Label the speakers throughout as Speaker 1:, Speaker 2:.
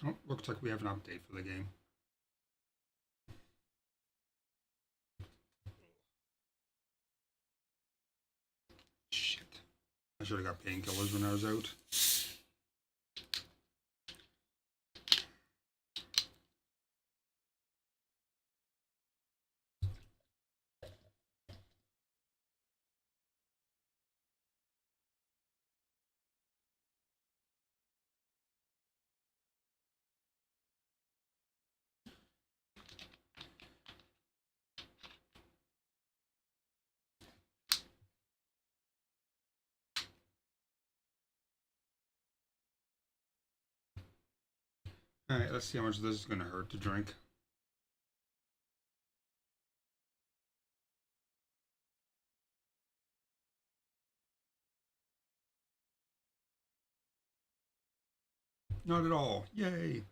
Speaker 1: Oh, looks like we have an update for the game. Shit. I should have got painkillers when I was out. Alright, let's see how much this is going to hurt to drink. Not at all. Yay.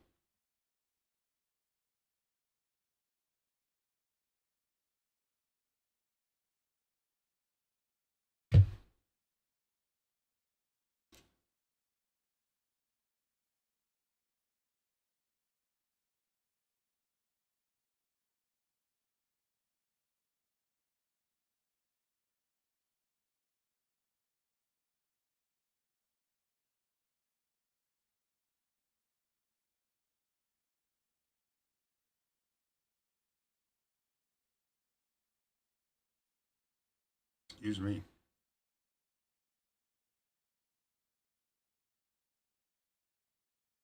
Speaker 1: Excuse me.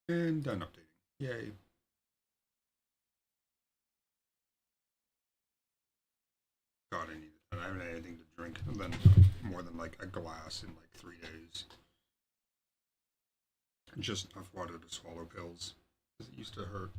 Speaker 1: And done updating. Yay. God, I need it. I haven't had anything to drink and then more than like a glass in like 3 days. Just enough water to swallow pills. Because it used to hurt.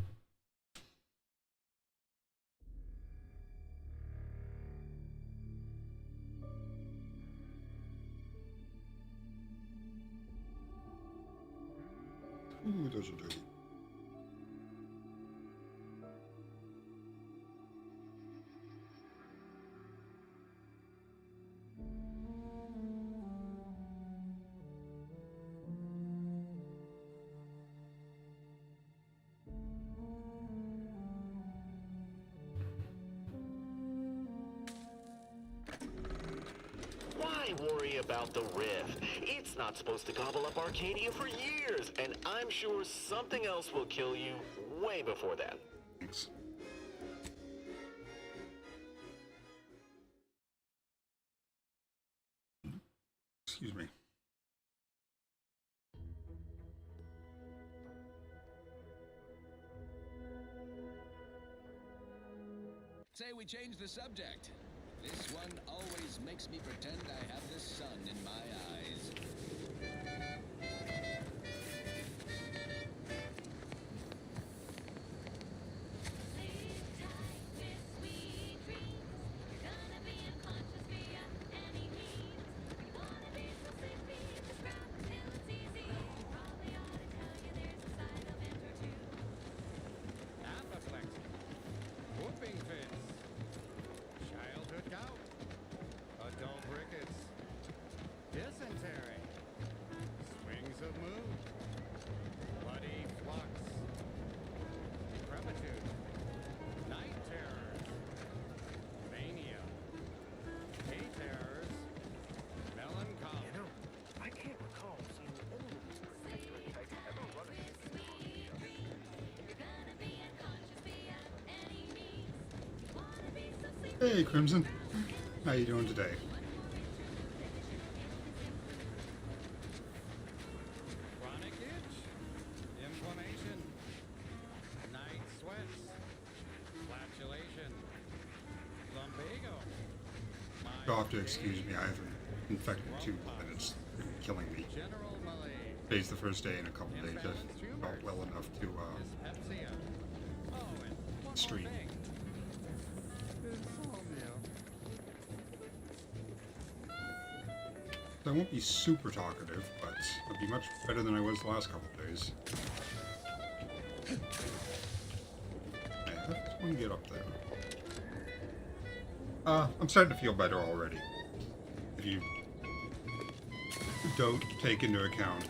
Speaker 1: Ooh, those are dirty.
Speaker 2: Why worry about the Rift? It's not supposed to gobble up Arcadia for years, and I'm sure something else will kill you way before then.
Speaker 1: Thanks. Excuse me.
Speaker 3: Say we change the subject. This one always makes me pretend I have the sun in my eyes.
Speaker 4: Apoplexy, whooping fits, childhood gout, adult rickets, dysentery, swings of mood, bloody flux, decrepitude, night terrors, mania, day terrors, melancholy.
Speaker 5: You know, I can't recall seeing any of these particular types ever running into the
Speaker 1: Hey, Crimson. How you doing today?
Speaker 4: Chronic itch, inflammation, night sweats, flatulation, lumbago.
Speaker 1: You'll have to excuse me. I have an infected tooth and it's killing me.
Speaker 4: General malaise,
Speaker 1: Today's the first day in a couple days. I felt well enough to
Speaker 4: dyspepsia. Oh, and one
Speaker 1: Stream.
Speaker 4: more thing. Insomnia.
Speaker 1: I won't be super talkative, but I'll be much better than I was the last couple days. Hey, let's one get up there. I'm starting to feel better already. If you don't take into account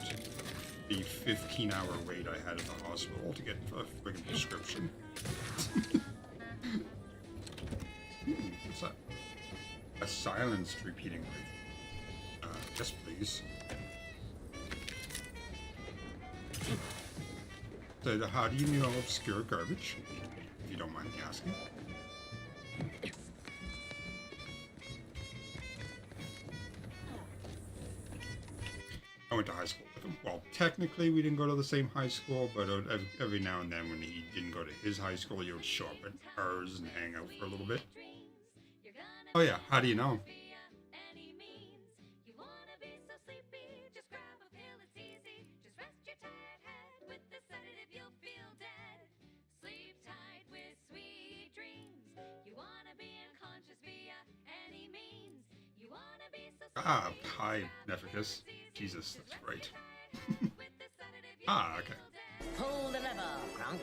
Speaker 1: the 15-hour wait I had at the hospital to get a friggin' prescription. What's that? A silenced repeating rate. Yes, please. So, how do you know obscure garbage? If you don't mind me asking. I went to high school with him. Well, technically we didn't go to the same high school, but every now and then when he didn't go to his high school, he would show up at ours and hang out for a little bit. Oh yeah, how do you know? Ah, hi, Neficus. Jesus, that's right. Ah, okay.
Speaker 6: Pull the lever, Grunk.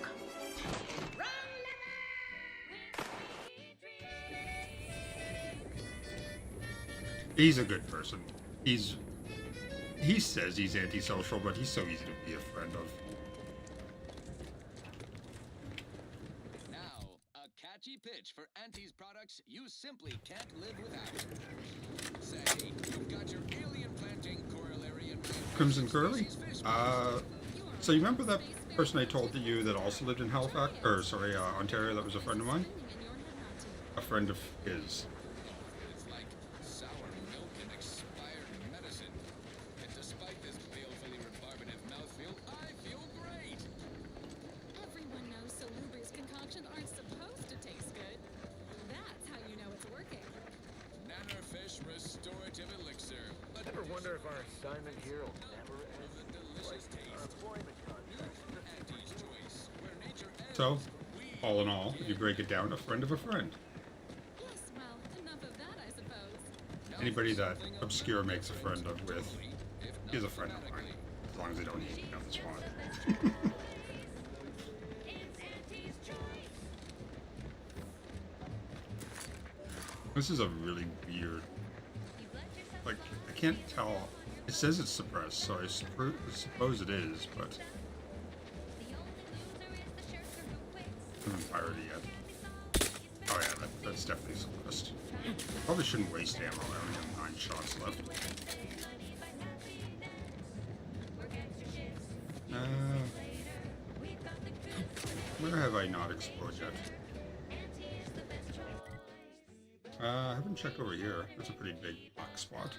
Speaker 1: He's a good person. He says he's antisocial, but he's so easy to be a friend of.
Speaker 3: Now, a catchy pitch for Auntie's products you simply can't live without. Say, you've got your alien planting corollary in mind.
Speaker 1: Crimson Curly? So you remember that person I told you that also lived in Halifax? Or, sorry, Ontario, that was a friend of mine? A friend of his.
Speaker 3: It's like sour milk and expired medicine. And despite this balefully rebarbative mouthfeel, I feel great.
Speaker 7: Everyone knows Salubrious concoctions aren't supposed to taste good. That's how you know it's working.
Speaker 3: Nannerfish restorative elixir.
Speaker 5: Ever wonder if our assignment here will never end?
Speaker 3: With a delicious
Speaker 5: Our
Speaker 3: taste.
Speaker 5: employment contract.
Speaker 3: Auntie's choice, where nature ends.
Speaker 1: So, all in all, if you break it down, a friend of a friend.
Speaker 7: Yes, well, enough of that, I suppose.
Speaker 1: Anybody that Obscure makes a friend of with is a friend of mine. As long as they don't eat me on the spot. This is a really weird... Like, I can't tell. It says it's suppressed, so I suppose it is, but... I haven't pirated yet. Oh yeah, that's definitely suppressed. Probably shouldn't waste ammo, I only have 9 shots left. Where have I not explored yet? I haven't checked over here. That's a pretty big black spot.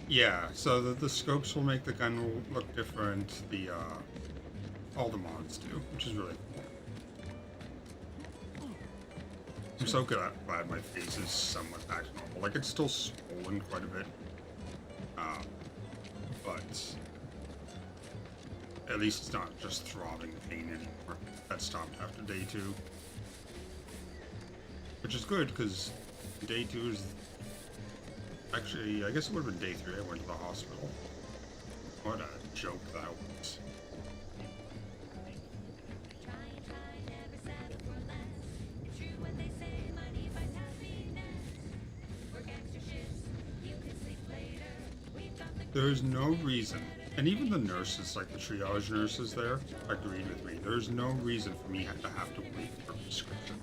Speaker 1: Yeah, so the scopes will make the gun look different. All the mods do, which is really cool. I'm so glad my face is somewhat back to normal. Like, it's still swollen quite a bit. But at least it's not just throbbing pain anymore. That stopped after day 2. Which is good, because day 2 is... Actually, I guess it would have been day 3 I went to the hospital. What a joke that was. There's no reason, and even the nurses, like the triage nurses there, agreed with me. There's no reason for me to have to wait for a prescription.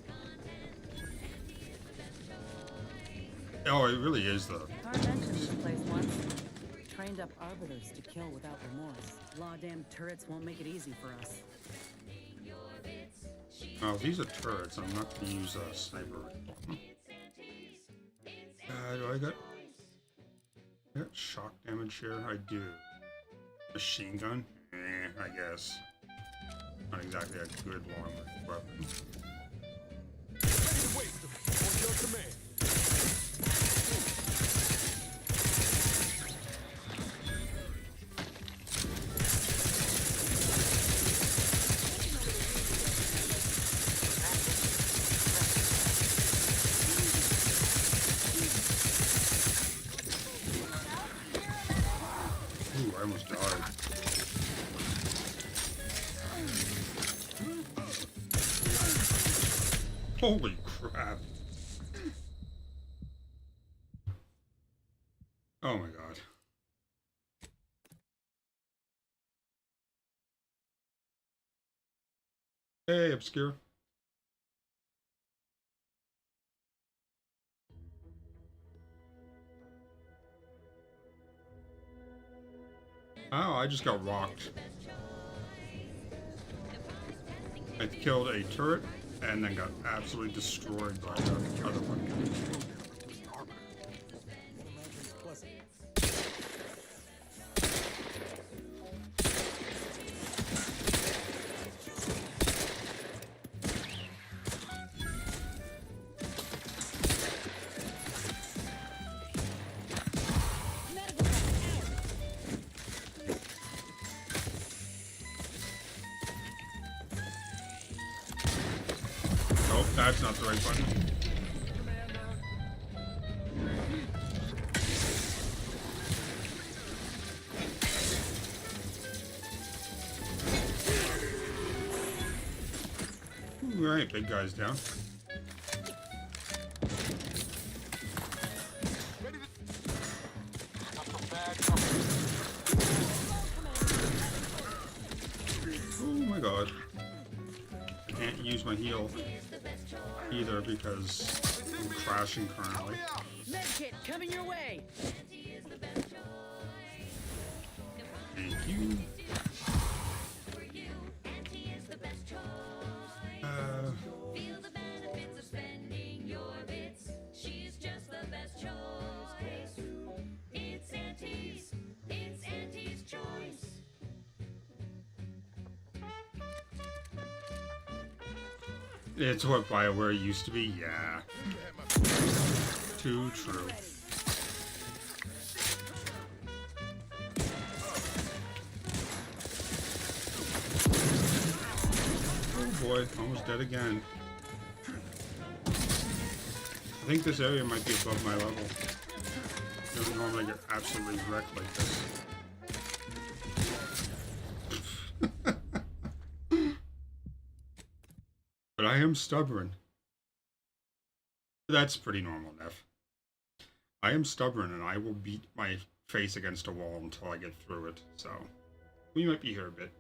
Speaker 1: Oh, it really is the...
Speaker 8: Car mentioned this place once. Trained up arbiters to kill without remorse. Law damn turrets won't make it easy for us.
Speaker 1: Oh, these are turrets. I'm not going to use a sniper rifle. Do I got shock damage here? I do. Machine gun? I guess. Not exactly a good long-range weapon. Holy crap. Oh my god. Hey, Obscure. Oh, I just got rocked. I killed a turret and then got absolutely destroyed by the other one. Oh, that's not the right button. All right, big guy's down. Oh my god. Can't use my heal either because I'm crashing currently.
Speaker 8: Medkit coming your way.
Speaker 1: Thank you. It's what BioWare used to be, yeah. Too true. Oh boy, almost dead again. I think this area might be above my level. I don't normally get absolutely wrecked like this. But I am stubborn. That's pretty normal, Neff. I am stubborn and I will beat my face against a wall until I get through it, so we might be here a bit.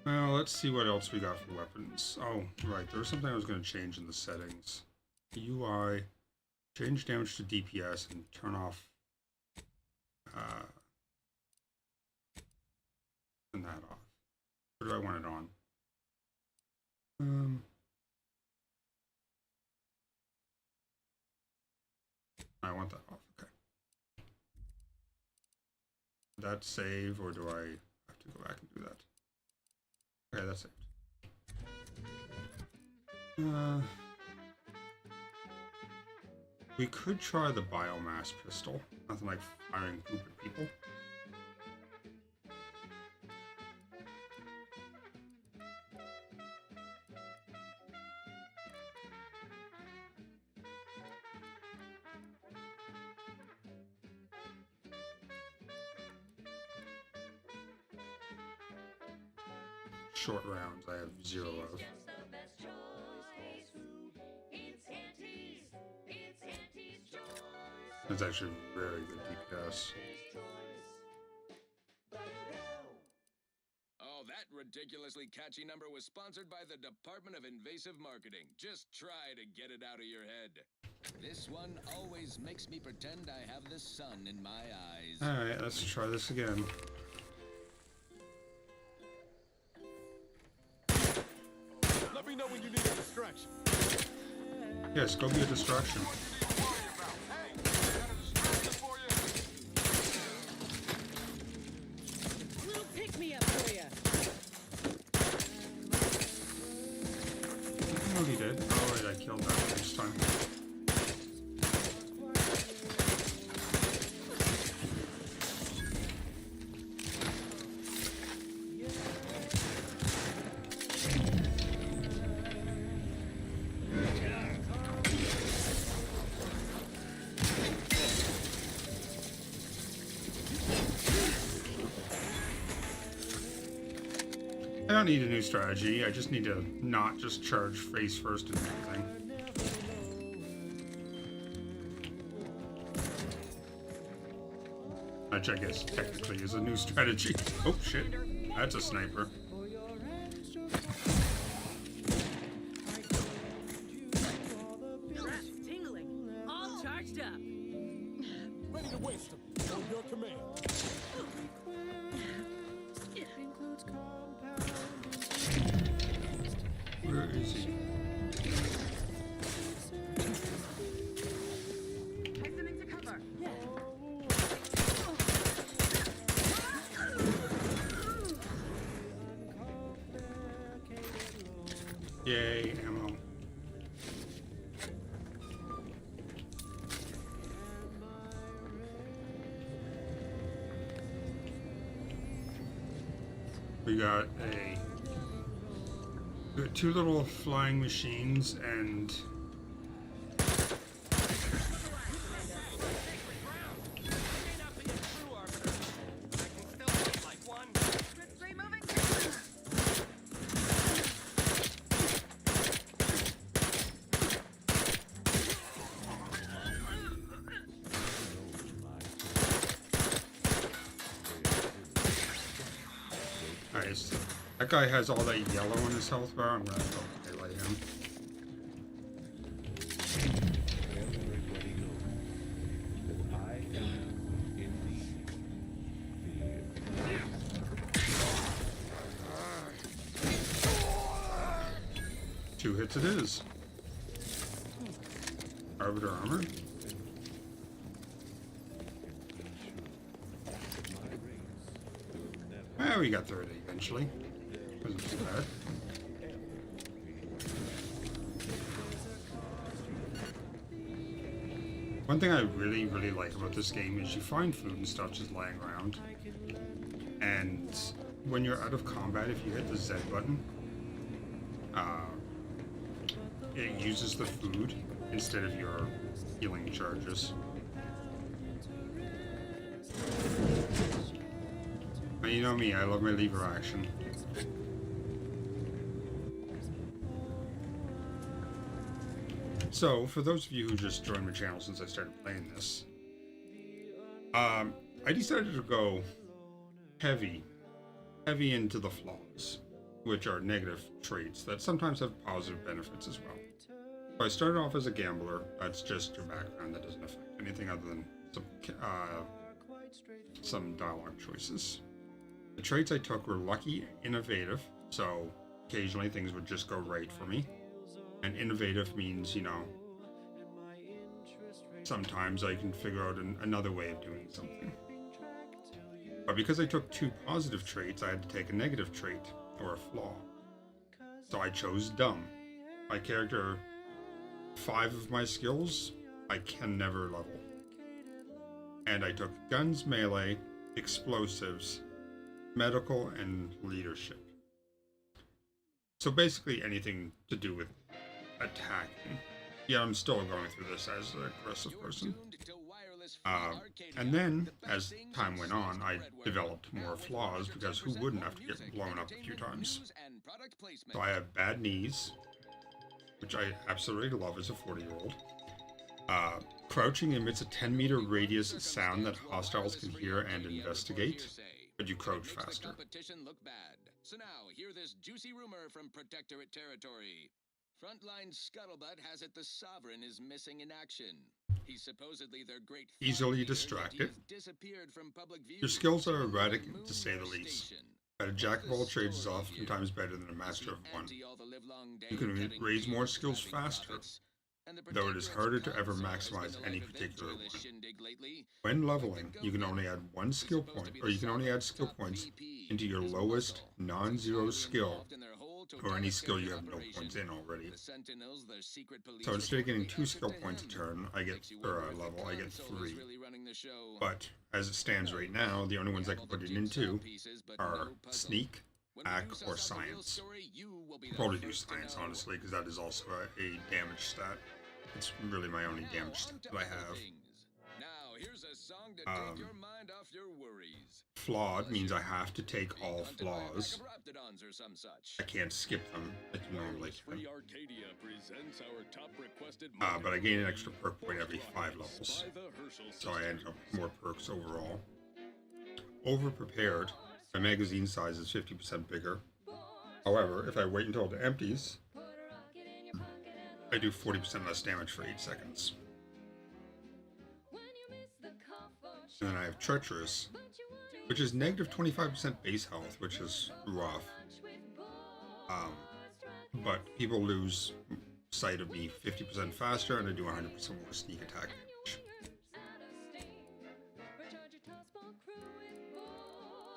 Speaker 1: Well, let's see what else we got for weapons. Oh, right, there was something I was going to change in the settings. UI, change damage to DPS and turn off turn that off. Where do I want it on? I want that off. Okay. Did that save, or do I have to go back and do that? Okay, that's saved. We could try the biomass pistol. Nothing like firing poop at people. Short rounds I have 0 of. That's actually very good DPS.
Speaker 3: Oh, that ridiculously catchy number was sponsored by the Department of Invasive Marketing. Just try to get it out of your head. This one always makes me pretend I have the sun in my eyes.
Speaker 1: Alright, let's try this again.
Speaker 9: Let me know when you need a distraction.
Speaker 1: Yes, go be a distraction.
Speaker 8: Little pick me up for ya.
Speaker 1: Oh, he did. Oh, wait, I killed that this time. I don't need a new strategy. I just need to not just charge face first and everything. Which I guess technically is a new strategy. Oh shit, that's a sniper.
Speaker 8: Tingling. All charged up.
Speaker 9: Ready to waste them. On your command.
Speaker 1: Where is he?
Speaker 8: Hastening to cover.
Speaker 1: Yay, ammo. We got two little flying machines and nice. That guy has all that yellow in his health bar. I'm gonna go highlight him.
Speaker 10: Everybody knows that I am indeed fear.
Speaker 1: 2 hits it is. Arbiter armor. Ah, we got through it eventually. Wasn't too bad. One thing I really, really like about this game is you find food and stuff just lying around. And when you're out of combat, if you hit the Z button, it uses the food instead of your healing charges. But you know me, I love my lever action. So, for those of you who just joined my channel since I started playing this, I decided to go heavy into the flaws, which are negative traits that sometimes have positive benefits as well. So I started off as a gambler. That's just your background. That doesn't affect anything other than some dialogue choices. The traits I took were lucky, innovative, so occasionally things would just go right for me. And innovative means, you know, sometimes I can figure out another way of doing something. But because I took 2 positive traits, I had to take a negative trait, or a flaw. So I chose dumb. My character, 5 of my skills, I can never level. And I took guns, melee, explosives, medical, and leadership. So basically anything to do with attacking. Yeah, I'm still going through this as an aggressive person. And then, as time went on, I developed more flaws because who wouldn't have to get blown up a few times? So I have bad knees, which I absolutely love as a 40-year-old. Crouching emits a 10-meter radius sound that hostiles can hear and investigate, but you crouch faster.
Speaker 3: So now, hear this juicy rumor from Protectorate territory. Frontline Scuttlebutt has it the Sovereign is missing in action. He's supposedly their great
Speaker 1: easily distracted.
Speaker 3: Disappeared from public view.
Speaker 1: Your skills are erratic, to say the least. But a jack of all trades is oftentimes better than a master of one. You can raise more skills faster, though it is harder to ever maximize any particular one. When leveling, you can only add 1 skill point, or you can only add skill points into your lowest non-zero skill, or any skill you have no points in already. So instead of getting 2 skill points a turn, I get, or a level, I get 3. But as it stands right now, the only ones I can put it into are sneak, hack, or science. I'll probably do science, honestly, because that is also a damage stat. It's really my only damage stat that I have. flawed means I have to take all flaws.
Speaker 3: Raptidons or some such.
Speaker 1: I can't skip them like you normally can.
Speaker 10: Free Arcadia presents our top requested
Speaker 1: But I gain an extra perk point every 5 levels,
Speaker 10: by the Herschel
Speaker 1: so I end
Speaker 10: sisters.
Speaker 1: up with more perks overall. Over-prepared, my magazine size is 50% bigger. However, if I wait until it empties, I do 40% less damage for 8 seconds. And then I have Treacherous, which is negative 25% base health, which is rough. But people lose sight of me 50% faster, and I do 100% more sneak attack damage.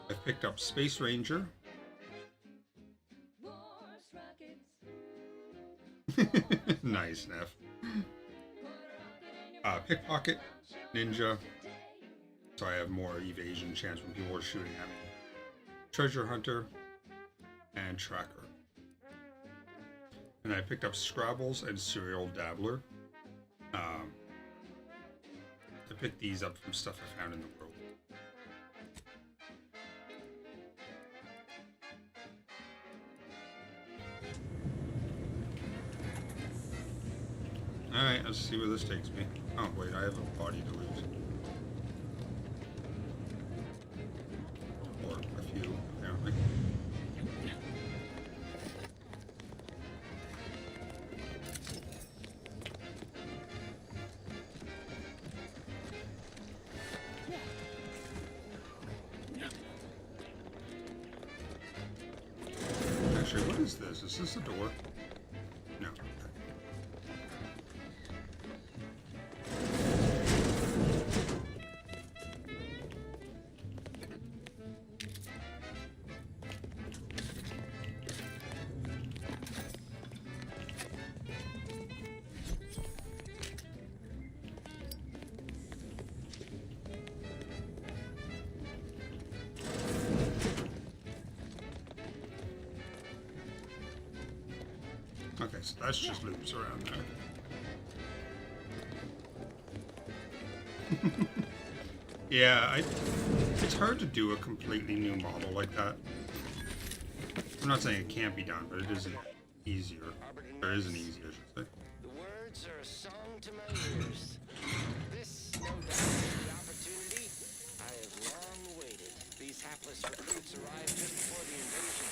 Speaker 1: I've picked up Space Ranger. Nice, Neff. Pickpocket, Ninja, so I have more evasion chance when people are shooting at me. Treasure Hunter, and Tracker. And I picked up Scrabbles and Serial Dabbler. I picked these up from stuff I found in the world. Alright, let's see where this takes me. Oh, wait, I have a body to lose. Or a few, apparently. Actually, what is this? Is this a door? No. Okay, so that's just loops around there. Yeah, it's hard to do a completely new model like that. I'm not saying it can't be done, but it isn't easier. Or isn't easier, I should say.
Speaker 2: The words are a song to my ears. This, no doubt, is the opportunity I have long awaited. These hapless recruits arrived just before the invasion.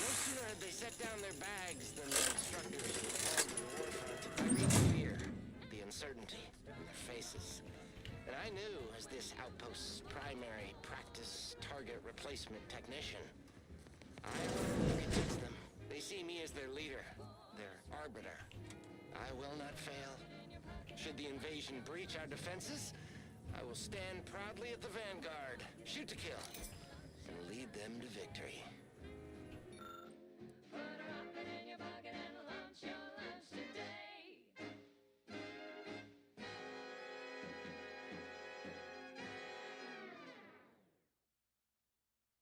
Speaker 2: No sooner had they set down their bags than the instructors who called to the warfront. I read the fear, the uncertainty in their faces. And I knew, as this outpost's primary practice target replacement technician, I will convince them. They see me as their leader, their arbiter. I will not fail. Should the invasion breach our defenses, I will stand proudly at the vanguard, shoot to kill, and lead them to victory.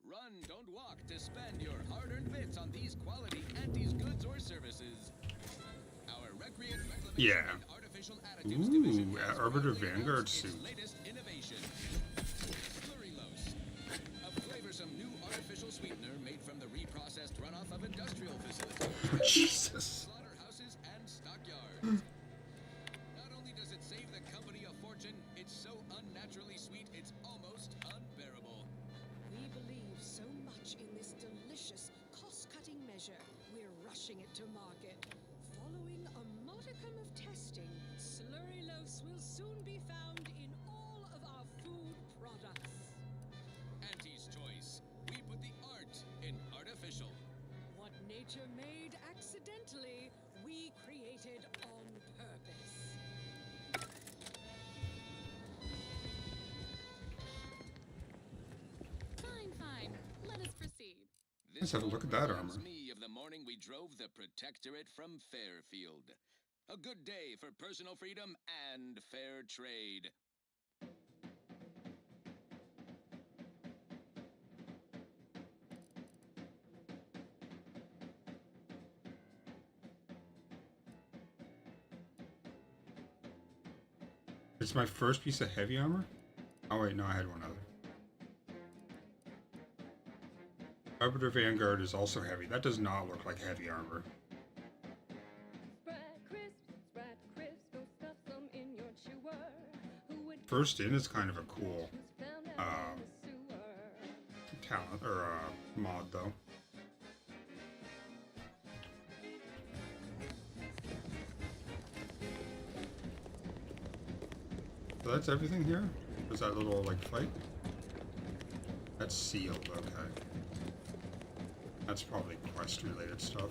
Speaker 3: Run, don't walk to spend your hard-earned bits on these quality Antes goods or services. Our Recreate Reclamation
Speaker 1: Yeah.
Speaker 3: and Artificial Additives division
Speaker 1: Ooh,
Speaker 3: has
Speaker 1: Arbiter
Speaker 3: proudly
Speaker 1: Vanguard
Speaker 3: announced its
Speaker 1: suit.
Speaker 3: latest innovation. Slurrylos, a flavorsome new artificial sweetener made from the reprocessed runoff of industrial facilities.
Speaker 1: Oh, Jesus.
Speaker 3: Slaughterhouses and stockyards. Not only does it save the company a fortune, it's so unnaturally sweet it's almost unbearable.
Speaker 7: We believe so much in this delicious, cost-cutting measure, we're rushing it to market. Following a modicum of testing, Slurrylos will soon be found in all of our food products.
Speaker 3: Auntie's choice. We put the art in artificial.
Speaker 7: What nature made accidentally, we created on purpose. Fine, fine. Let us proceed.
Speaker 1: Let's have a look at that
Speaker 3: reminds
Speaker 1: armor.
Speaker 3: me of the morning we drove the Protectorate from Fairfield. A good day for personal freedom and fair trade.
Speaker 1: It's my first piece of heavy armor? Oh wait, no, I had one other. Arbiter Vanguard is also heavy. That does not look like heavy armor. First in is kind of a cool talent or mod though. So that's everything here? Was that little like fight? That's sealed, okay. That's probably quest related stuff.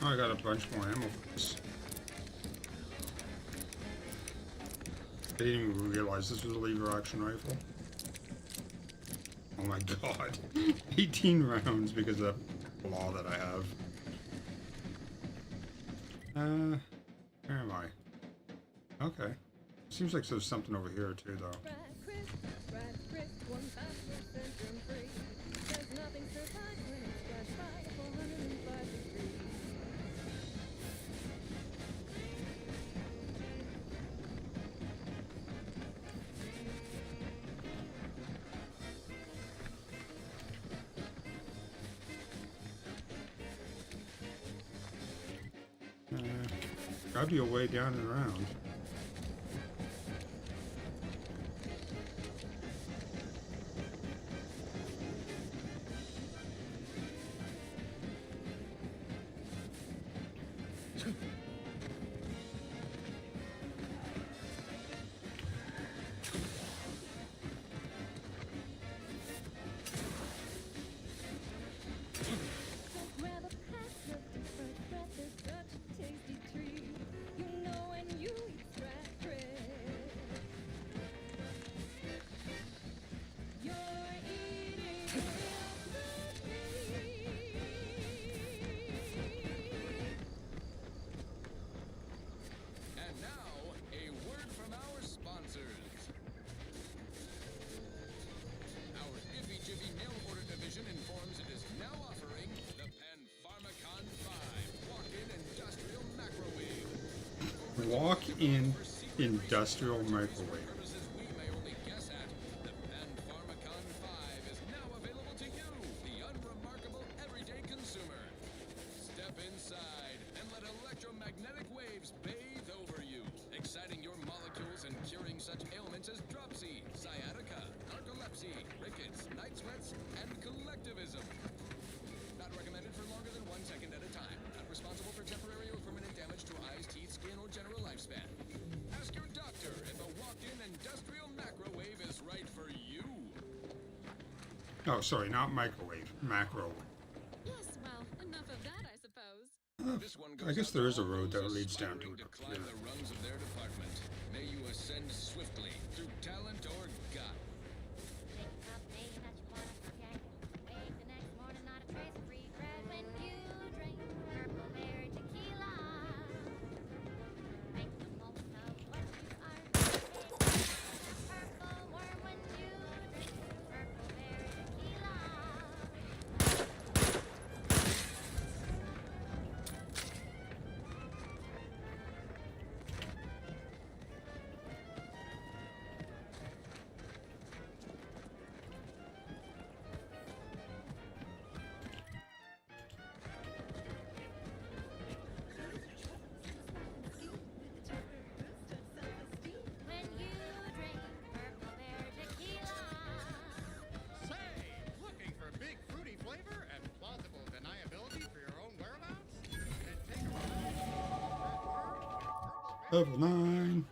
Speaker 1: Oh, I got a bunch more ammo for this. I didn't even realize this was a lever action rifle. Oh my god. 18 rounds because of that law that I have. Where am I? Okay. Seems like there's something over here too though. Gotta be a way down and around. Walk-in industrial microwave.
Speaker 3: Step inside and let electromagnetic waves bathe over you, exciting your molecules and curing such ailments as dropsy, sciatica, narcolepsy, rickets, night sweats, and collectivism. Not recommended for longer than 1 second at a time. Not responsible for temporary or permanent damage to eyes, teeth, skin, or general lifespan. Ask your doctor if a walk-in industrial macrowave is right for you.
Speaker 1: Oh, sorry, not microwave, macro.
Speaker 7: Yes, well, enough of that, I suppose.
Speaker 3: This one goes
Speaker 1: I guess
Speaker 3: out
Speaker 1: there
Speaker 3: to
Speaker 1: is a
Speaker 3: all
Speaker 1: road
Speaker 3: those
Speaker 1: that leads down to
Speaker 3: aspiring
Speaker 1: it up
Speaker 3: climb
Speaker 1: here.
Speaker 3: the rungs of their department. May you ascend swiftly through talent or gut.
Speaker 1: Level 9.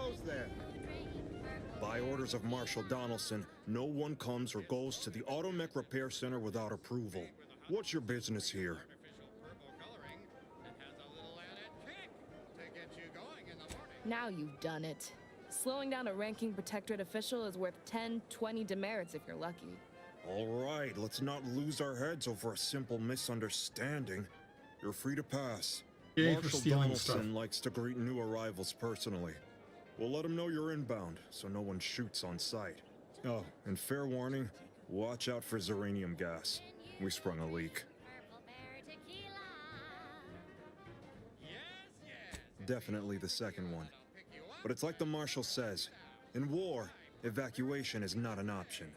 Speaker 9: goes then.
Speaker 11: By orders of Marshal Donaldson, no one comes or goes to the Automech Repair Center without approval. What's your business here?
Speaker 12: Now you've done it. Slowing down a ranking protectorate official is worth 10, 20 demerits if you're lucky.
Speaker 11: All right, let's not lose our heads over a simple misunderstanding. You're free to pass.
Speaker 1: Yay for
Speaker 11: Marshal
Speaker 1: stealing
Speaker 11: Donaldson
Speaker 1: stuff.
Speaker 11: likes to greet new arrivals personally. We'll let him know you're inbound, so no one shoots on sight. Oh, and fair warning, watch out for Zeranium gas. We sprung a leak. Definitely the second one. But it's like the Marshal says, in war, evacuation is not an option.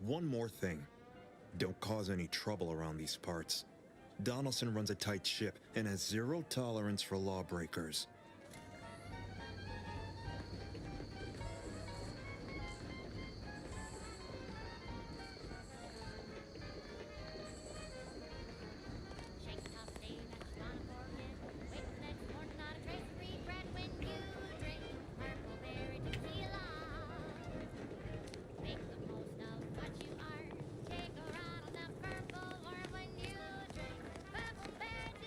Speaker 11: One more thing. Don't cause any trouble around these parts. Donaldson runs a tight ship and has zero tolerance for lawbreakers.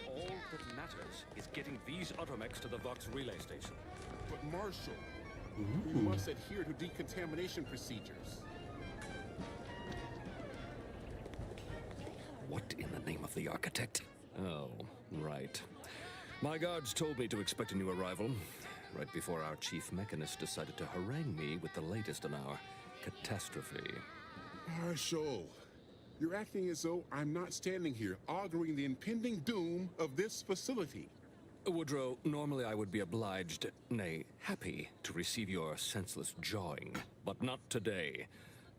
Speaker 13: All that matters is getting these Automechs to the Vox relay station.
Speaker 9: But Marshal, we must adhere to decontamination procedures.
Speaker 13: What in the name of the architect? Oh, right. My guards told me to expect a new arrival, right before our chief mechanist decided to harangue me with the latest in our catastrophe.
Speaker 9: Marshal, you're acting as though I'm not standing here auguring the impending doom of this facility.
Speaker 13: Woodrow, normally I would be obliged, nay, happy, to receive your senseless jawing, but not today.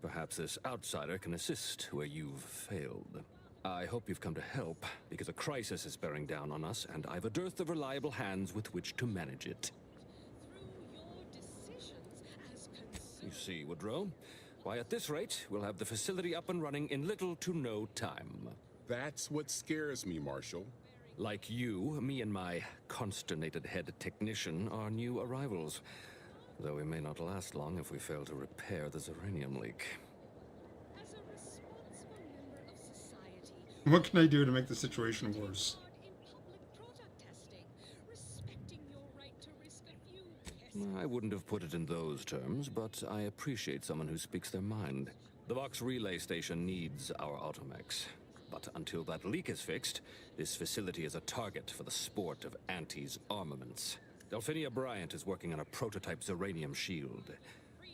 Speaker 13: Perhaps this outsider can assist where you've failed. I hope you've come to help, because a crisis is bearing down on us, and I've a dearth of reliable hands with which to manage it. You see, Woodrow, why at this rate, we'll have the facility up and running in little to no time.
Speaker 9: That's what scares me, Marshal.
Speaker 13: Like you, me and my consternated head technician are new arrivals. Though we may not last long if we fail to repair the Zeranium leak.
Speaker 7: As a responsible member of society,
Speaker 1: What can I do to make the situation worse?
Speaker 7: in public product testing, respecting your right to risk a few pesky
Speaker 13: I wouldn't have put it in those terms, but I appreciate someone who speaks their mind. The Vox relay station needs our Automechs. But until that leak is fixed, this facility is a target for the sport of Auntie's armaments. Delphinia Bryant is working on a prototype Zeranium shield.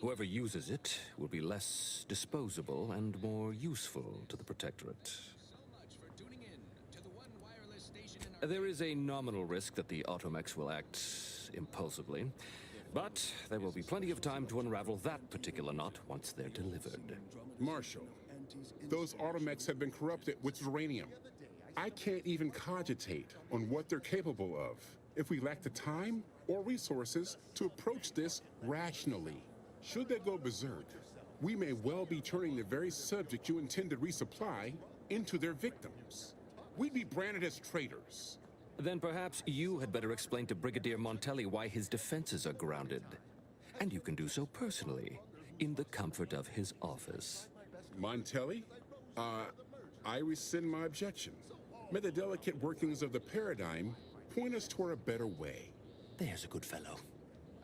Speaker 13: Whoever uses it will be less disposable and more useful to the Protectorate. There is a nominal risk that the Automechs will act impulsively, but there will be plenty of time to unravel that particular knot once they're delivered.
Speaker 9: Marshal, those Automechs have been corrupted with Zeranium. I can't even cogitate on what they're capable of if we lack the time or resources to approach this rationally. Should they go berserk, we may well be turning the very subject you intend to resupply into their victims. We'd be branded as traitors.
Speaker 13: Then perhaps you had better explain to Brigadier Montelli why his defenses are grounded. And you can do so personally, in the comfort of his office.
Speaker 9: Montelli? I rescind my objection. May the delicate workings of the paradigm point us toward a better way.
Speaker 13: There's a good fellow.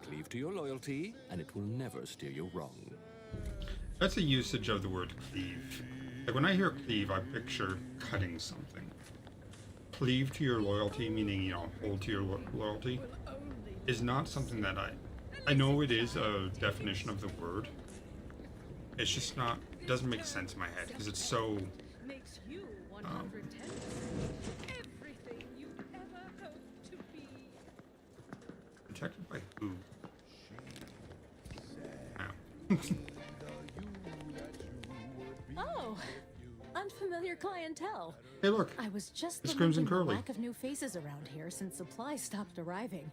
Speaker 13: Cleave to your loyalty, and it will never steer you wrong.
Speaker 1: That's a usage of the word cleave. Like when I hear cleave, I picture cutting something. Cleave to your loyalty, meaning, you know, hold to your loyalty, is not something that I know it is a definition of the word. It's just not, it doesn't make sense in my head because it's so
Speaker 7: makes you 110 everything you ever hoped to be.
Speaker 1: protected by who?
Speaker 14: Oh, unfamiliar clientele.
Speaker 1: Hey, look.
Speaker 14: I was just
Speaker 1: It's Crimson
Speaker 14: lamenting the
Speaker 1: Curly.
Speaker 14: lack of new faces around here since supplies stopped arriving.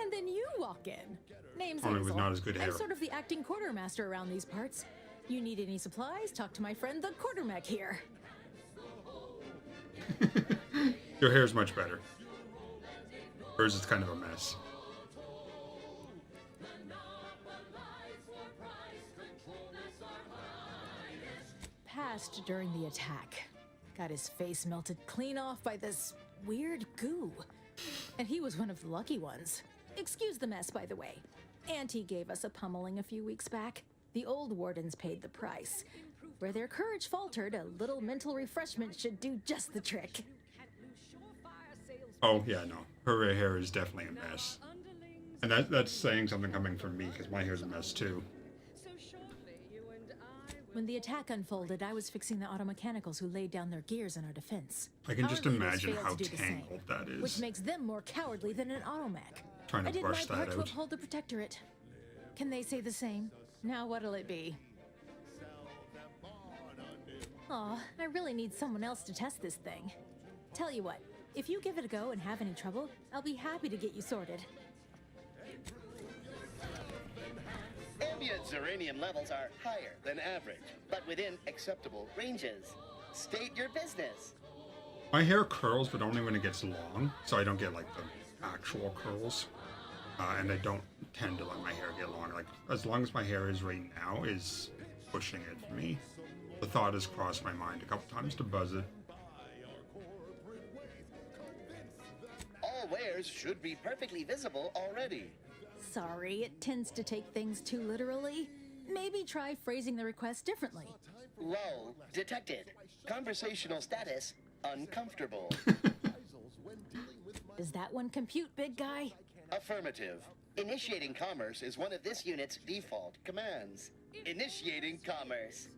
Speaker 14: And then you walk in. Name's
Speaker 1: Only with
Speaker 14: Hazel.
Speaker 1: not as good hair.
Speaker 14: I'm sort of the acting quartermaster around these parts. You need any supplies? Talk to my friend the quartermech here.
Speaker 1: Your hair's much better. Hers is kind of a mess.
Speaker 14: crashed during the attack. Got his face melted clean off by this weird goo. And he was one of the lucky ones. Excuse the mess, by the way. Auntie gave us a pummeling a few weeks back. The old wardens paid the price. Where their courage faltered, a little mental refreshment should do just the trick.
Speaker 1: Oh, yeah, no. Her hair is definitely a mess. And that's saying something coming from me, because my hair's a mess, too.
Speaker 14: When the attack unfolded, I was fixing the automechanicals who laid down their gears in our defense.
Speaker 1: I can just
Speaker 14: Our leaders
Speaker 1: imagine
Speaker 14: failed
Speaker 1: how
Speaker 14: to do the same,
Speaker 1: tangled that is.
Speaker 14: which makes them more cowardly than an automech.
Speaker 1: Trying to
Speaker 14: I did
Speaker 1: brush
Speaker 14: my
Speaker 1: that
Speaker 14: part to
Speaker 1: out.
Speaker 14: uphold the protectorate. Can they say the same? Now what'll it be? Aw, I really need someone else to test this thing. Tell you what, if you give it a go and have any trouble, I'll be happy to get you sorted.
Speaker 15: Ambient uranium levels are higher than average, but within acceptable ranges. State your business.
Speaker 1: My hair curls, but only when it gets long, so I don't get, like, the actual curls. And I don't tend to let my hair get long. Like, as long as my hair is right now, is pushing it for me. The thought has crossed my mind a couple times to buzz it.
Speaker 15: All wares should be perfectly visible already.
Speaker 14: Sorry, it tends to take things too literally. Maybe try phrasing the request differently.
Speaker 15: Lull detected. Conversational status uncomfortable.
Speaker 14: Does that one compute, big guy?
Speaker 15: Affirmative. Initiating commerce is one of this unit's default commands. Initiating commerce.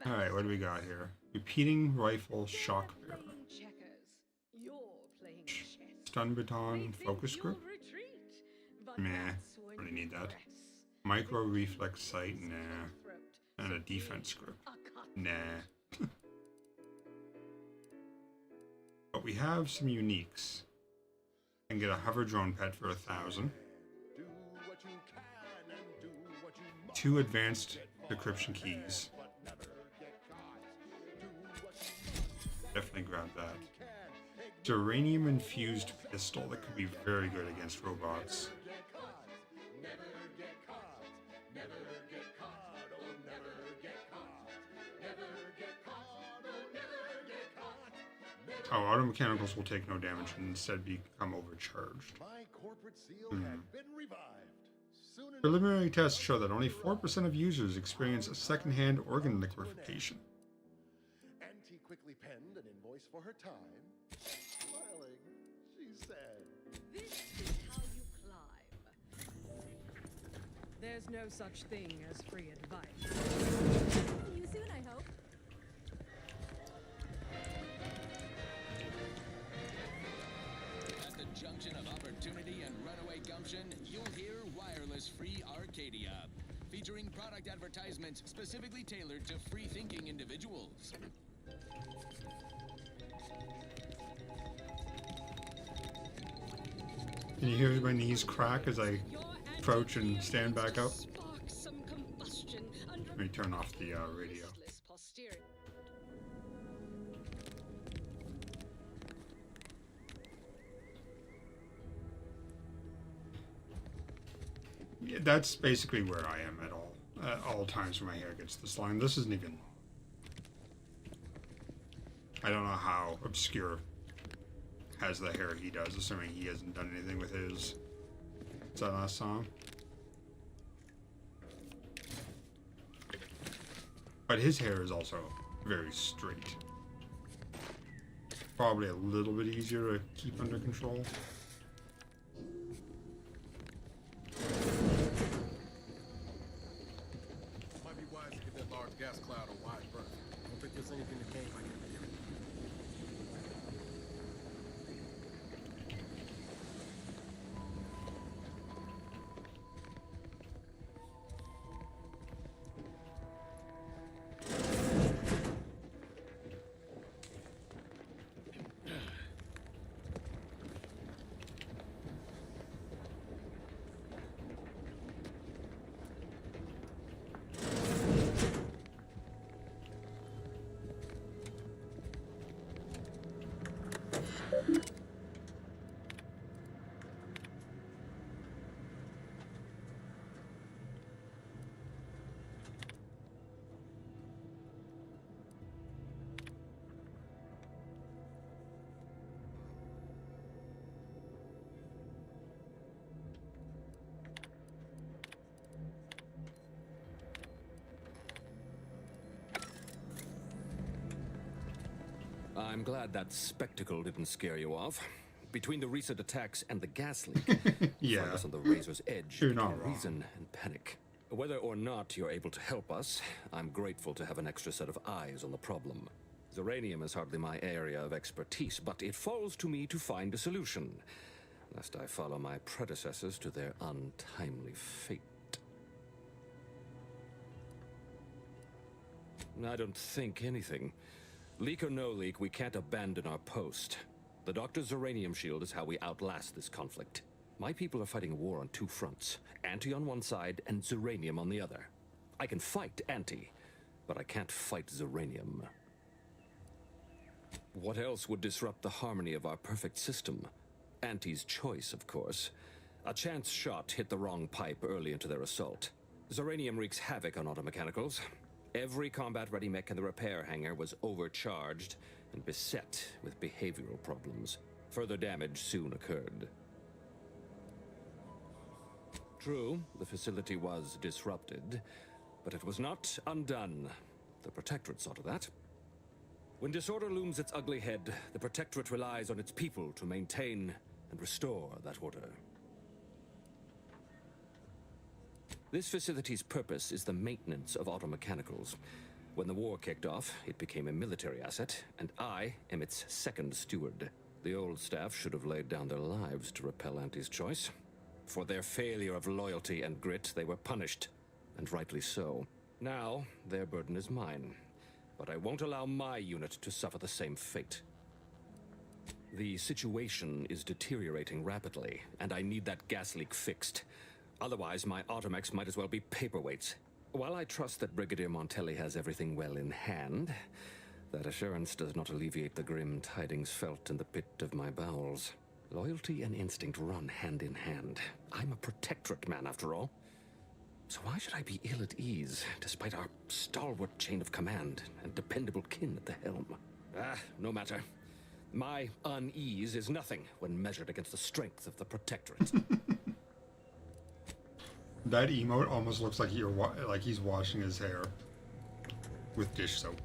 Speaker 1: Alright, what do we got here? Repeating rifle shock bearer. Stun baton, focus grip? Meh, really need that. Micro reflex sight, nah. And a defense grip, nah. But we have some uniques. I can get a hover drone pet for 1,000. 2 advanced decryption keys. Definitely grab that. Uranium infused pistol that could be very good against robots. Oh, automechanicals will take no damage and instead become overcharged. Preliminary tests show that only 4% of users experience a secondhand organ liquefaction.
Speaker 16: Auntie quickly penned an invoice for her time. Smiling, she said,
Speaker 7: This is how you climb. There's no such thing as free advice.
Speaker 14: See you soon, I hope.
Speaker 3: At the junction of opportunity and runaway gumption, you'll hear Wireless Free Arcadia, featuring product advertisements specifically tailored to free-thinking individuals.
Speaker 1: Can you hear my knees crack as I crouch and stand back up? Let me turn off the radio. Yeah, that's basically where I am at all times when my hair gets this long. This isn't even. I don't know how obscure has the hair he does, assuming he hasn't done anything with his. Is that last song? But his hair is also very straight. Probably a little bit easier to keep under control.
Speaker 16: might be wise to get that large gas cloud on wide berth. I don't think there's anything that came like it.
Speaker 13: I'm glad that spectacle didn't scare you off. Between the recent attacks and the gas leak,
Speaker 1: Yeah.
Speaker 13: find us on the razor's edge
Speaker 1: You're not
Speaker 13: between
Speaker 1: wrong.
Speaker 13: reason and panic. Whether or not you're able to help us, I'm grateful to have an extra set of eyes on the problem. Zeranium is hardly my area of expertise, but it falls to me to find a solution, lest I follow my predecessors to their untimely fate. I don't think anything. Leak or no leak, we can't abandon our post. The Doctor's Zeranium shield is how we outlast this conflict. My people are fighting a war on two fronts. Anti on one side and Zeranium on the other. I can fight Anti, but I can't fight Zeranium. What else would disrupt the harmony of our perfect system? Anti's choice, of course. A chance shot hit the wrong pipe early into their assault. Zeranium wreaks havoc on automechanicals. Every combat-ready mech in the repair hangar was overcharged and beset with behavioral problems. Further damage soon occurred. True, the facility was disrupted, but it was not undone. The Protectorate saw to that. When disorder looms its ugly head, the Protectorate relies on its people to maintain and restore that order. This facility's purpose is the maintenance of automechanicals. When the war kicked off, it became a military asset, and I am its second steward. The old staff should have laid down their lives to repel Anti's choice. For their failure of loyalty and grit, they were punished, and rightly so. Now, their burden is mine, but I won't allow my unit to suffer the same fate. The situation is deteriorating rapidly, and I need that gas leak fixed. Otherwise, my automechs might as well be paperweights. While I trust that Brigadier Montelli has everything well in hand, that assurance does not alleviate the grim tidings felt in the pit of my bowels. Loyalty and instinct run hand in hand. I'm a Protectorate man, after all. So why should I be ill at ease, despite our stalwart chain of command and dependable kin at the helm? No matter. My unease is nothing when measured against the strength of the Protectorate.
Speaker 1: That emote almost looks like like he's washing his hair with dish soap.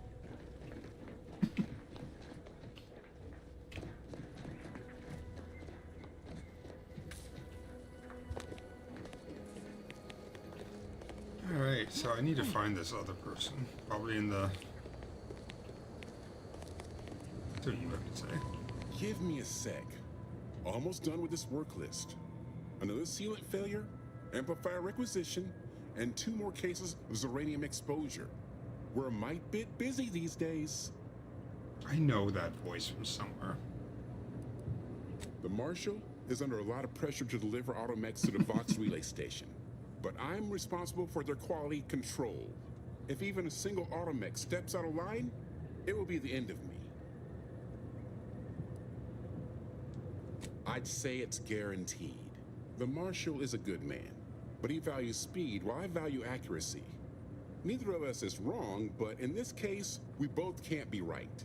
Speaker 1: Alright, so I need to find this other person. Probably in the... That's what you have to say.
Speaker 9: Give me a sec. Almost done with this work list. Another sealant failure, amplifier requisition, and 2 more cases of Zeranium exposure. We're a mite bit busy these days.
Speaker 1: I know that voice from somewhere.
Speaker 9: The Marshal is under a lot of pressure to deliver automechs to the Vox relay station. But I'm responsible for their quality control. If even a single automech steps out of line, it will be the end of me. I'd say it's guaranteed. The Marshal is a good man, but he values speed while I value accuracy. Neither of us is wrong, but in this case, we both can't be right.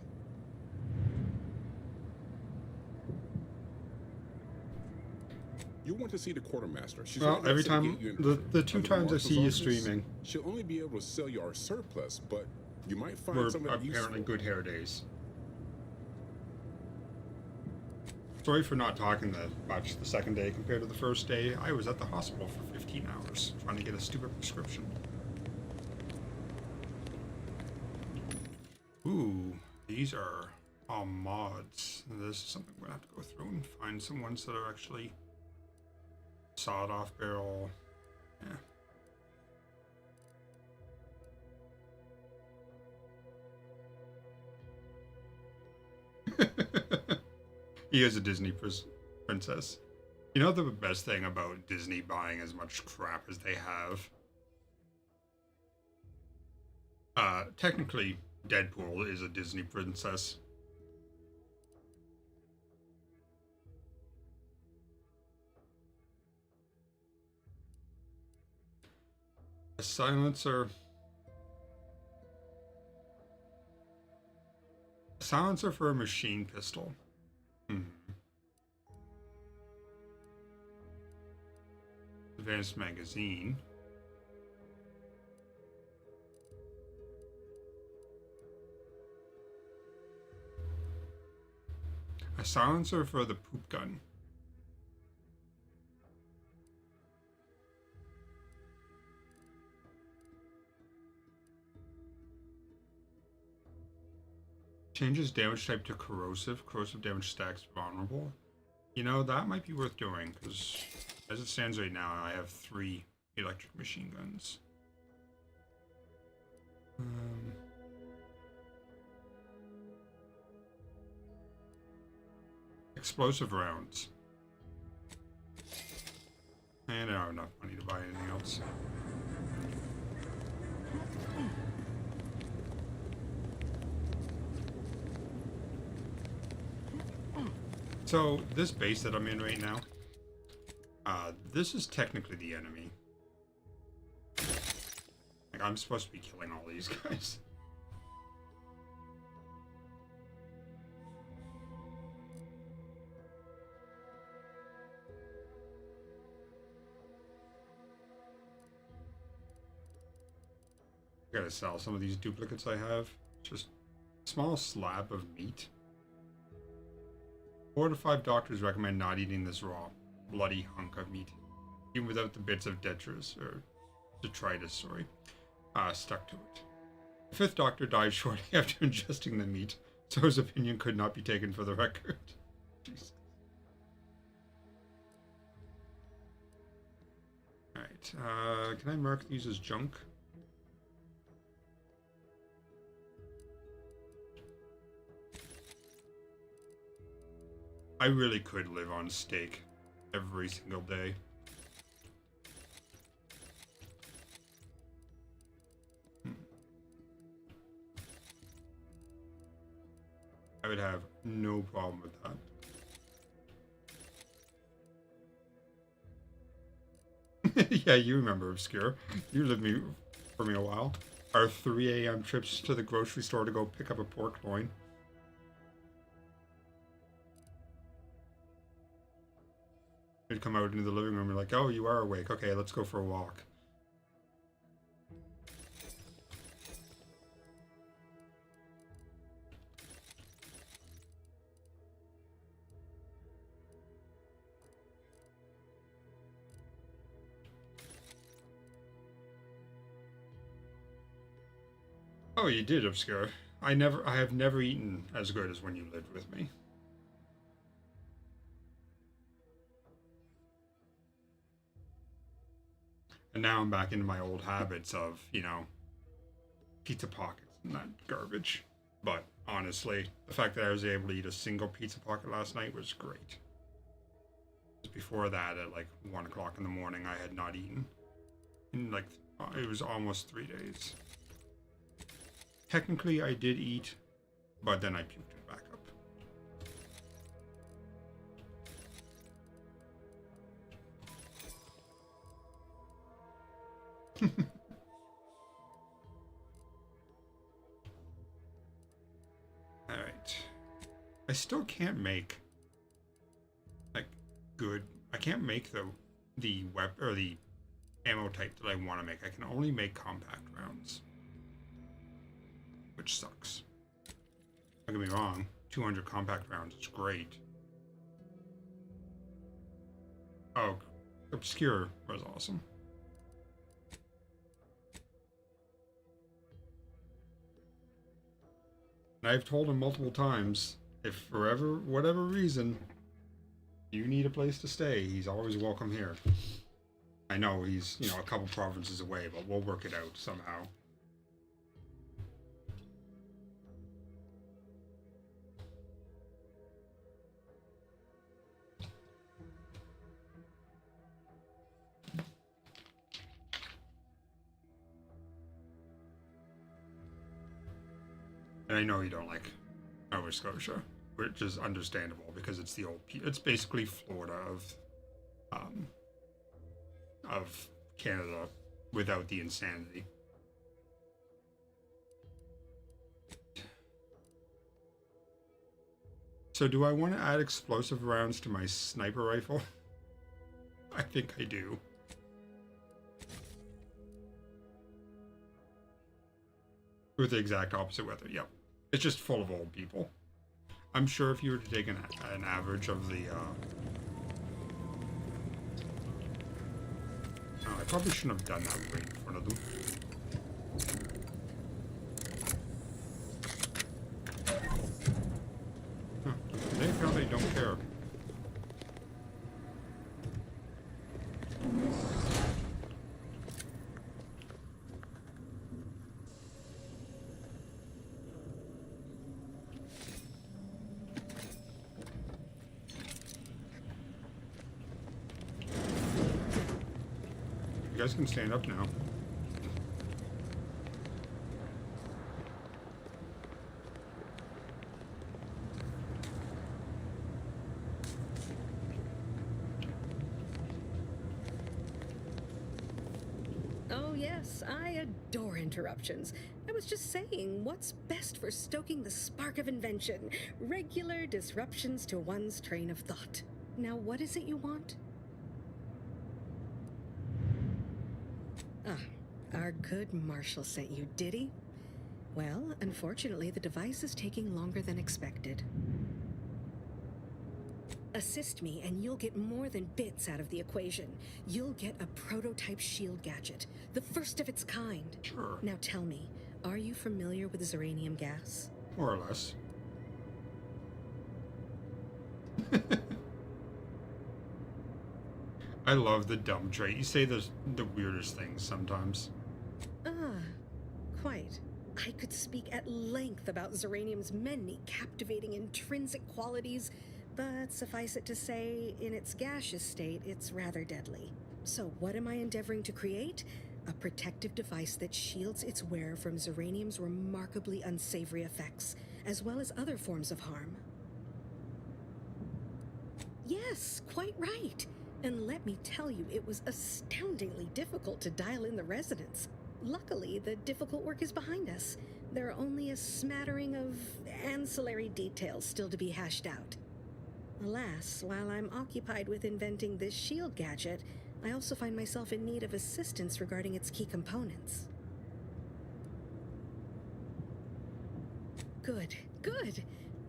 Speaker 9: You want to see the quartermaster. She's
Speaker 1: Well,
Speaker 9: right
Speaker 1: every
Speaker 9: next to
Speaker 1: time,
Speaker 9: get you in
Speaker 1: the 2
Speaker 9: under
Speaker 1: times I
Speaker 9: Marshal's
Speaker 1: see you
Speaker 9: office.
Speaker 1: streaming
Speaker 9: She'll only be able to sell you our surplus, but you might find
Speaker 1: were
Speaker 9: something
Speaker 1: apparently
Speaker 9: useful.
Speaker 1: good hair days. Sorry for not talking that much the second day compared to the first day. I was at the hospital for 15 hours trying to get a stupid prescription. Ooh, these are all mods. This is something we're gonna have to go through and find some ones that are actually sawed-off barrel. Yeah. He is a Disney princess. You know the best thing about Disney buying as much crap as they have? Technically, Deadpool is a Disney princess. A silencer. A silencer for a machine pistol. Advanced magazine. A silencer for the poop gun. Changes damage type to corrosive. Corrosive damage stacks vulnerable. You know, that might be worth doing, because as it stands right now, I have 3 electric machine guns. Explosive rounds. And I don't have enough money to buy anything else. So, this base that I'm in right now, this is technically the enemy. Like, I'm supposed to be killing all these guys. I gotta sell some of these duplicates I have. Just a small slab of meat. 4 to 5 doctors recommend not eating this raw, bloody hunk of meat, even without the bits of detritus, or detritus, sorry, stuck to it. The 5th doctor died shortly after ingesting the meat, so his opinion could not be taken for the record. Jeez. Alright, can I mark these as junk? I really could live on steak every single day. I would have no problem with that. Yeah, you remember Obscure. You lived for me a while. Our 3 a.m. trips to the grocery store to go pick up a pork loin. We'd come out into the living room and like, oh, you are awake. Okay, let's go for a walk. Oh, you did, Obscure. I have never eaten as good as when you lived with me. And now I'm back into my old habits of, you know, pizza pockets and that garbage. But honestly, the fact that I was able to eat a single pizza pocket last night was great. Before that, at like 1 o'clock in the morning, I had not eaten. In like, it was almost 3 days. Technically, I did eat, but then I puked it back up. Alright. I still can't make, like, good... I can't make the ammo type that I want to make. I can only make compact rounds. Which sucks. Don't get me wrong, 200 compact rounds is great. Oh, Obscure was awesome. And I've told him multiple times, if for whatever reason you need a place to stay, he's always welcome here. I know he's, you know, a couple provinces away, but we'll work it out somehow. And I know you don't like Nova Scotia, which is understandable because it's it's basically Florida of Canada without the insanity. So do I want to add explosive rounds to my sniper rifle? I think I do. With the exact opposite weather, yep. It's just full of old people. I'm sure if you were to take an average of the, oh, I probably shouldn't have done that right in front of them. Huh. They apparently don't care. You guys can stand up now.
Speaker 17: Oh, yes, I adore interruptions. I was just saying, what's best for stoking the spark of invention? Regular disruptions to one's train of thought. Now, what is it you want? Ah, our good Marshall sent you, did he? Well, unfortunately, the device is taking longer than expected. Assist me, and you'll get more than bits out of the equation. You'll get a prototype shield gadget, the first of its kind.
Speaker 1: Sure.
Speaker 17: Now tell me, are you familiar with Zeranium gas?
Speaker 1: More or less. I love the dumb trait. You say the weirdest things sometimes.
Speaker 17: Ah, quite. I could speak at length about Zeranium's many captivating intrinsic qualities, but suffice it to say, in its gaseous state, it's rather deadly. So what am I endeavoring to create? A protective device that shields its wearer from Zeranium's remarkably unsavory effects, as well as other forms of harm. Yes, quite right. And let me tell you, it was astoundingly difficult to dial in the resonance. Luckily, the difficult work is behind us. There are only a smattering of ancillary details still to be hashed out. Alas, while I'm occupied with inventing this shield gadget, I also find myself in need of assistance regarding its key components. Good, good,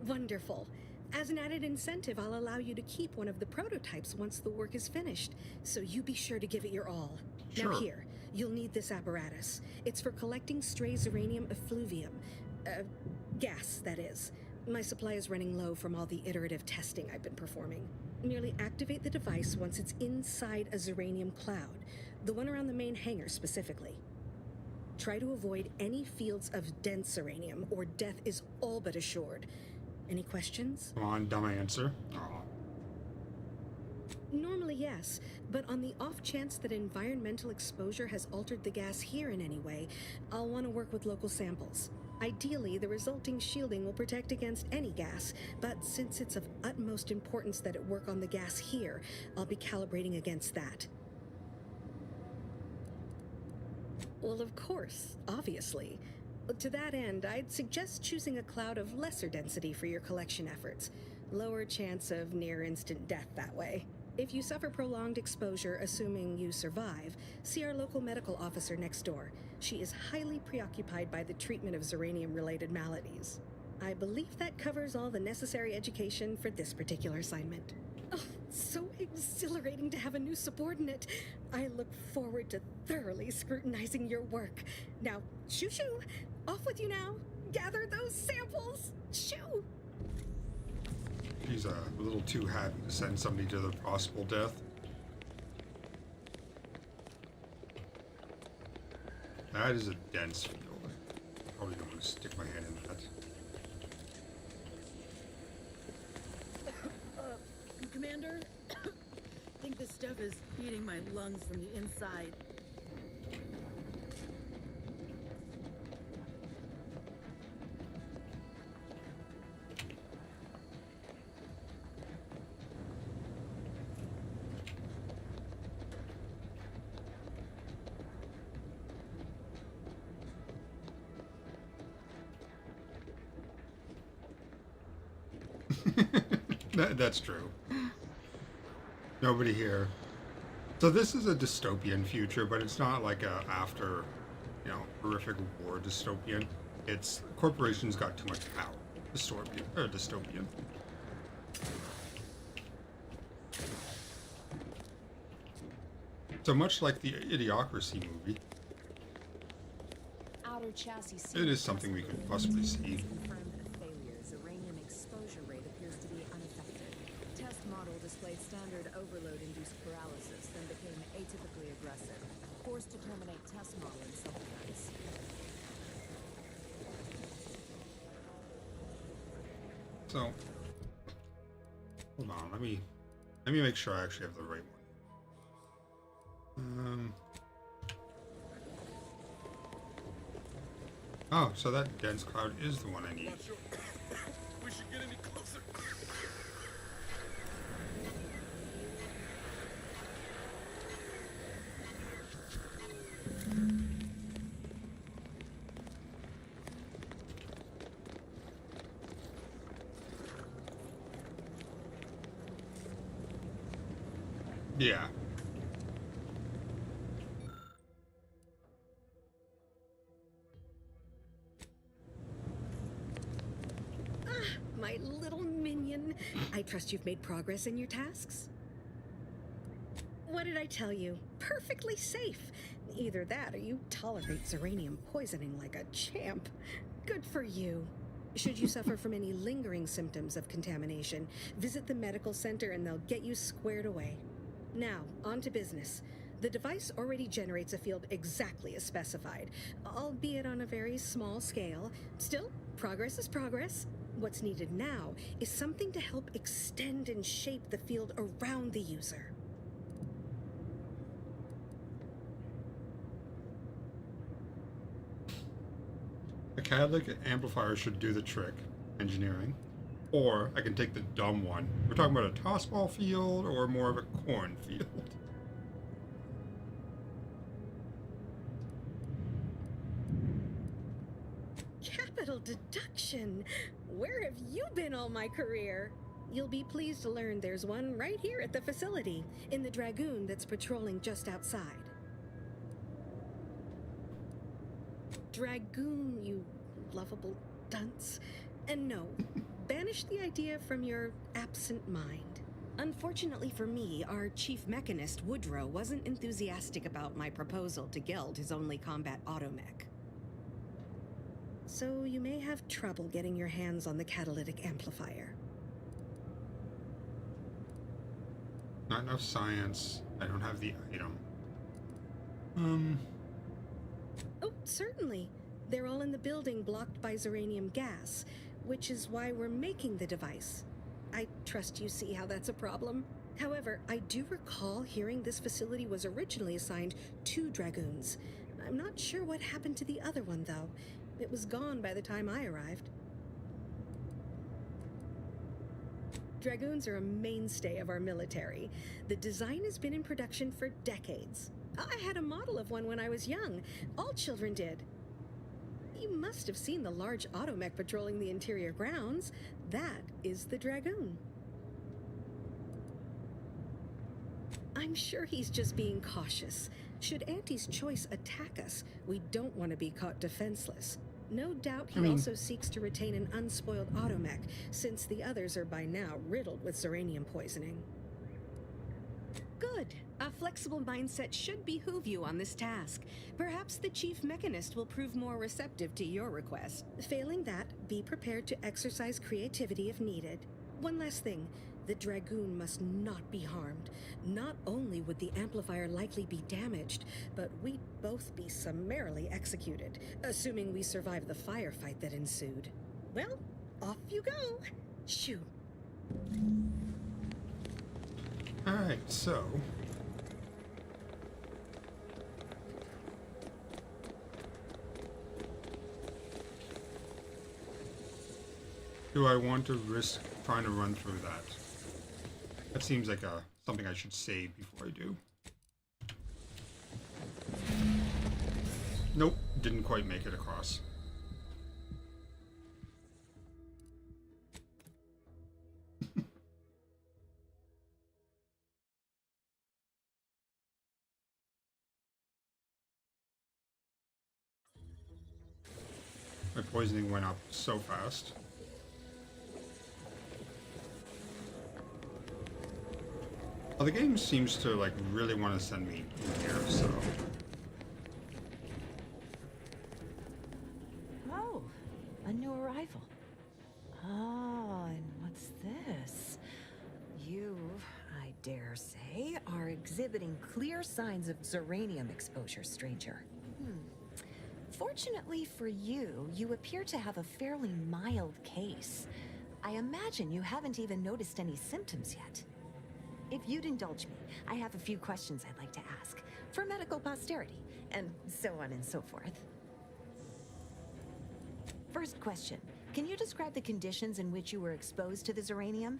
Speaker 17: wonderful. As an added incentive, I'll allow you to keep one of the prototypes once the work is finished, so you be sure to give it your all.
Speaker 1: Sure.
Speaker 17: Now here, you'll need this apparatus. It's for collecting stray Zeranium effluvium. Gas, that is. My supply is running low from all the iterative testing I've been performing. Merely activate the device once it's inside a Zeranium cloud, the one around the main hangar specifically. Try to avoid any fields of dense Zeranium, or death is all but assured. Any questions?
Speaker 1: Come on, dumb answer. Aw.
Speaker 17: Normally, yes, but on the off chance that environmental exposure has altered the gas here in any way, I'll want to work with local samples. Ideally, the resulting shielding will protect against any gas, but since it's of utmost importance that it work on the gas here, I'll be calibrating against that. Well, of course, obviously. To that end, I'd suggest choosing a cloud of lesser density for your collection efforts. Lower chance of near-instant death that way. If you suffer prolonged exposure, assuming you survive, see our local medical officer next door. She is highly preoccupied by the treatment of Zeranium-related maladies. I believe that covers all the necessary education for this particular assignment. Oh, so exhilarating to have a new subordinate. I look forward to thoroughly scrutinizing your work. Now, shoo-shoo! Off with you now! Gather those samples! Shoo!
Speaker 1: She's a little too happy to send somebody to the possible death. That is a dense field. Probably don't want to stick my hand in that.
Speaker 8: Commander, I think this stuff is eating my lungs from the inside.
Speaker 1: That's true. Nobody here. So this is a dystopian future, but it's not like a after, horrific war dystopian. It's corporations got too much power. dystopian. So much like the Idiocracy movie,
Speaker 18: Outer chassis
Speaker 1: it is something we could possibly see.
Speaker 18: confirmed a failure. Uranium exposure rate appears to be unaffected. Test model displayed standard overload-induced paralysis, then became atypically aggressive. Forced to terminate test model in self-defense.
Speaker 1: So, hold on, let me make sure I actually have the right one. Oh, so that dense cloud is the one I need.
Speaker 10: We should get any closer.
Speaker 1: Yeah.
Speaker 17: My little minion. I trust you've made progress in your tasks? What did I tell you? Perfectly safe. Either that or you tolerate Zeranium poisoning like a champ. Good for you. Should you suffer from any lingering symptoms of contamination, visit the medical center and they'll get you squared away. Now, on to business. The device already generates a field exactly as specified, albeit on a very small scale. Still, progress is progress. What's needed now is something to help extend and shape the field around the user.
Speaker 1: A catalytic amplifier should do the trick, engineering. Or I can take the dumb one. We're talking about a tossball field or more of a cornfield.
Speaker 17: Capital deduction! Where have you been all my career? You'll be pleased to learn there's one right here at the facility, in the Dragoon that's patrolling just outside. Dragoon, you lovable dunce. And no, banish the idea from your absent mind. Unfortunately for me, our chief mechanist, Woodrow, wasn't enthusiastic about my proposal to Geld his only combat automech. So you may have trouble getting your hands on the catalytic amplifier.
Speaker 1: Not enough science. I don't have the item.
Speaker 17: Oh, certainly. They're all in the building blocked by Zeranium gas, which is why we're making the device. I trust you see how that's a problem. However, I do recall hearing this facility was originally assigned 2 Dragoons. I'm not sure what happened to the other one, though. It was gone by the time I arrived. Dragoons are a mainstay of our military. The design has been in production for decades. I had a model of one when I was young. All children did. You must have seen the large automech patrolling the interior grounds. That is the Dragoon. I'm sure he's just being cautious. Should Auntie's choice attack us, we don't want to be caught defenseless. No doubt he also seeks to retain an unspoiled automech, since the others are by now riddled with Zeranium poisoning. Good. A flexible mindset should behoove you on this task. Perhaps the chief mechanist will prove more receptive to your request. Failing that, be prepared to exercise creativity if needed. One last thing. The Dragoon must not be harmed. Not only would the amplifier likely be damaged, but we'd both be summarily executed, assuming we survive the firefight that ensued. Well, off you go. Shoo.
Speaker 1: Alright, so... do I want to risk trying to run through that? That seems like something I should save before I do. Nope, didn't quite make it across. My poisoning went up so fast. Well, the game seems to like really want to send me here, so.
Speaker 18: Oh, a new arrival. Oh, and what's this? You, I dare say, are exhibiting clear signs of Zeranium exposure, stranger. Fortunately for you, you appear to have a fairly mild case. I imagine you haven't even noticed any symptoms yet. If you'd indulge me, I have a few questions I'd like to ask, for medical posterity, and so on and so forth. First question, can you describe the conditions in which you were exposed to the Zeranium?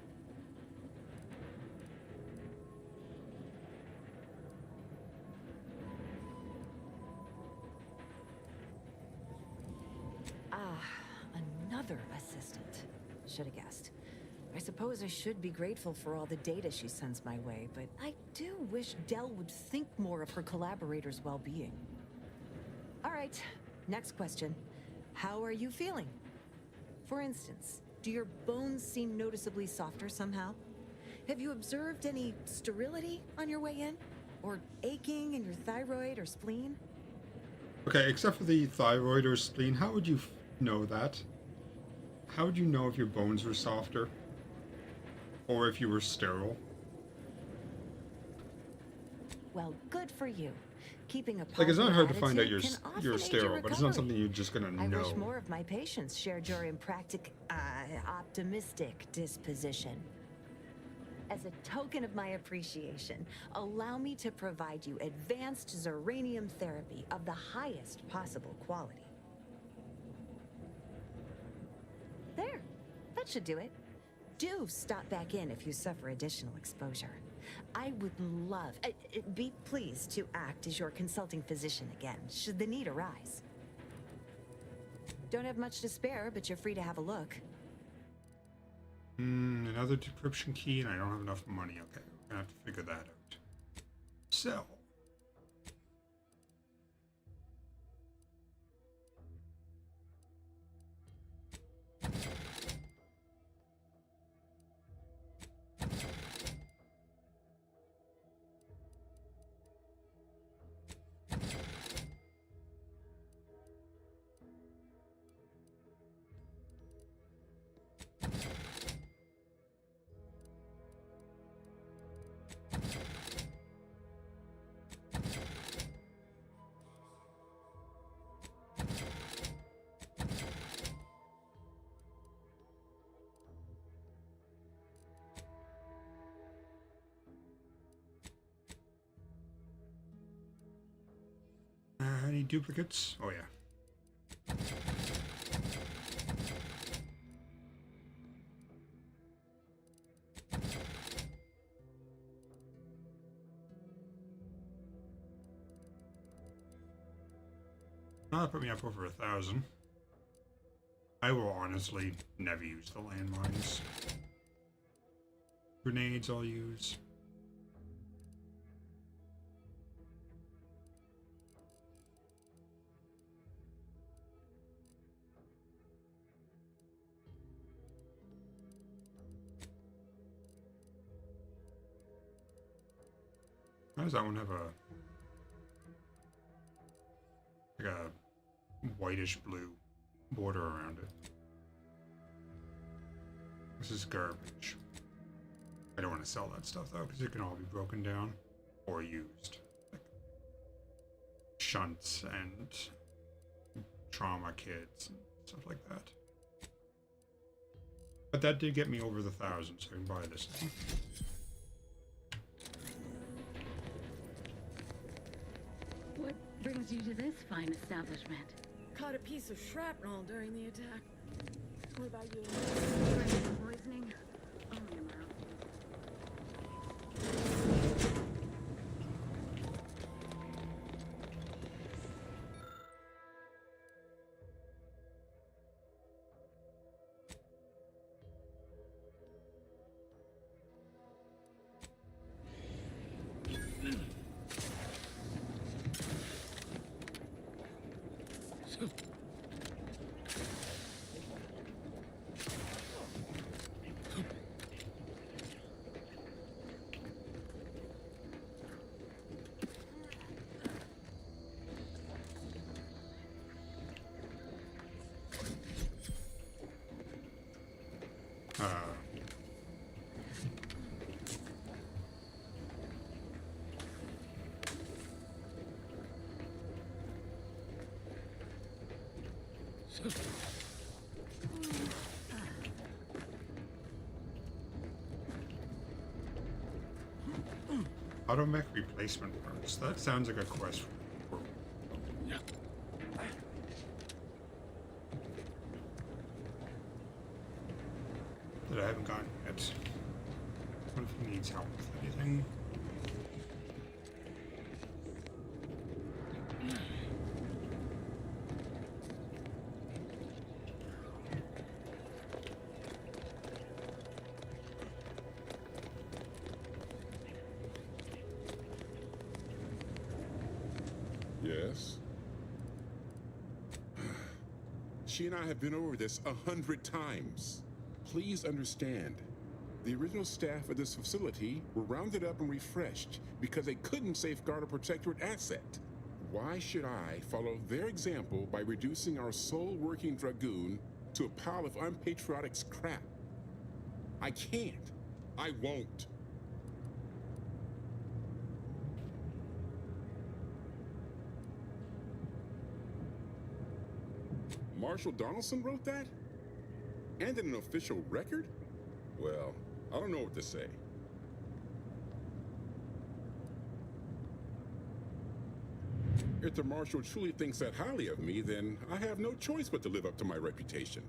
Speaker 18: Another assistant. Should have guessed. I suppose I should be grateful for all the data she sends my way, but I do wish Dell would think more of her collaborators' well-being. All right, next question. How are you feeling? For instance, do your bones seem noticeably softer somehow? Have you observed any sterility on your way in? Or aching in your thyroid or spleen?
Speaker 1: Okay, except for the thyroid or spleen, how would you know that? How would you know if your bones were softer? Or if you were sterile?
Speaker 18: Well, good for you. Keeping a
Speaker 1: Like, it's not
Speaker 18: positive
Speaker 1: hard to find out
Speaker 18: attitude
Speaker 1: you're
Speaker 18: can often
Speaker 1: you're
Speaker 18: aid
Speaker 1: sterile,
Speaker 18: your
Speaker 1: but it's not
Speaker 18: recovery.
Speaker 1: something you're just gonna
Speaker 18: I
Speaker 1: know.
Speaker 18: wish more of my patients shared your optimistic disposition. As a token of my appreciation, allow me to provide you advanced Zeranium therapy of the highest possible quality. There, that should do it. Do stop back in if you suffer additional exposure. I would love, be pleased to act as your consulting physician again, should the need arise. Don't have much to spare, but you're free to have a look.
Speaker 1: Another decryption key, and I don't have enough money. Okay, we're gonna have to figure that out. Sell. Any duplicates? Oh yeah. That'll put me up over 1,000. I will honestly never use the landmines. Grenades I'll use. How does that one have a like a whitish blue border around it? This is garbage. I don't want to sell that stuff though, because it can all be broken down or used. Like shunts and trauma kits and stuff like that. But that did get me over the 1,000, so I can buy this thing.
Speaker 8: What brings you to this fine establishment?
Speaker 7: Caught a piece of shrapnel during the attack. What about you?
Speaker 8: Poisoning? Only a mild.
Speaker 1: Automech replacement parts. That sounds like a quest for that I haven't gotten yet. What if he needs help with anything?
Speaker 9: Yes? She and I have been over this 100 times. Please understand, the original staff of this facility were rounded up and refreshed because they couldn't safeguard a protectorate asset. Why should I follow their example by reducing our sole working Dragoon to a pile of unpatriotic crap? I can't. I won't. Marshall Donaldson wrote that? And in an official record? Well, I don't know what to say. If the Marshal truly thinks that highly of me, then I have no choice but to live up to my reputation.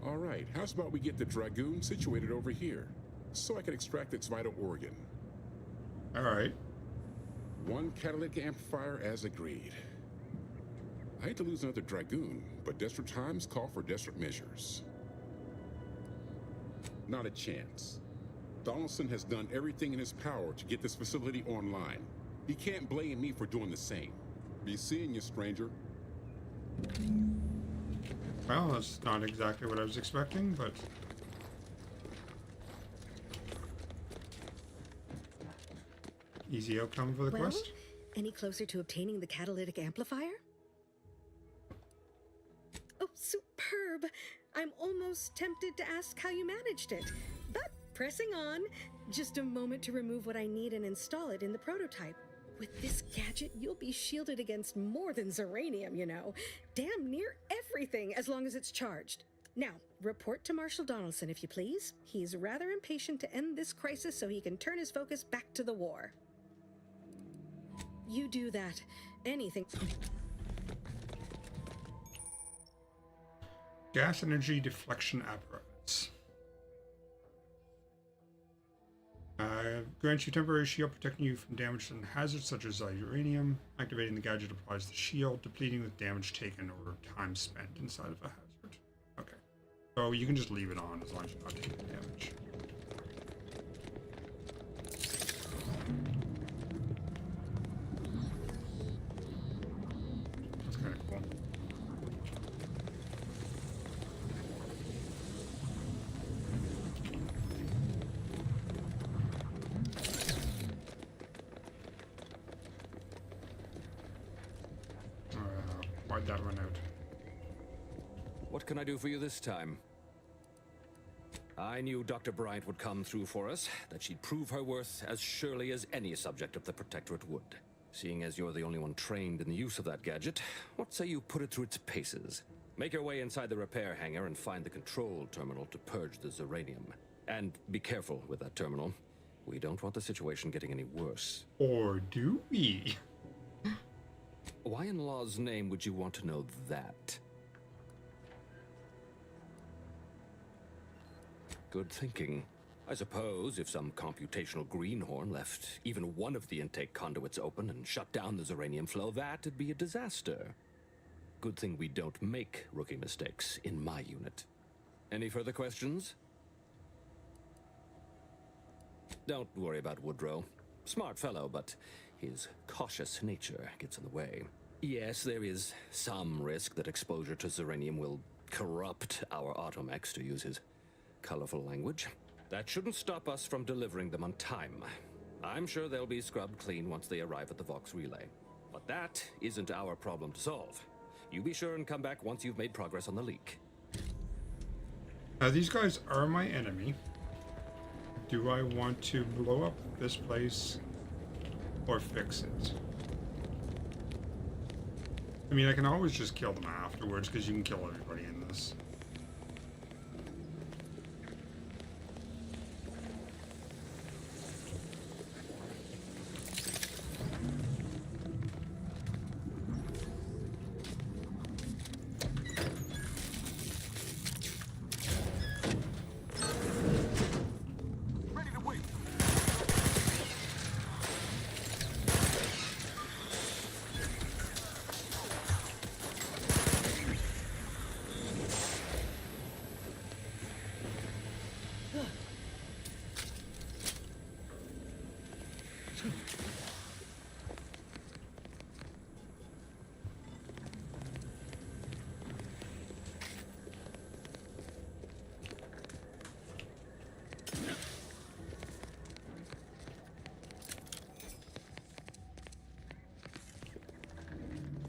Speaker 9: All right, how's about we get the Dragoon situated over here, so I can extract its vital organ?
Speaker 1: All right.
Speaker 9: One catalytic amplifier as agreed. I hate to lose another Dragoon, but desperate times call for desperate measures. Not a chance. Donaldson has done everything in his power to get this facility online. He can't blame me for doing the same. Be seeing you, stranger.
Speaker 1: Well, that's not exactly what I was expecting, but... easy outcome for the quest.
Speaker 17: Any closer to obtaining the catalytic amplifier? Oh, superb! I'm almost tempted to ask how you managed it. But pressing on, just a moment to remove what I need and install it in the prototype. With this gadget, you'll be shielded against more than Zeranium, you know. Damn near everything, as long as it's charged. Now, report to Marshal Donaldson, if you please. He's rather impatient to end this crisis so he can turn his focus back to the war. You do that. Anything.
Speaker 1: Gas energy deflection apparatus. Grants you temporary shield, protecting you from damage from hazards such as uranium. Activating the gadget applies the shield, depleting with damage taken or time spent inside of a hazard. Okay. So you can just leave it on as long as you're not taking damage. That's kind of cool. Why'd that run out?
Speaker 13: What can I do for you this time? I knew Dr. Bryant would come through for us, that she'd prove her worth as surely as any subject of the Protectorate would. Seeing as you're the only one trained in the use of that gadget, what say you put it through its paces? Make your way inside the repair hangar and find the control terminal to purge the Zeranium. And be careful with that terminal. We don't want the situation getting any worse.
Speaker 1: Or do we?
Speaker 13: Why in law's name would you want to know that? Good thinking. I suppose if some computational greenhorn left even one of the intake conduits open and shut down the Zeranium flow, that'd be a disaster. Good thing we don't make rookie mistakes in my unit. Any further questions? Don't worry about Woodrow. Smart fellow, but his cautious nature gets in the way. Yes, there is some risk that exposure to Zeranium will corrupt our automechs, to use his colorful language. That shouldn't stop us from delivering them on time. I'm sure they'll be scrubbed clean once they arrive at the Vox relay. But that isn't our problem to solve. You be sure and come back once you've made progress on the leak.
Speaker 1: These guys are my enemy. Do I want to blow up this place or fix it? I mean, I can always just kill them afterwards, because you can kill everybody in this.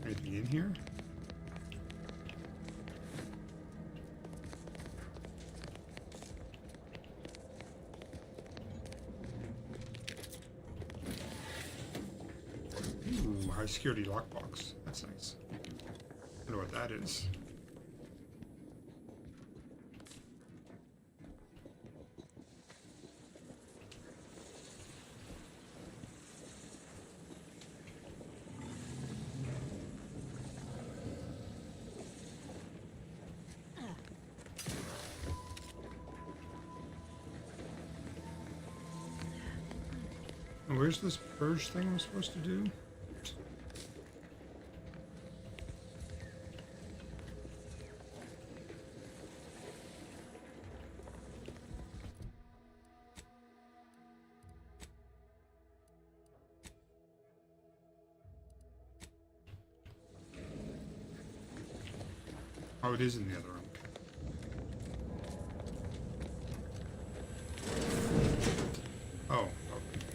Speaker 1: Anything in here? Ooh, high security lockbox. That's nice. I wonder what that is. And where's this purge thing I'm supposed to do? Oh, it is in the other room. Oh, okay.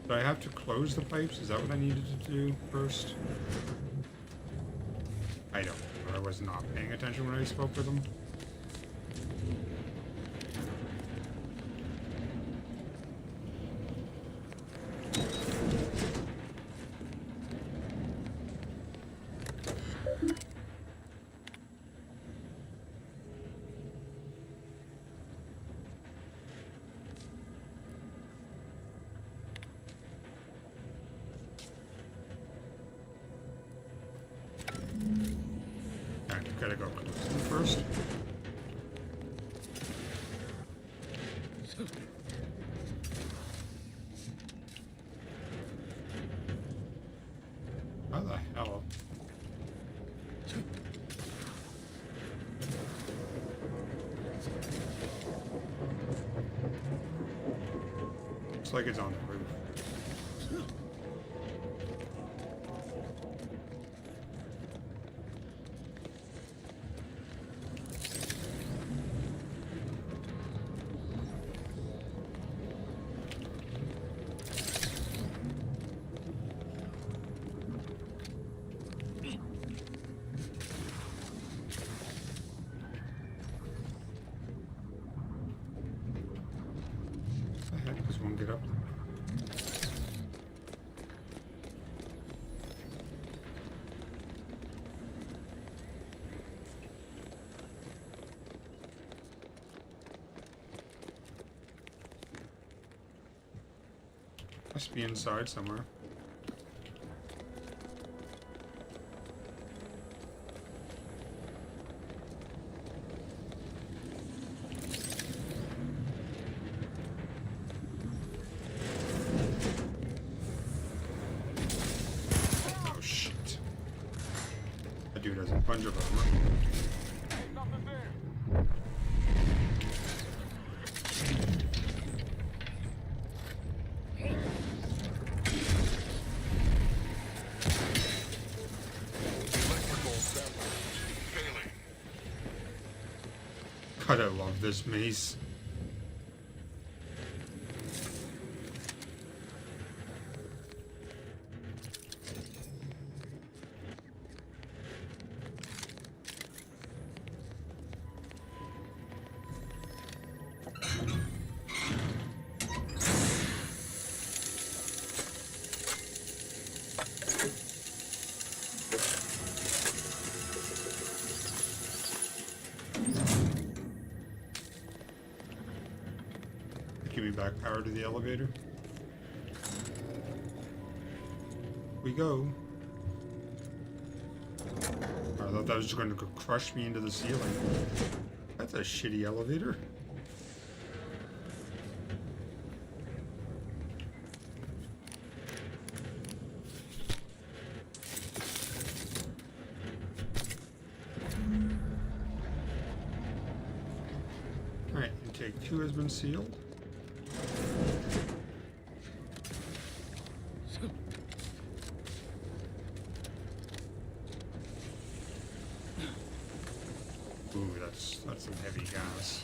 Speaker 1: Do I have to close the pipes? Is that what I needed to do first? I don't know. I was not paying attention when I spoke with them. Gotta go first. How the hell? Looks like it's on the roof. Does one get up? Must be inside somewhere. Dude has a bunch of armor. God, I love this maze. give me back power to the elevator. We go. I thought that was going to crush me into the ceiling. That's a shitty elevator. Alright, intake 2 has been sealed. Ooh, that's some heavy gas.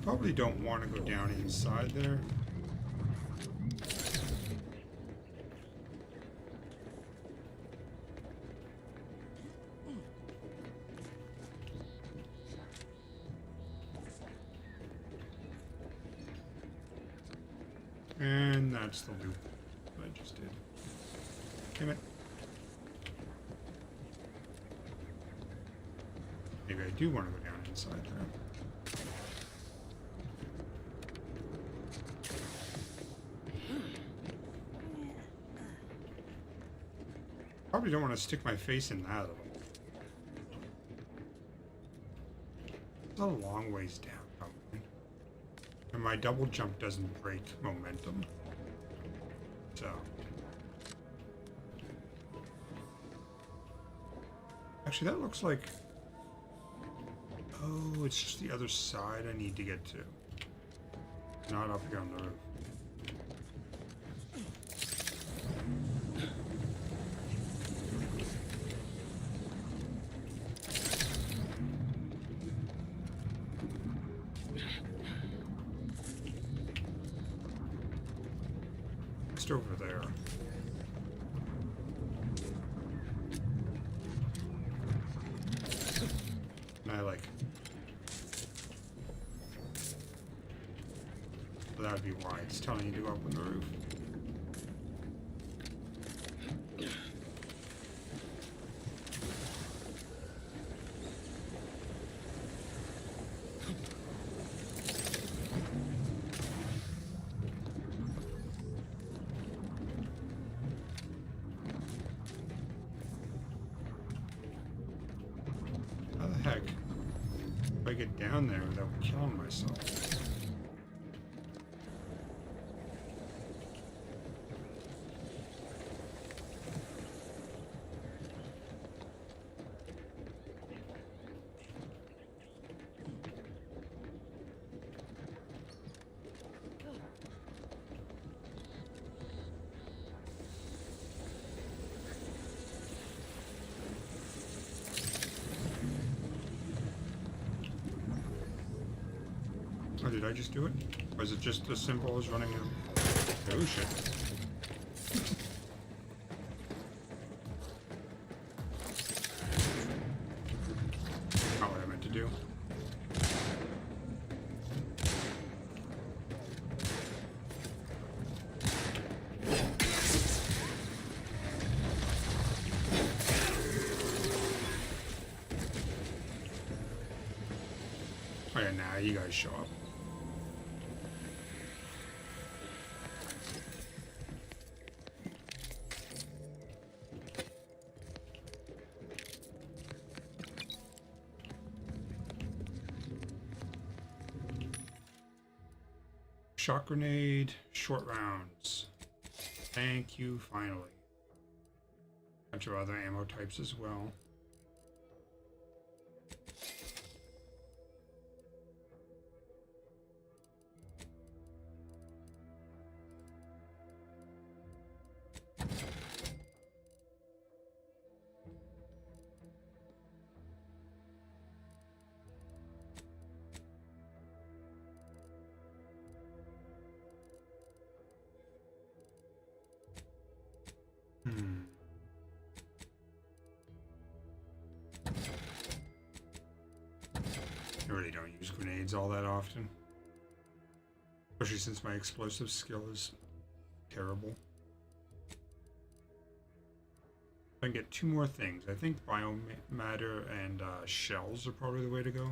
Speaker 1: Probably don't want to go down inside there. And that's the loop I just did. Damn it. Maybe I do want to go down inside there. Probably don't want to stick my face in that at all. It's a long ways down, probably. And my double jump doesn't break momentum. So. Actually, that looks like... Oh, it's just the other side I need to get to. Not up here on the roof. Over there. And I like. That would be why it's telling you to go up on the roof. Heck, if I get down there without killing myself. Oh, did I just do it? Or is it just as simple as running a... Oh, shit. Not what I meant to do. Oh yeah, now you guys show up. Shock grenade, short rounds. Thank you, finally. Bunch of other ammo types as well. grenades all that often. Especially since my explosive skill is terrible. I can get 2 more things. I think biomatter and shells are probably the way to go.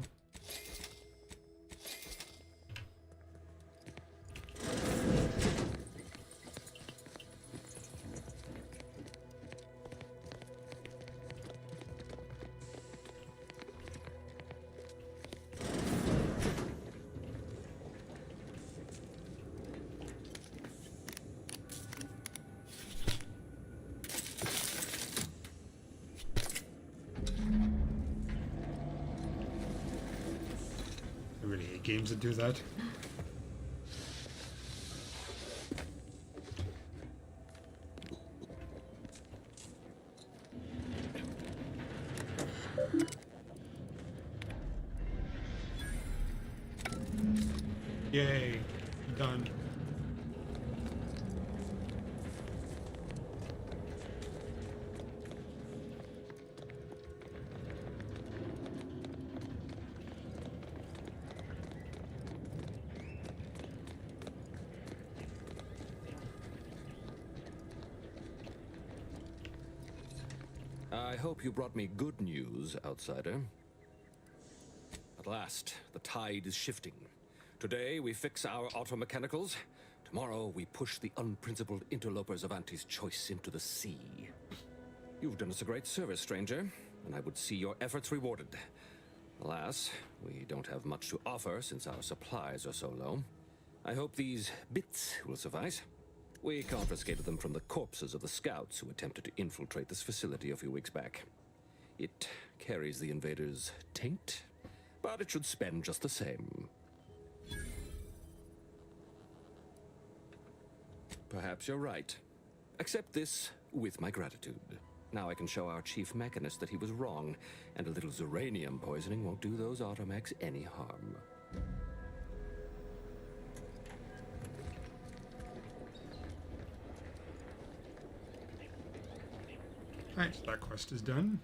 Speaker 1: I really hate games that do that. Yay, done.
Speaker 13: I hope you brought me good news, outsider. At last, the tide is shifting. Today, we fix our automechanicals. Tomorrow, we push the unprincipled interlopers of Auntie's choice into the sea. You've done us a great service, stranger, and I would see your efforts rewarded. Alas, we don't have much to offer since our supplies are so low. I hope these bits will suffice. We confiscated them from the corpses of the scouts who attempted to infiltrate this facility a few weeks back. It carries the invaders' taint, but it should spend just the same. Perhaps you're right. Accept this with my gratitude. Now I can show our chief mechanist that he was wrong, and a little Zeranium poisoning won't do those automechs any harm.
Speaker 1: Alright, so that quest is done.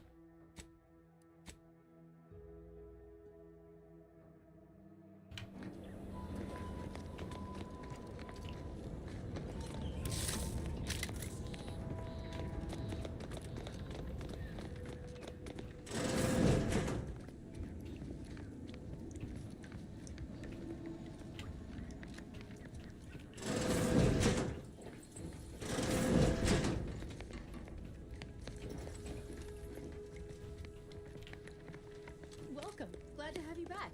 Speaker 14: Welcome. Glad to have you back.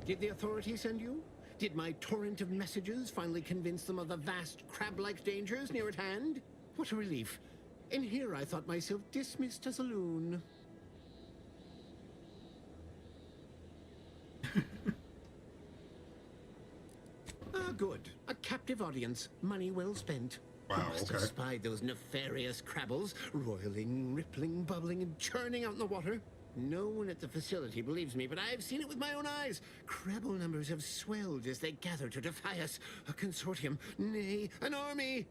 Speaker 19: Did the authorities send you? Did my torrent of messages finally convince them of the vast crab-like dangers near at hand? What a relief. In here I thought myself dismissed as a loon. Good. A captive audience. Money well spent.
Speaker 1: Wow,
Speaker 19: You must have spied those nefarious crabbles, roiling, rippling, bubbling, and churning out in the water. No one at the facility believes me, but I've seen it with my own eyes. Crabble numbers have swelled as they gather to defy us. A consortium, nay, an army.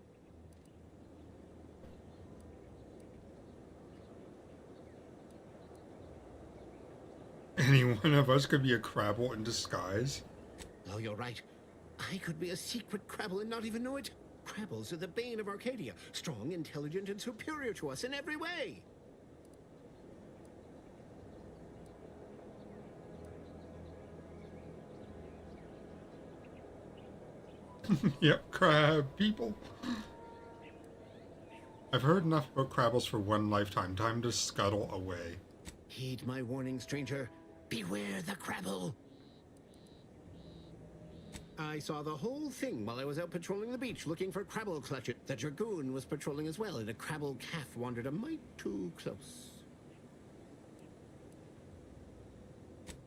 Speaker 1: Any one of us could be a Crabble in disguise.
Speaker 19: Oh, you're right. I could be a secret Crabble and not even know it. Crabbles are the bane of Arcadia. Strong, intelligent, and superior to us in every way.
Speaker 1: Yep, crab people. I've heard enough about Crabbles for one lifetime. Time to scuttle away.
Speaker 19: Heed my warning, stranger. Beware the Crabble. I saw the whole thing while I was out patrolling the beach looking for Crabble clutches. The Dragoon was patrolling as well, and a Crabble calf wandered a mite too close.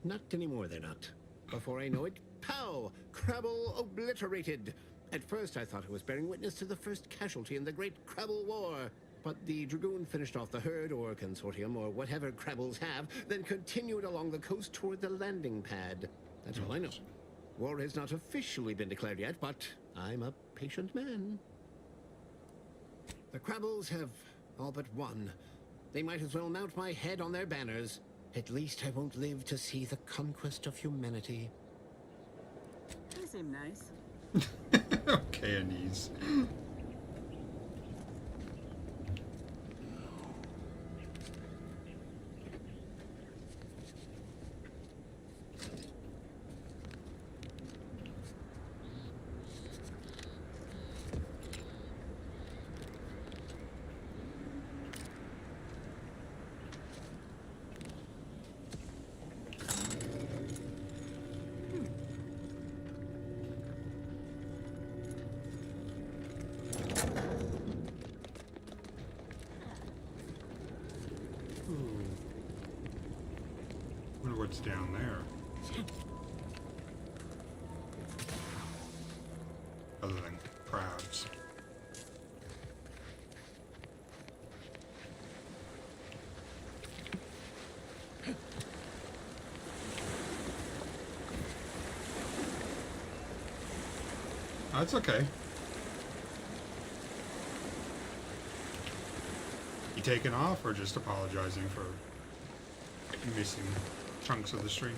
Speaker 19: Not anymore, they're not. Before I know it, Pow! Crabble obliterated. At first, I thought I was bearing witness to the first casualty in the Great Crabble War. But the Dragoon finished off the herd, or consortium, or whatever Crabbles have, then continued along the coast toward the landing pad. That's all I know. War has not officially been declared yet, but I'm a patient man. The Crabbles have all but won. They might as well mount my head on their banners. At least I won't live to see the conquest of humanity.
Speaker 8: They seem nice.
Speaker 1: Okay, Anise. Wonder what's down there. Other than crabs. That's okay. You taking off or just apologizing for missing chunks of the stream?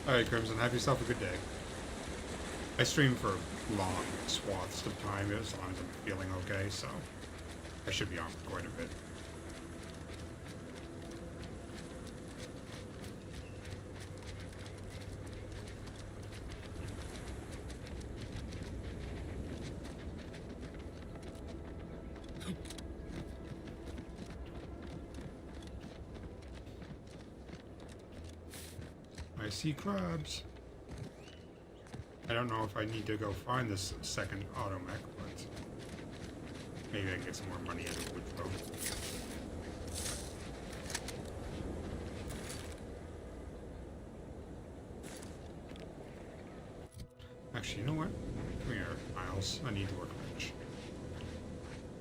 Speaker 1: Alright, Crimson, have yourself a good day. I stream for long swaths of time as long as I'm feeling okay, so I should be on for quite a bit. I see crabs. I don't know if I need to go find this second automech, but maybe I can get some more money out of Woodrow. Actually, you know what? Come here, Miles. I need to work bench.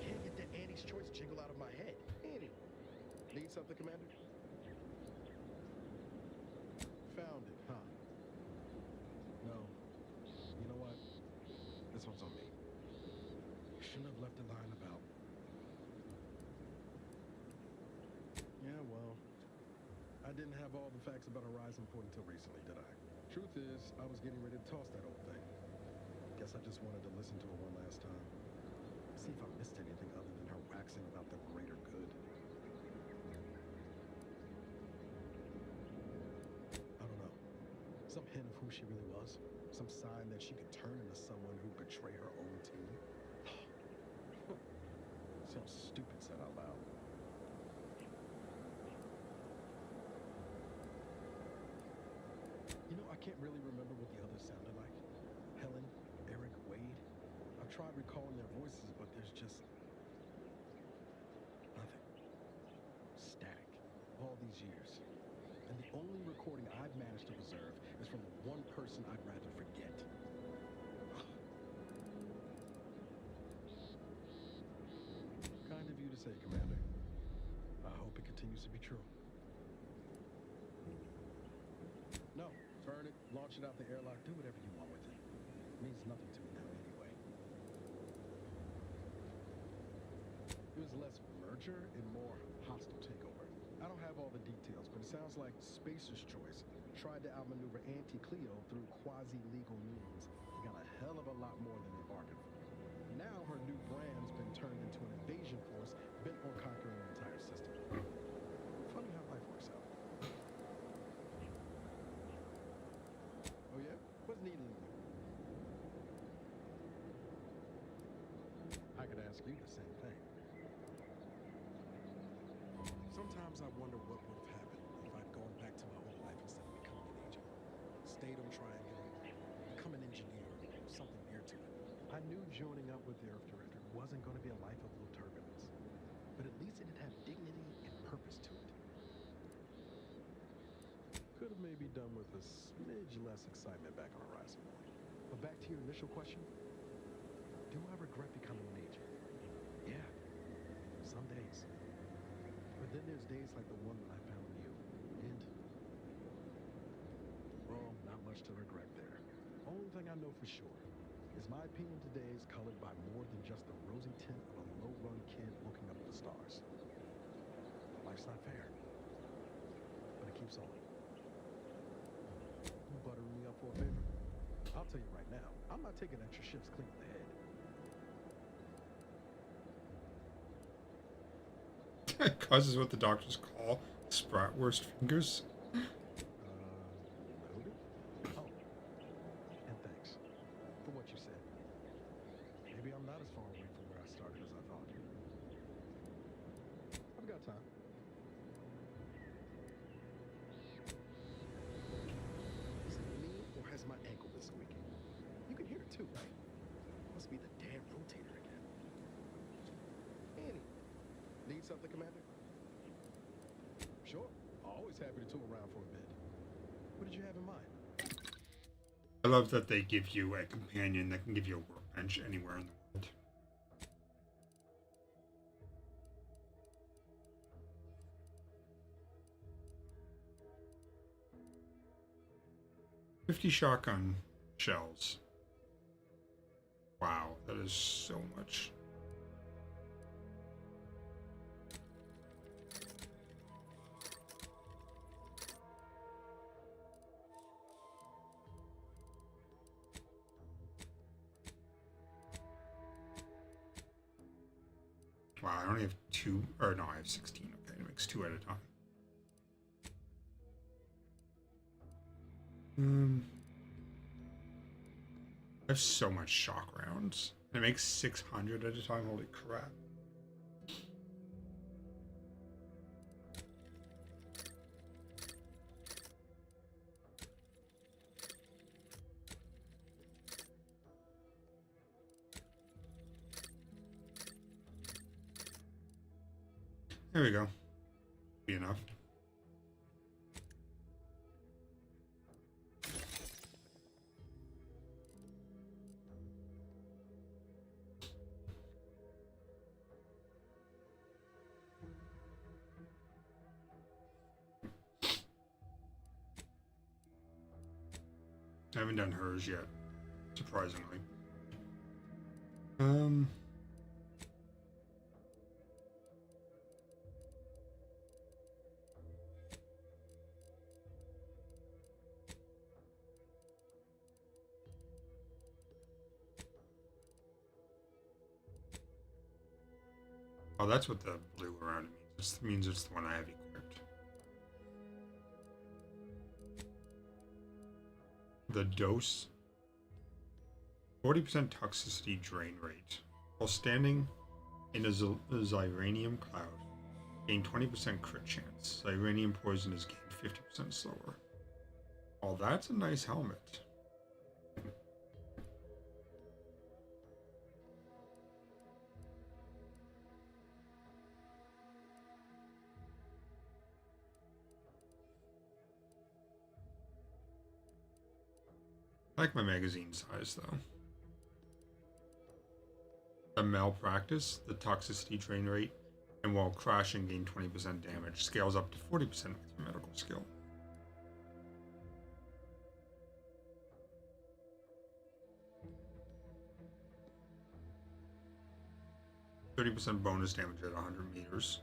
Speaker 16: Can't get the Annie's Choice jingle out of my head. Annie. Need something, Commander? Found it, huh? No. You know what? This one's on me. Shouldn't have left the line about. Yeah, well, I didn't have all the facts about Horizon Point until recently, did I? Truth is, I was getting ready to toss that old thing. Guess I just wanted to listen to her one last time. See if I missed anything other than her waxing about the greater good. I don't know. Some hint of who she really was. Some sign that she could turn into someone who'd betray her own team. Sounds stupid said out loud. You know, I can't really remember what the others sounded like. Helen, Eric, Wade. I've tried recalling their voices, but there's just nothing. Static. All these years. And the only recording I've managed to preserve is from the one person I'd rather forget. Kind of you to say, Commander. I hope it continues to be true. No, burn it, launch it out the airlock, do whatever you want with it. It means nothing to me now anyway. It was less merger and more hostile takeover. I don't have all the details, but it sounds like Spacer's Choice tried to outmaneuver Auntie Cleo through quasi-legal means. They got a hell of a lot more than they bargained for. Now her new brand's been turned into an invasion force bent on conquering the entire system. Funny how life works out. Oh yeah? What's needling you? I could ask you the same thing. Sometimes I wonder what would have happened if I'd gone back to my old life instead of becoming an agent. Stayed on Triangle, become an engineer, something near to it. I knew joining up with the Earth Director wasn't going to be a life of little turbulence. But but at least it'd have dignity and purpose to it. Could have maybe done with a smidge less excitement back on Horizon. But back to your initial question, do I regret becoming an agent? Yeah, some days. But then there's days like the one that I found you, and well, not much to regret there. Only thing I know for sure is my opinion today is colored by more than just the rosy tint of a low-run kid looking up at the stars. Life's not fair, but it keeps on. You buttering me up for a favor? I'll tell you right now, I'm not taking extra shifts cleaning the head.
Speaker 1: Causes what the doctors call Spratwurst fingers.
Speaker 16: Noted. Oh, and thanks for what you said. Maybe I'm not as far away from where I started as I thought. I've got time. Is it me, or has my ankle been squeaking? You can hear it too, right? Must be the damn rotator again. Annie, need something, Commander? Sure. Always happy to tool around for a bit. What did you have in mind?
Speaker 1: I love that they give you a companion that can give you a workbench anywhere in the world. $50 shotgun shells. Wow, that is so much. Wow, I only have 2, or no, I have 16. Okay, it makes 2 at a time. I have so much shock rounds. It makes 600 at a time. Holy crap. There we go. Be enough. I haven't done hers yet, surprisingly. Oh, that's what the blue around it means. It means it's the one I have equipped. The dose. 40% toxicity drain rate. While standing in a Xyranium cloud, gain 20% crit chance. Xyranium poison is gained 50% slower. Oh, that's a nice helmet. I like my magazine size though. A malpractice, the toxicity drain rate, and while crashing gain 20% damage, scales up to 40% with your medical skill. %30 bonus damage at 100 meters.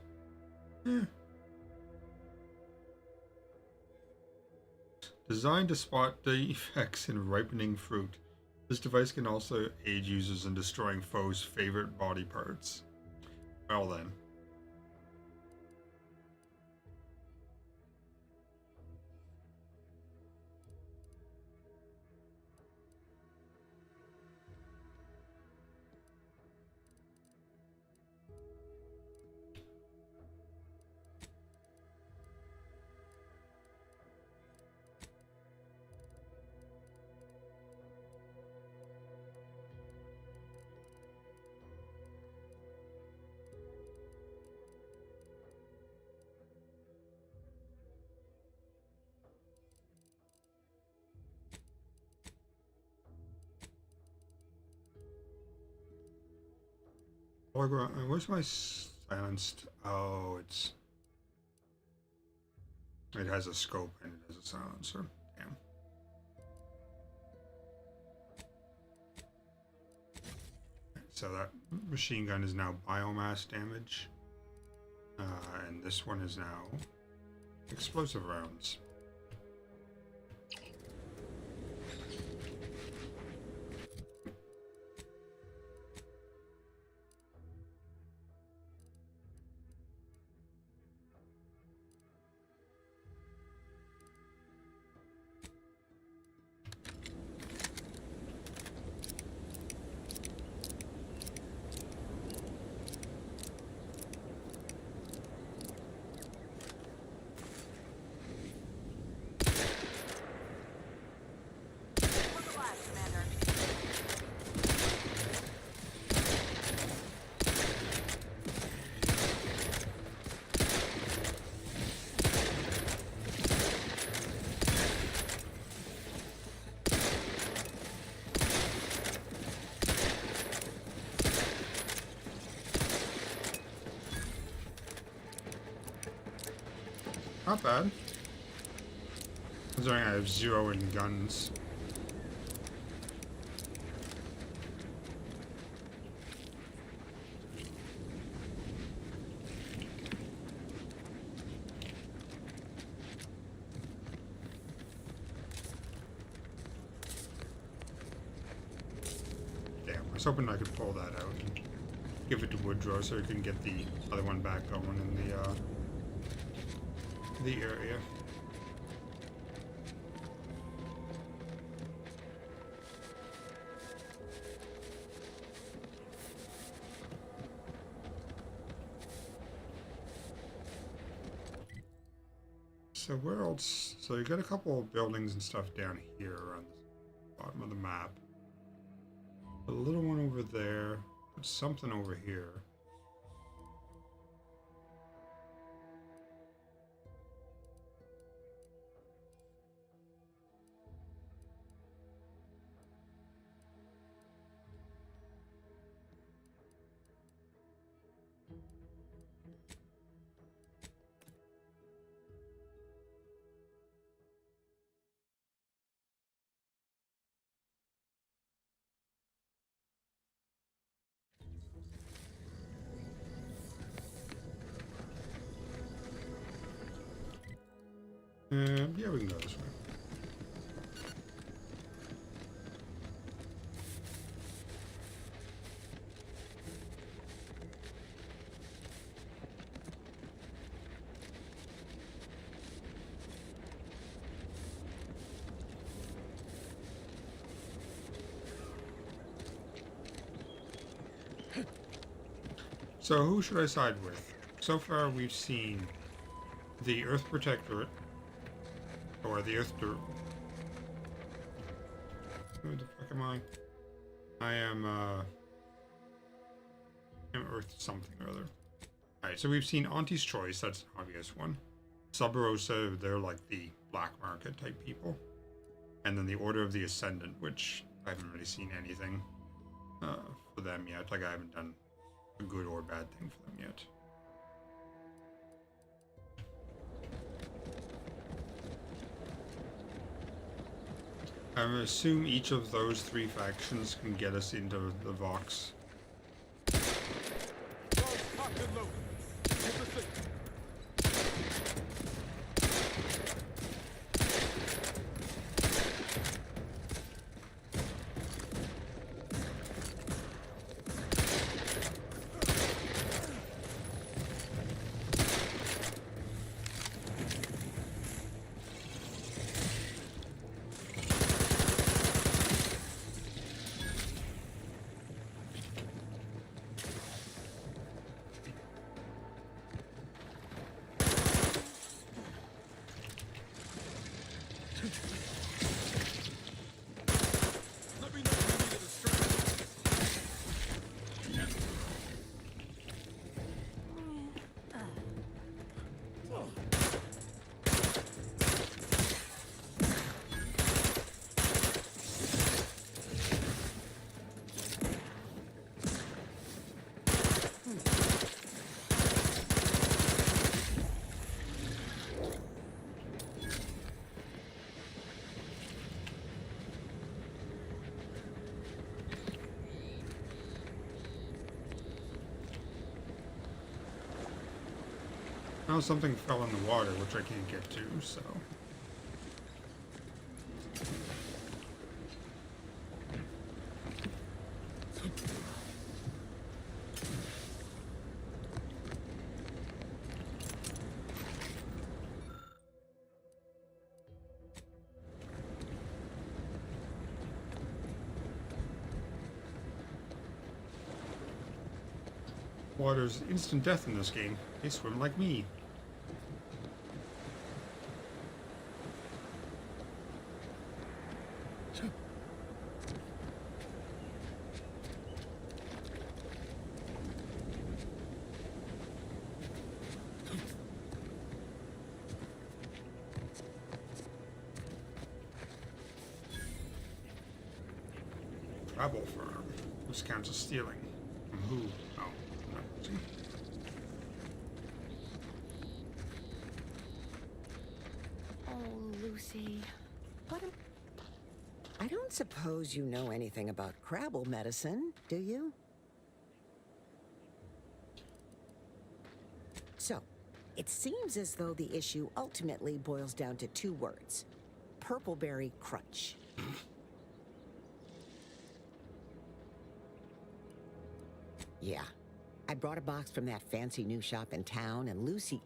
Speaker 1: Designed to spot defects in ripening fruit, this device can also aid users in destroying foes' favorite body parts. Well then. Where's my silenced? Oh, it has a scope and it has a silencer. Damn. So that machine gun is now biomass damage. And this one is now explosive rounds. Not bad. Considering I have 0 in guns. Damn, I was hoping I could pull that out and give it to Woodrow so he can get the other one back going in the area. So where else? So you got a couple of buildings and stuff down here on the bottom of the map. A little one over there. But something over here. Yeah, we can go this way. So who should I side with? So far we've seen the Earth Protectorate, or the Earth... Who the fuck am I? I am Earth something or other. Alright, so we've seen Auntie's Choice, that's an obvious one. Sub Rosa, they're like the black market type people. And then the Order of the Ascendant, which I haven't really seen anything for them yet. Like I haven't done a good or bad thing for them yet. I assume each of those 3 factions can get us into the Vox. Now something fell in the water, which I can't get to, so... Water's instant death in this game. They swim like me. Crabble farm. This counts as stealing. From who? Oh.
Speaker 20: Oh, Lucy. I don't suppose you know anything about Crabble medicine, do you? So, it seems as though the issue ultimately boils down to 2 words. Purpleberry crunch. Yeah. I brought a box from that fancy new shop in town, and Lucy...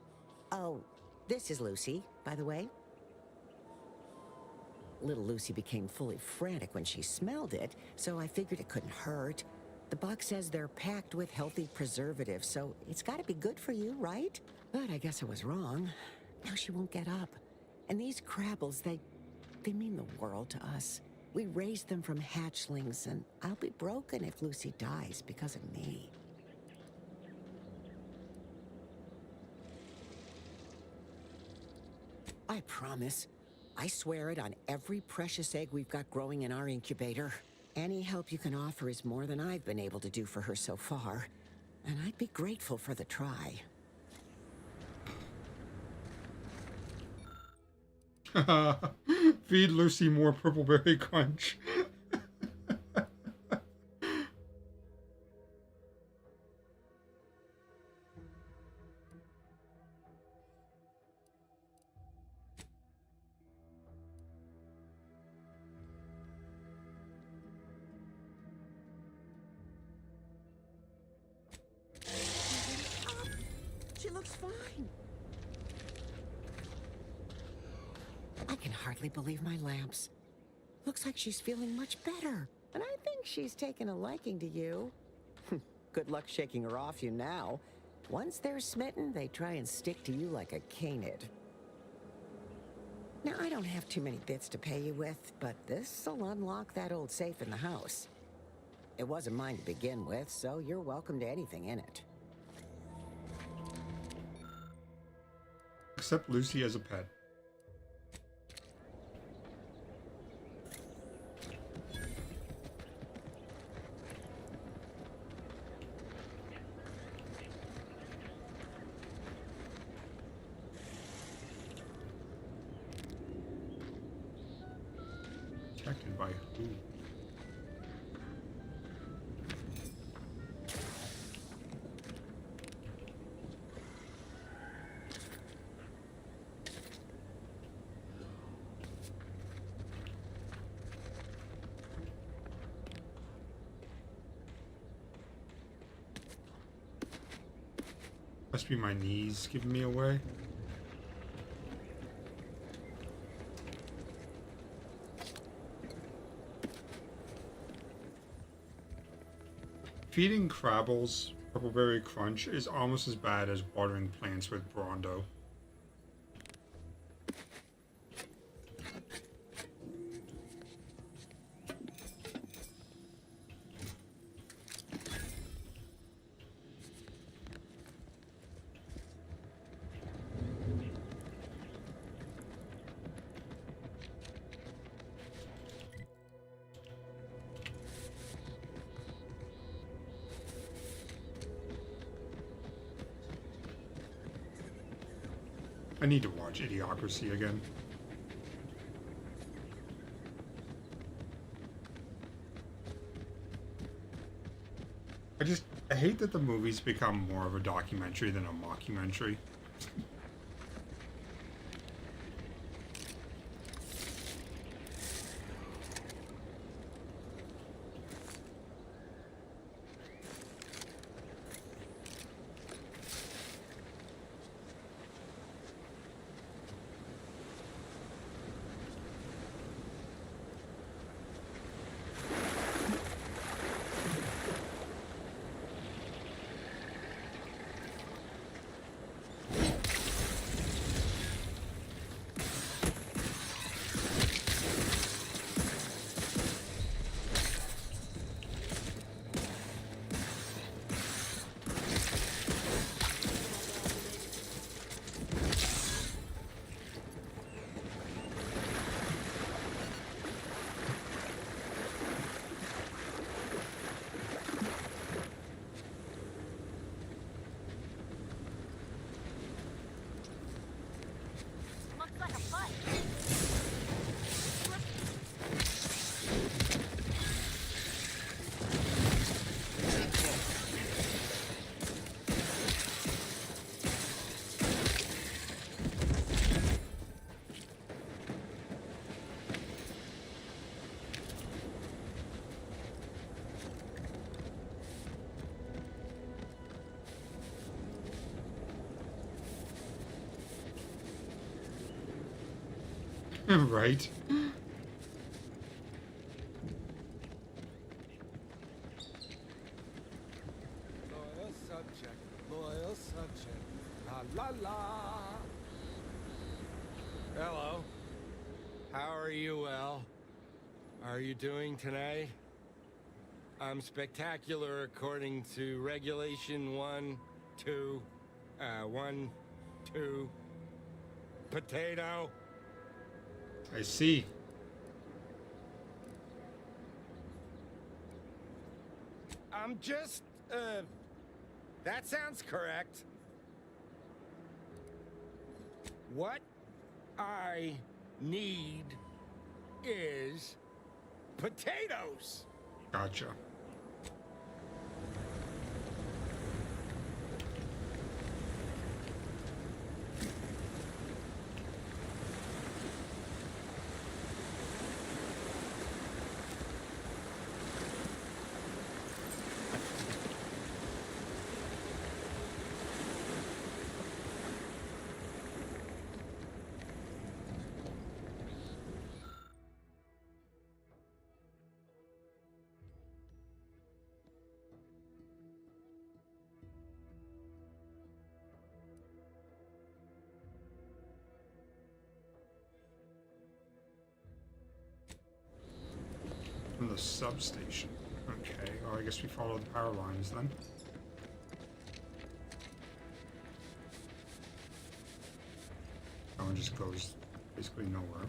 Speaker 20: Oh, this is Lucy, by the way. Little Lucy became fully frantic when she smelled it, so I figured it couldn't hurt. The box says they're packed with healthy preservatives, so it's gotta be good for you, right? But I guess I was wrong. Now she won't get up. And these Crabbles, they mean the world to us. We raised them from hatchlings, and I'll be broken if Lucy dies because of me. I promise. I swear it on every precious egg we've got growing in our incubator. Any help you can offer is more than I've been able to do for her so far, and I'd be grateful for the try.
Speaker 1: Feed Lucy more Purpleberry Crunch.
Speaker 20: She looks fine. I can hardly believe my lamps. Looks like she's feeling much better. And I think she's taken a liking to you. Good luck shaking her off you now. Once they're smitten, they try and stick to you like a canid. Now, I don't have too many bits to pay you with, but this'll unlock that old safe in the house. It wasn't mine to begin with, so you're welcome to anything in it.
Speaker 1: Accept Lucy as a pet. Protected by who? Must be my knees giving me away. Feeding Crabbles Purpleberry Crunch is almost as bad as watering plants with Brawndo. I need to watch Idiocracy again. I hate that the movies become more of a documentary than a mockumentary. Right.
Speaker 21: Loyal subject, loyal subject. La la la. Hello. How are you, well? Are you doing today? I'm spectacular according to regulation 1, 2, 1, 2. Potato.
Speaker 1: I see.
Speaker 21: I'm just, that sounds correct. What I need is potatoes.
Speaker 1: Gotcha. From the substation. Okay, well, I guess we follow the power lines then. That one just goes basically nowhere.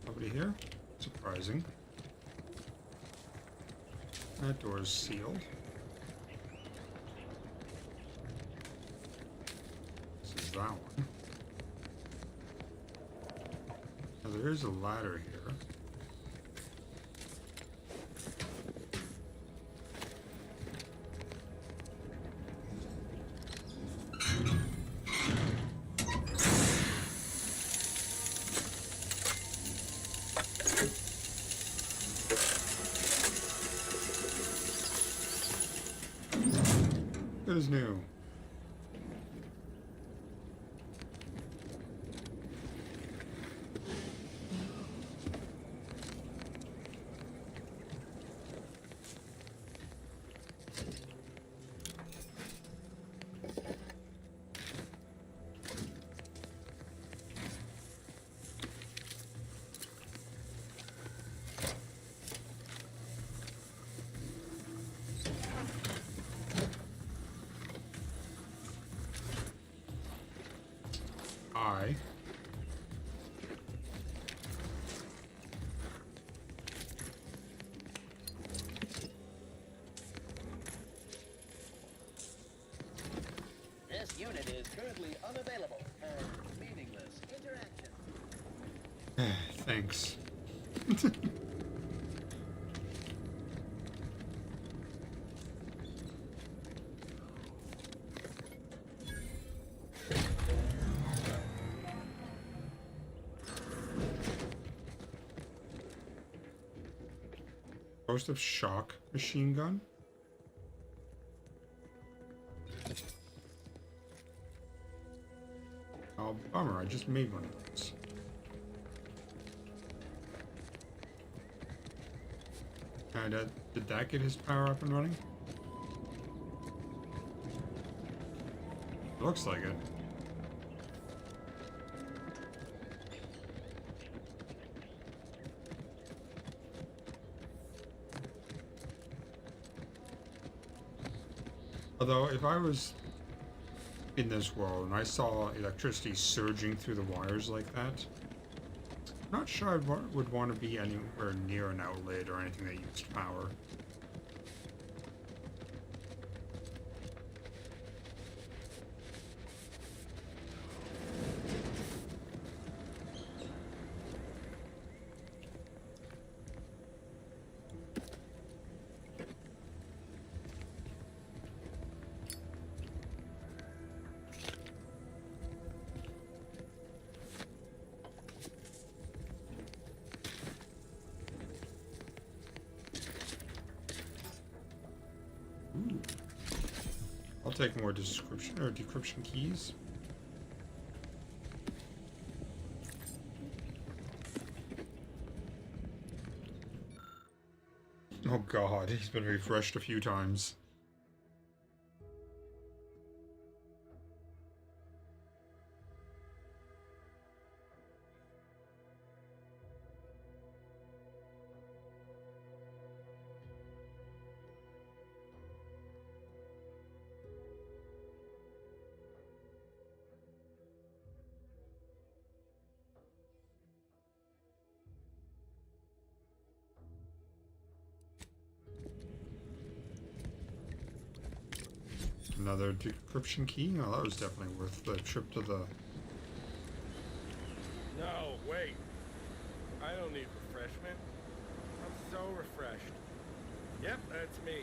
Speaker 1: Nobody here? Surprising. That door is sealed. This is that one. Now there is a ladder here. Good as new.
Speaker 15: This unit is currently unavailable for meaningless interaction.
Speaker 1: Thanks. Ghost of Shock machine gun. Oh, bummer, I just made one of those. And did that get his power up and running? Looks like it. Although, if I was in this world and I saw electricity surging through the wires like that, I'm not sure I would want to be anywhere near an outlet or anything that used power. I'll take more description or decryption keys. Oh god, he's been refreshed a few times. Another decryption key? Oh, that was definitely worth the trip to the...
Speaker 21: No, wait. I don't need refreshment. I'm so refreshed. Yep, that's me.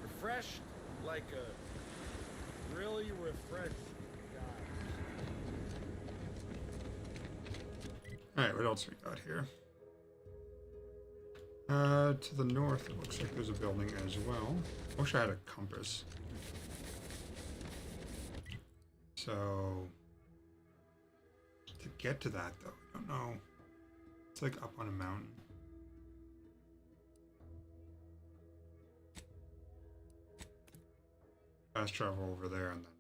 Speaker 21: Refreshed like a really refreshed guy.
Speaker 1: Alright, what else we got here? To the north, it looks like there's a building as well. I wish I had a compass. So, to get to that though, I don't know. It's like up on a mountain. Fast travel over there and then.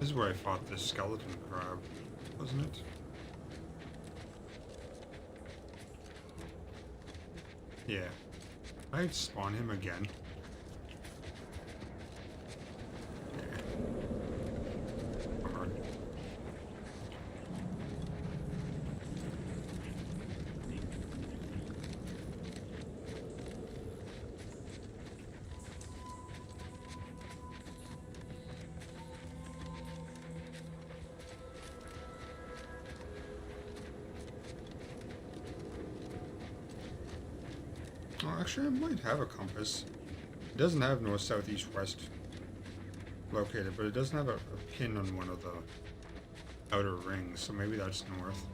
Speaker 1: This is where I fought this skeleton crab, wasn't it? Yeah. I'd spawn him again. Yeah. Come on. Oh, actually, I might have a compass. It doesn't have north, south, east, west located, but it doesn't have a pin on one of the outer rings, so maybe that's north.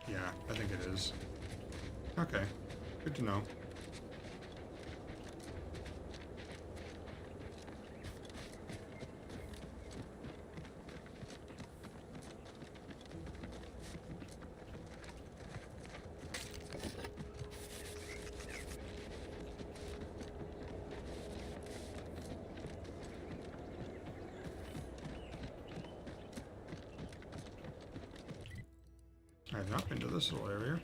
Speaker 1: Yeah, I think it is. Okay, good to know. I have not been to this little area.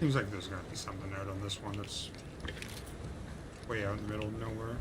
Speaker 1: Seems like there's gonna be something out on this one that's way out in the middle of nowhere.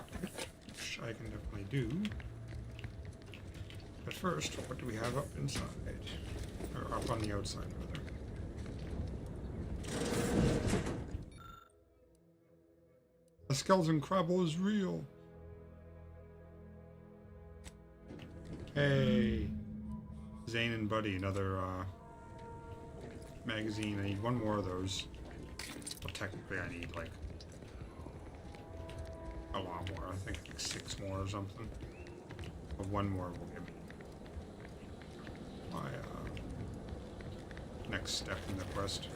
Speaker 1: lockpick, which I can definitely do. But first, what do we have up inside? Or up on the outside, rather. The skeleton crabble is real. Hey. Zane and Buddy, another magazine. I need one more of those. Well, technically I need like a lot more. I think like 6 more or something. But one more will give me my next step in the quest.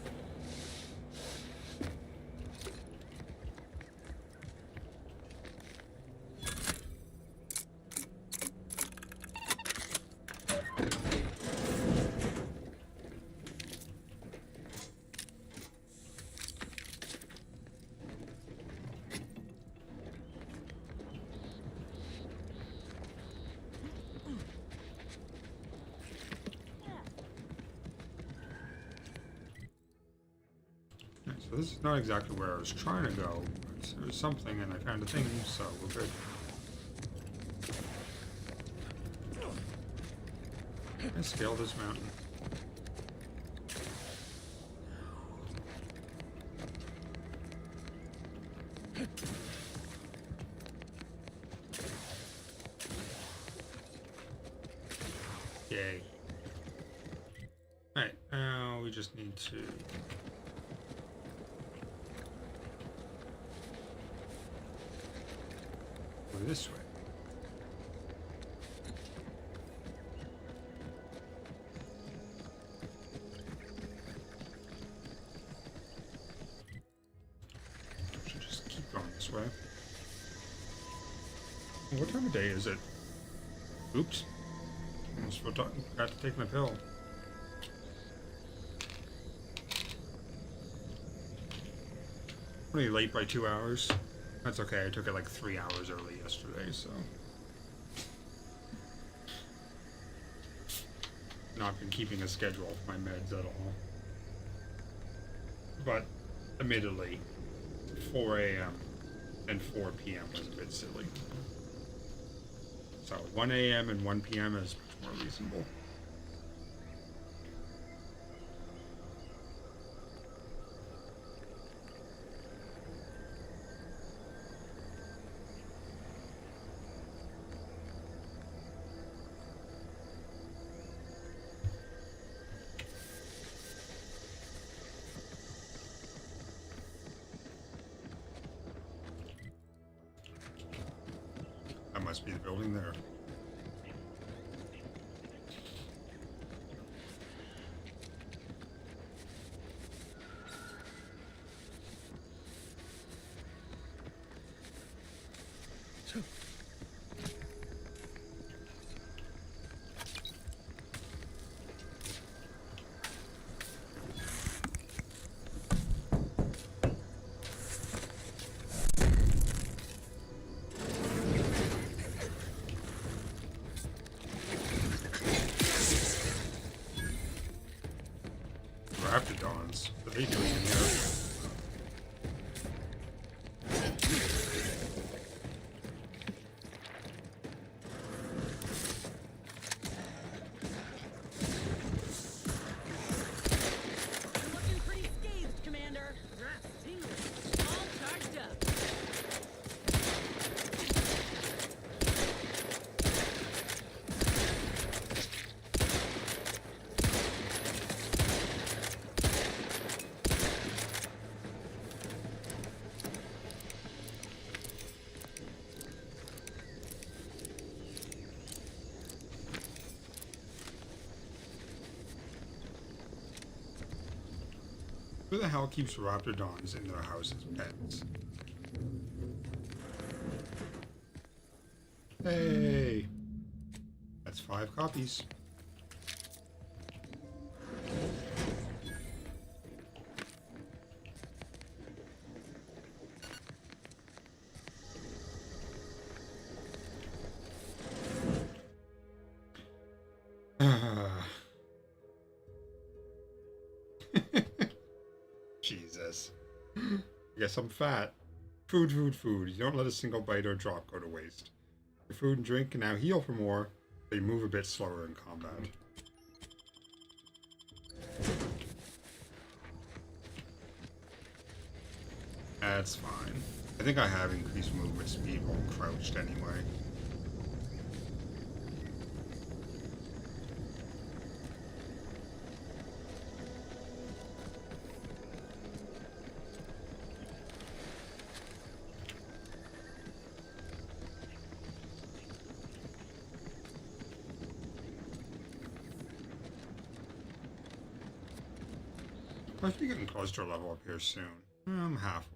Speaker 1: So this is not exactly where I was trying to go, but there's something and I found a thing, so we're good. I scale this mountain. Yay. Alright, now we just need to this way. Should just keep going this way. What time of day is it? Oops. Almost forgot to take my pill. Pretty late by 2 hours. That's okay, I took it like 3 hours early yesterday, so. Not been keeping a schedule of my meds at all. But, admittedly, 4 a.m. and 4 p.m. was a bit silly. So, 1 a.m. and 1 p.m. is much more reasonable. Must be the building there. Raptidons. What are they doing in here?
Speaker 8: Looking pretty scathed, Commander. All charged up.
Speaker 1: Who the hell keeps Raptidons in their house as pets? Hey! That's 5 copies. Jesus. I guess I'm fat. Food, food, food. You don't let a single bite or drop go to waste. Your food and drink can now heal for more, but you move a bit slower in combat. That's fine. I think I have increased movement speed while crouched anyway. I should be getting close to a level up here soon. I'm halfway.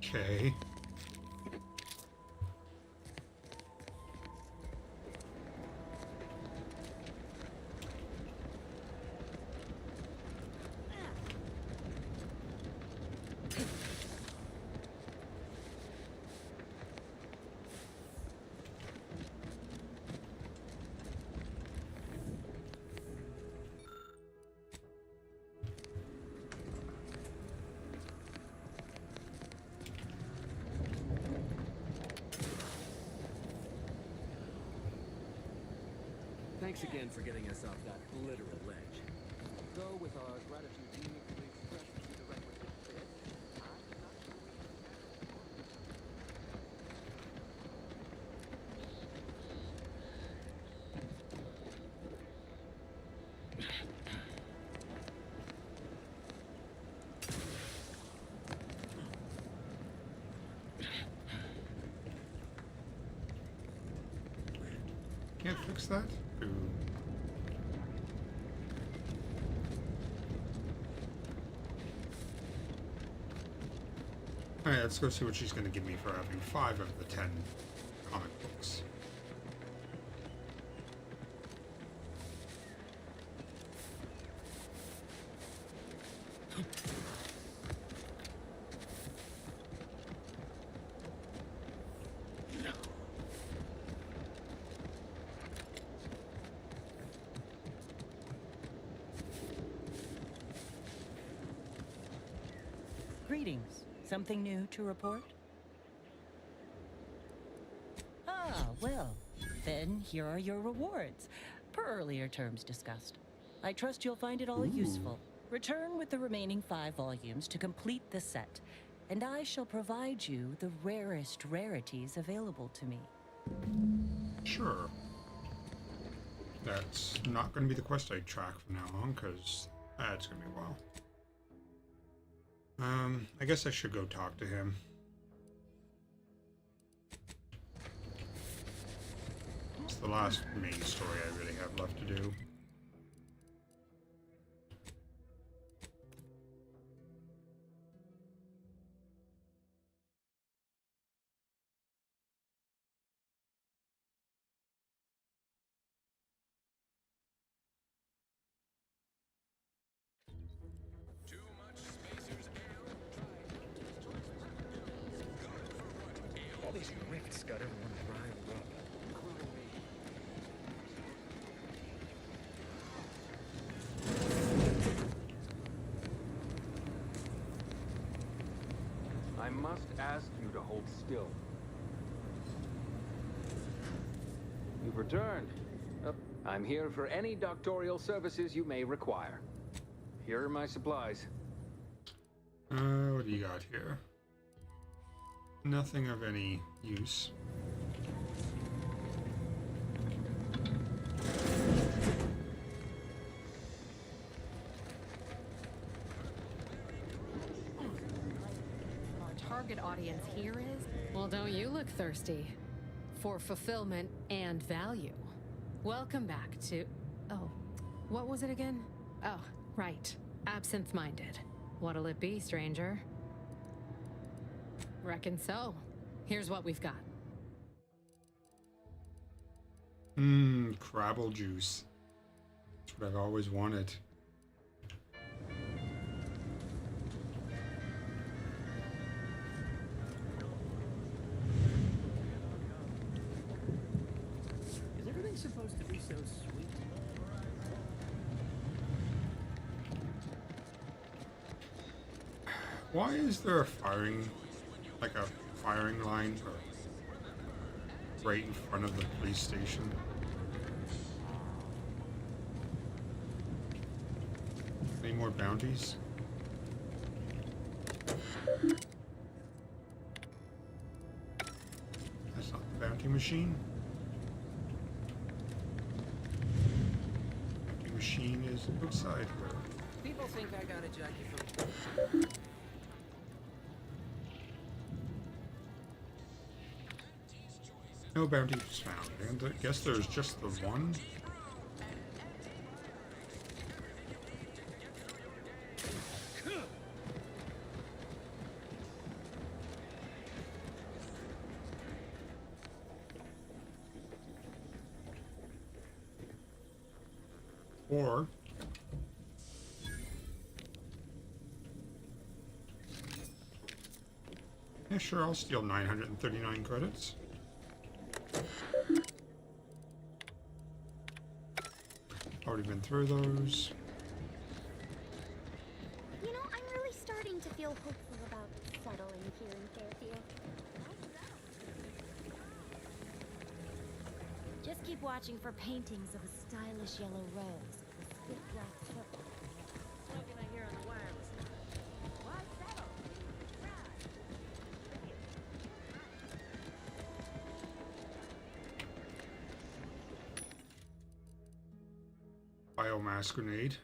Speaker 1: Okay.
Speaker 13: Thanks again for getting us off that literal ledge. Though with our gratitude meaningfully expressed to the requisite bit,
Speaker 1: Can't fix that? Ooh. Alright, let's go see what she's going to give me for having 5 of the 10 comic books.
Speaker 4: Greetings. Something new to report? Ah, well, then here are your rewards, per earlier terms discussed. I trust you'll find it all useful. Return with the remaining 5 volumes to complete the set, and I shall provide you the rarest rarities available to me.
Speaker 1: Sure. That's not going to be the quest I track from now on, because that's going to be a while. I guess I should go talk to him. It's the last main story I really have left to do.
Speaker 5: All these rifts got everyone riled up.
Speaker 22: I must ask you to hold still. You've returned. I'm here for any doctorial services you may require. Here are my supplies.
Speaker 1: What do you got here? Nothing of any use.
Speaker 23: Our target audience here is... Well, don't you look thirsty for fulfillment and value. Welcome back to... Oh, what was it again? Oh, right. Absent-minded. What'll it be, stranger? Reckon so. Here's what we've got.
Speaker 1: Crabble juice. That's what I've always wanted.
Speaker 5: Is everything supposed to be so sweet?
Speaker 1: Why is there a firing, like a firing line right in front of the police station? Any more bounties? That's not the bounty machine. Bounty machine is outside here.
Speaker 5: People think I got a jockey from...
Speaker 1: No bounties found. And I guess there's just the one. Or yeah, sure, I'll steal 939 credits. Already been through those.
Speaker 2: You know, I'm really starting to feel hopeful about settling here in Fairfield. Just keep watching for paintings of a stylish yellow rose with spit black foot.
Speaker 5: What can I hear on the wireless? Why settle?
Speaker 1: Biomass grenade.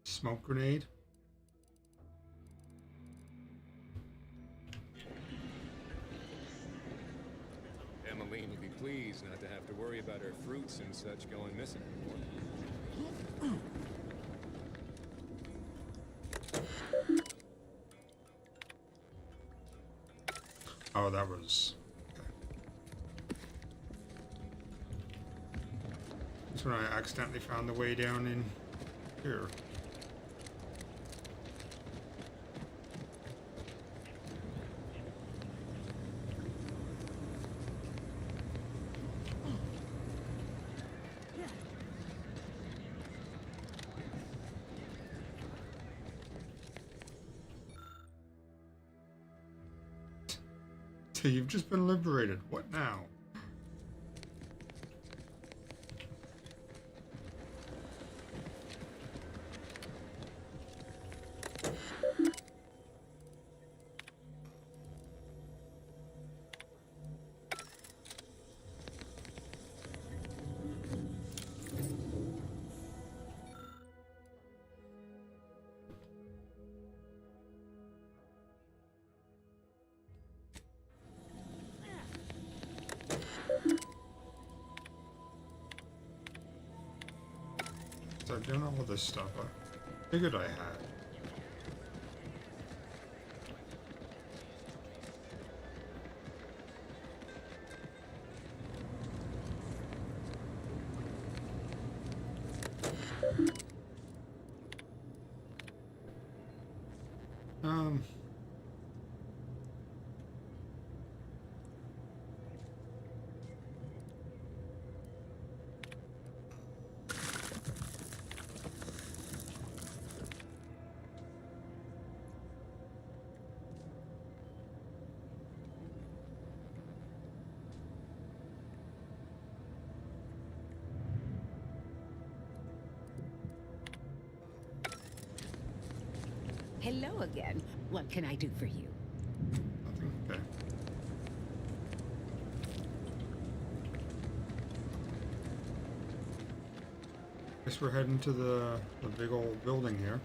Speaker 1: Smoke grenade.
Speaker 6: Emmeline will be pleased not to have to worry about her fruits and such going missing anymore.
Speaker 1: Oh, that was... Okay. That's when I accidentally found the way down in here. You've just been liberated. What now? So I've done all of this stuff. I figured I had.
Speaker 12: Hello again. What can I do for you?
Speaker 1: Nothing. Okay. Guess we're heading to the big old building here.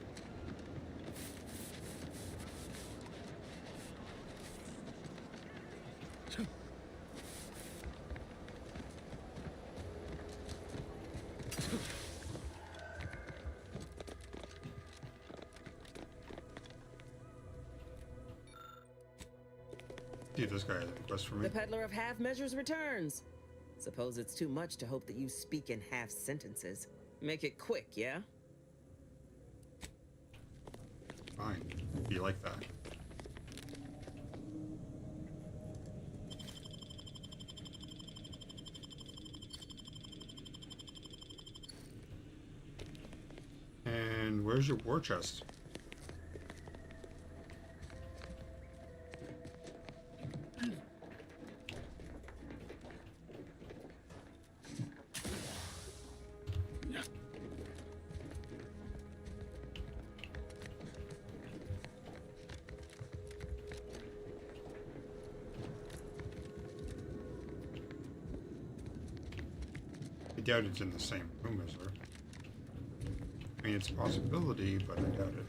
Speaker 1: See if this guy has any quest for me.
Speaker 3: The peddler of half measures returns. Suppose it's too much to hope that you speak in half sentences. Make it quick, yeah?
Speaker 1: Fine. Be like that. And where's your war chest? I doubt it's in the same room as her. I mean, it's a possibility, but I doubt it.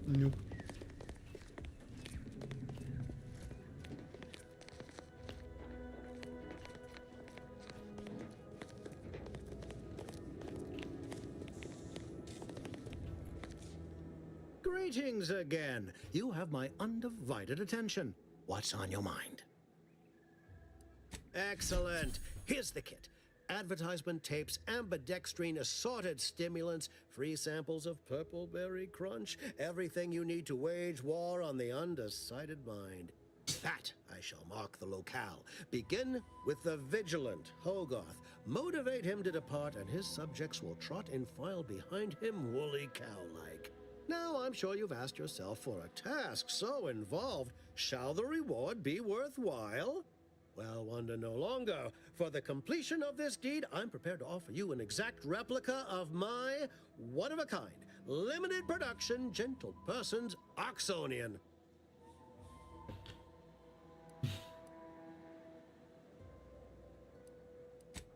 Speaker 1: Nope.
Speaker 10: Greetings again. You have my undivided attention. What's on your mind? Excellent. Here's the kit. Advertisement tapes, ambidextrine assorted stimulants, free samples of Purple Berry Crunch, everything you need to wage war on the undecided mind. That I shall mark the locale. Begin with the vigilant Hogarth. Motivate him to depart, and his subjects will trot in file behind him woolly cow-like. Now, I'm sure you've asked yourself, for a task so involved, shall the reward be worthwhile? Well, wonder no longer. For the completion of this deed, I'm prepared to offer you an exact replica of my one-of-a-kind, limited production, gentle person's Oxonian.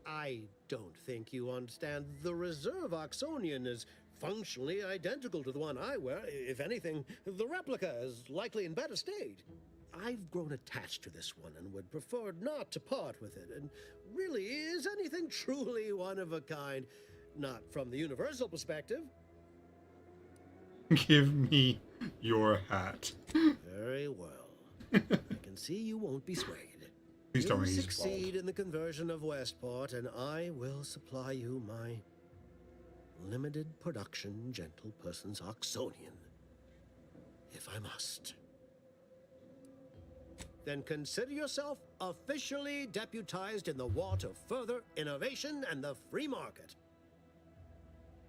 Speaker 10: I don't think you understand. The reserve Oxonian is functionally identical to the one I wear. If anything, the replica is likely in better state. I've grown attached to this one and would prefer not to part with it. And really, is anything truly one of a kind? Not from the universal perspective.
Speaker 1: Give me your hat.
Speaker 10: Very well. I can see you won't be swayed.
Speaker 1: Please tell me
Speaker 10: You
Speaker 1: he's
Speaker 10: succeed
Speaker 1: bald.
Speaker 10: in the conversion of Westport, and I will supply you my limited production gentle person's Oxonian, if I must. Then consider yourself officially deputized in the war to further innovation and the free market.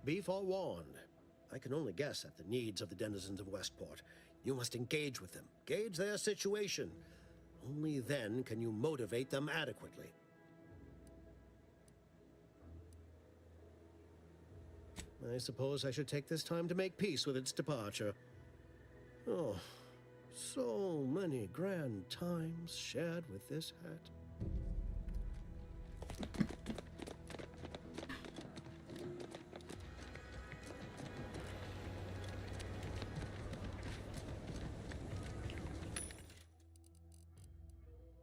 Speaker 10: Be forewarned. I can only guess at the needs of the denizens of Westport. You must engage with them, gauge their situation. Only then can you motivate them adequately. I suppose I should take this time to make peace with its departure. Oh, so many grand times shared with this hat.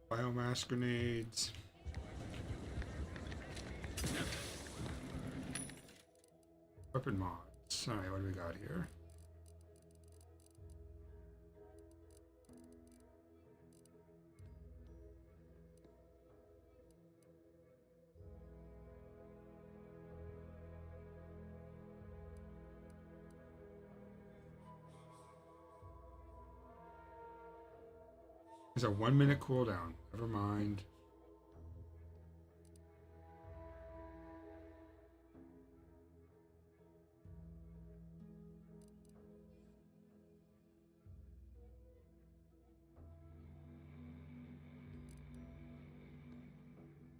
Speaker 1: Biomass grenades. Weapon mods. Alright, what do we got here? There's a 1 minute cooldown. Never mind.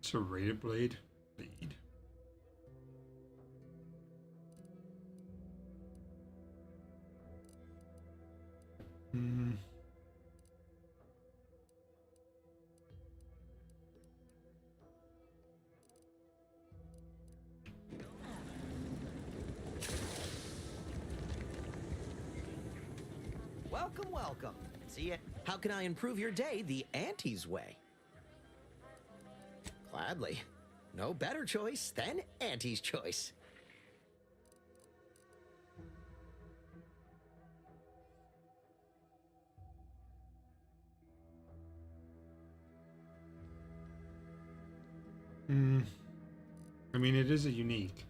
Speaker 1: Serrated blade lead.
Speaker 11: Welcome, welcome. See ya. How can I improve your day the Auntie's way?
Speaker 10: Gladly. No better choice than Auntie's choice.
Speaker 1: I mean, it is a unique.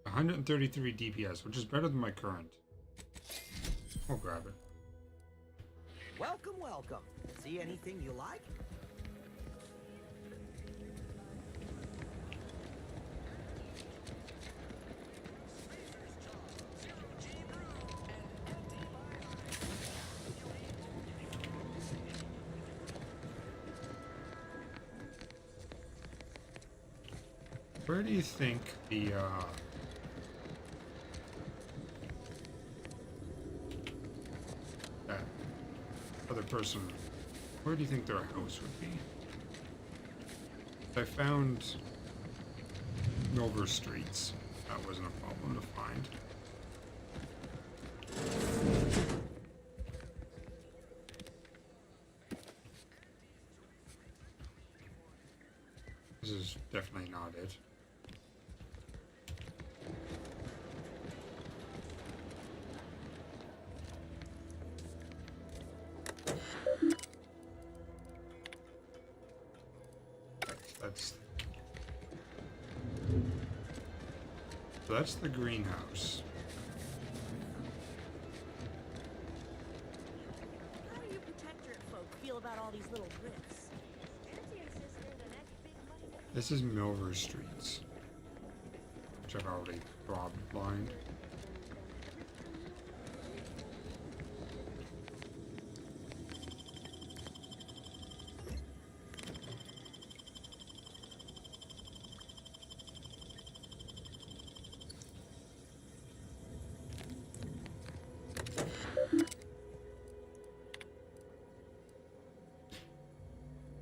Speaker 1: $133 DPS, which is better than my current. I'll grab it.
Speaker 7: Welcome, welcome. See anything you like?
Speaker 1: Where do you think the that other person, where do you think their house would be? I found Milver Streets. That wasn't a problem to find. This is definitely not it. That's the greenhouse.
Speaker 8: How do you protectorate folk feel about all these little rifts? Auntie insisted the next big money.
Speaker 1: This is Milver Streets, which I've already robbed blind.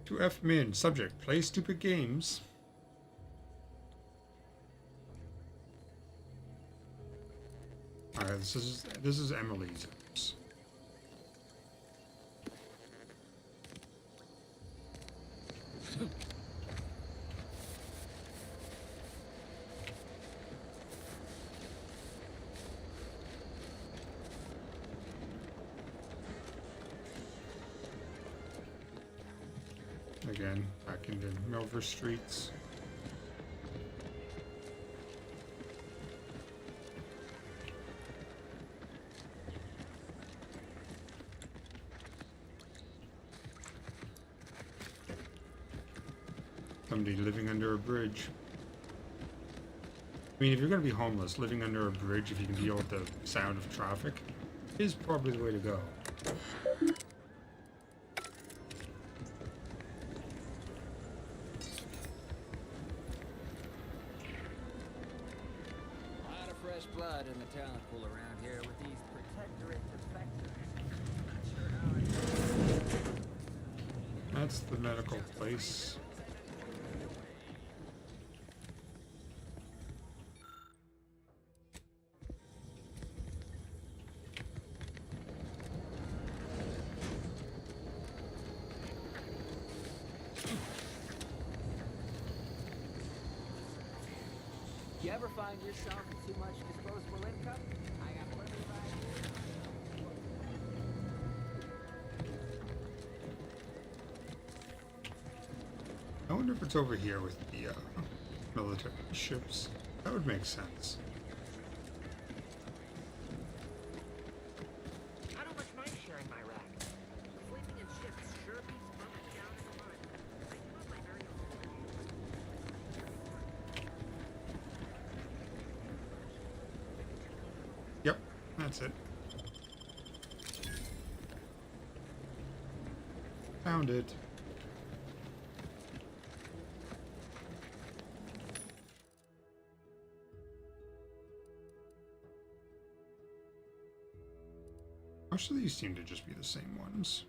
Speaker 1: To F min, subject, play stupid games. Alright, this is Emily's house. Again, back into Milver Streets. Somebody living under a bridge. I mean, if you're going to be homeless, living under a bridge, if you can deal with the sound of traffic, is probably the way to go.
Speaker 7: Blood in the talent pool around here with these protectorate defectors.
Speaker 1: That's the medical place.
Speaker 7: You ever find yourself with too much disposable income? I got plenty of ideas.
Speaker 1: I wonder if it's over here with the military ships. That would make sense.
Speaker 7: I don't much mind sharing my rack. Sleeping in ships sure beats bumping down in the mud. I do have my very own.
Speaker 1: Yep, that's it. Found it. Most of these seem to just be the same ones.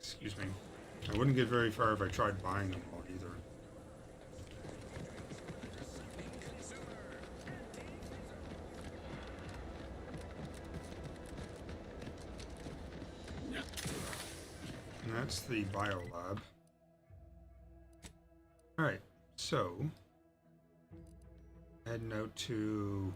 Speaker 1: Excuse me. I wouldn't get very far if I tried buying them all either. And that's the biolab. Alright, so heading out to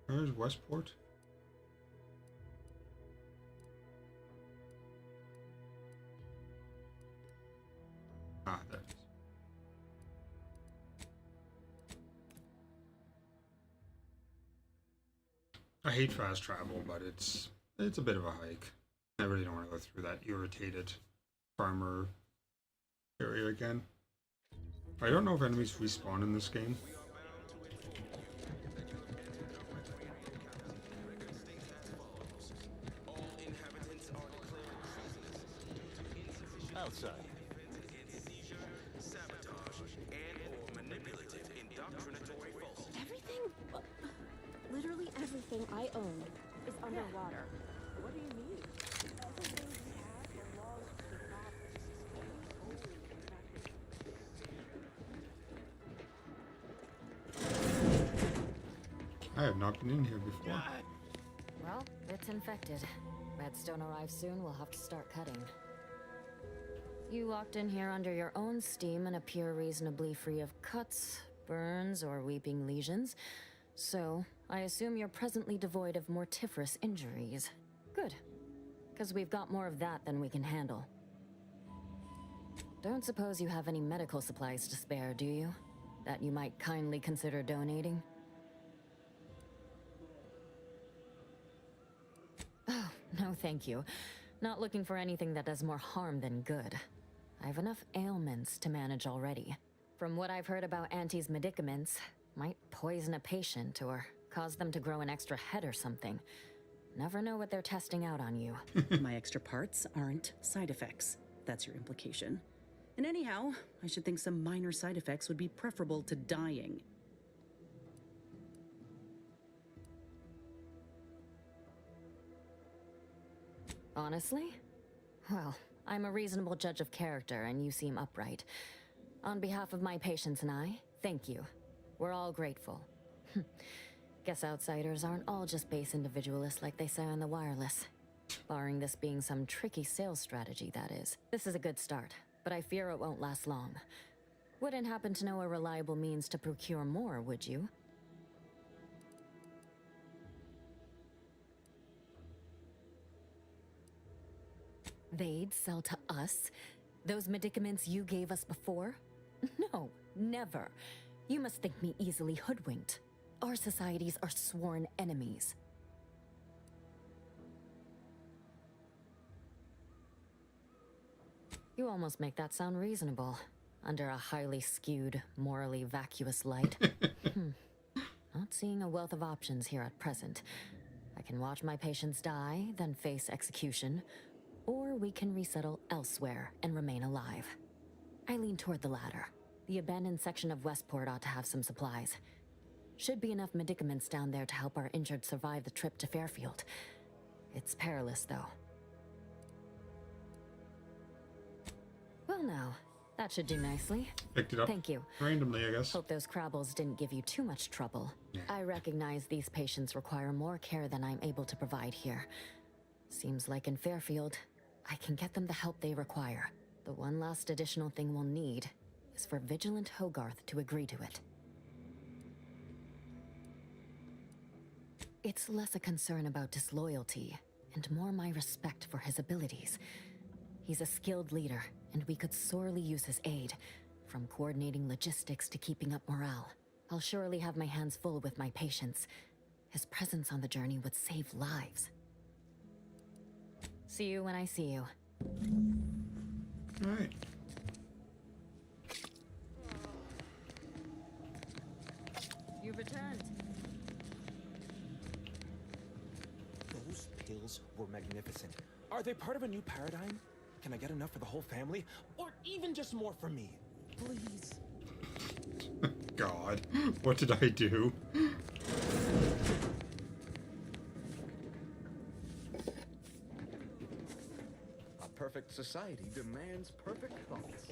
Speaker 1: where's Westport? Ah, there it is. I hate fast travel, but it's a bit of a hike. I really don't want to go through that irritated farmer area again. I don't know if enemies respawn in this game.
Speaker 5: Outside.
Speaker 2: Everything, literally everything I own is underwater.
Speaker 7: What do you mean? Everything we have belongs to
Speaker 1: I have not been in here before.
Speaker 2: Well, it's infected. Redstone arrives soon, we'll have to start cutting. You walked in here under your own steam and appear reasonably free of cuts, burns, or weeping lesions. So, I assume you're presently devoid of mortiferous injuries. Good. Because we've got more of that than we can handle. Don't suppose you have any medical supplies to spare, do you? That you might kindly consider donating? Oh, no thank you. Not looking for anything that does more harm than good. I have enough ailments to manage already. From what I've heard about Auntie's medicaments, might poison a patient or cause them to grow an extra head or something. Never know what they're testing out on you.
Speaker 8: My extra parts aren't side effects. That's your implication. And anyhow, I should think some minor side effects would be preferable to dying.
Speaker 2: Honestly? Well, I'm a reasonable judge of character, and you seem upright. On behalf of my patients and I, thank you. We're all grateful. Guess outsiders aren't all just base individualists like they say on the wireless. Barring this being some tricky sales strategy, that is. This is a good start, but I fear it won't last long. Wouldn't happen to know a reliable means to procure more, would you? They'd sell to us? Those medicaments you gave us before? No, never. You must think me easily hoodwinked. Our societies are sworn enemies. You almost make that sound reasonable, under a highly skewed, morally vacuous light. Not seeing a wealth of options here at present. I can watch my patients die, then face execution, or we can resettle elsewhere and remain alive. I lean toward the latter. The abandoned section of Westport ought to have some supplies. Should be enough medicaments down there to help our injured survive the trip to Fairfield. It's perilous, though. Well now, that should do nicely.
Speaker 1: Picked it up.
Speaker 2: Thank you.
Speaker 1: Randomly, I guess.
Speaker 2: Hope those Crabbles didn't give you too much trouble.
Speaker 1: Yeah.
Speaker 2: I recognize these patients require more care than I'm able to provide here. Seems like in Fairfield, I can get them the help they require. The one last additional thing we'll need is for Vigilant Hogarth to agree to it. It's less a concern about disloyalty, and more my respect for his abilities. He's a skilled leader, and we could sorely use his aid, from coordinating logistics to keeping up morale. I'll surely have my hands full with my patients. His presence on the journey would save lives. See you when I see you.
Speaker 1: All right.
Speaker 4: You've returned.
Speaker 5: Those pills were magnificent. Are they part of a new paradigm? Can I get enough for the whole family? Or even just more for me? Please.
Speaker 1: God, what did I do?
Speaker 9: society demands perfect thoughts.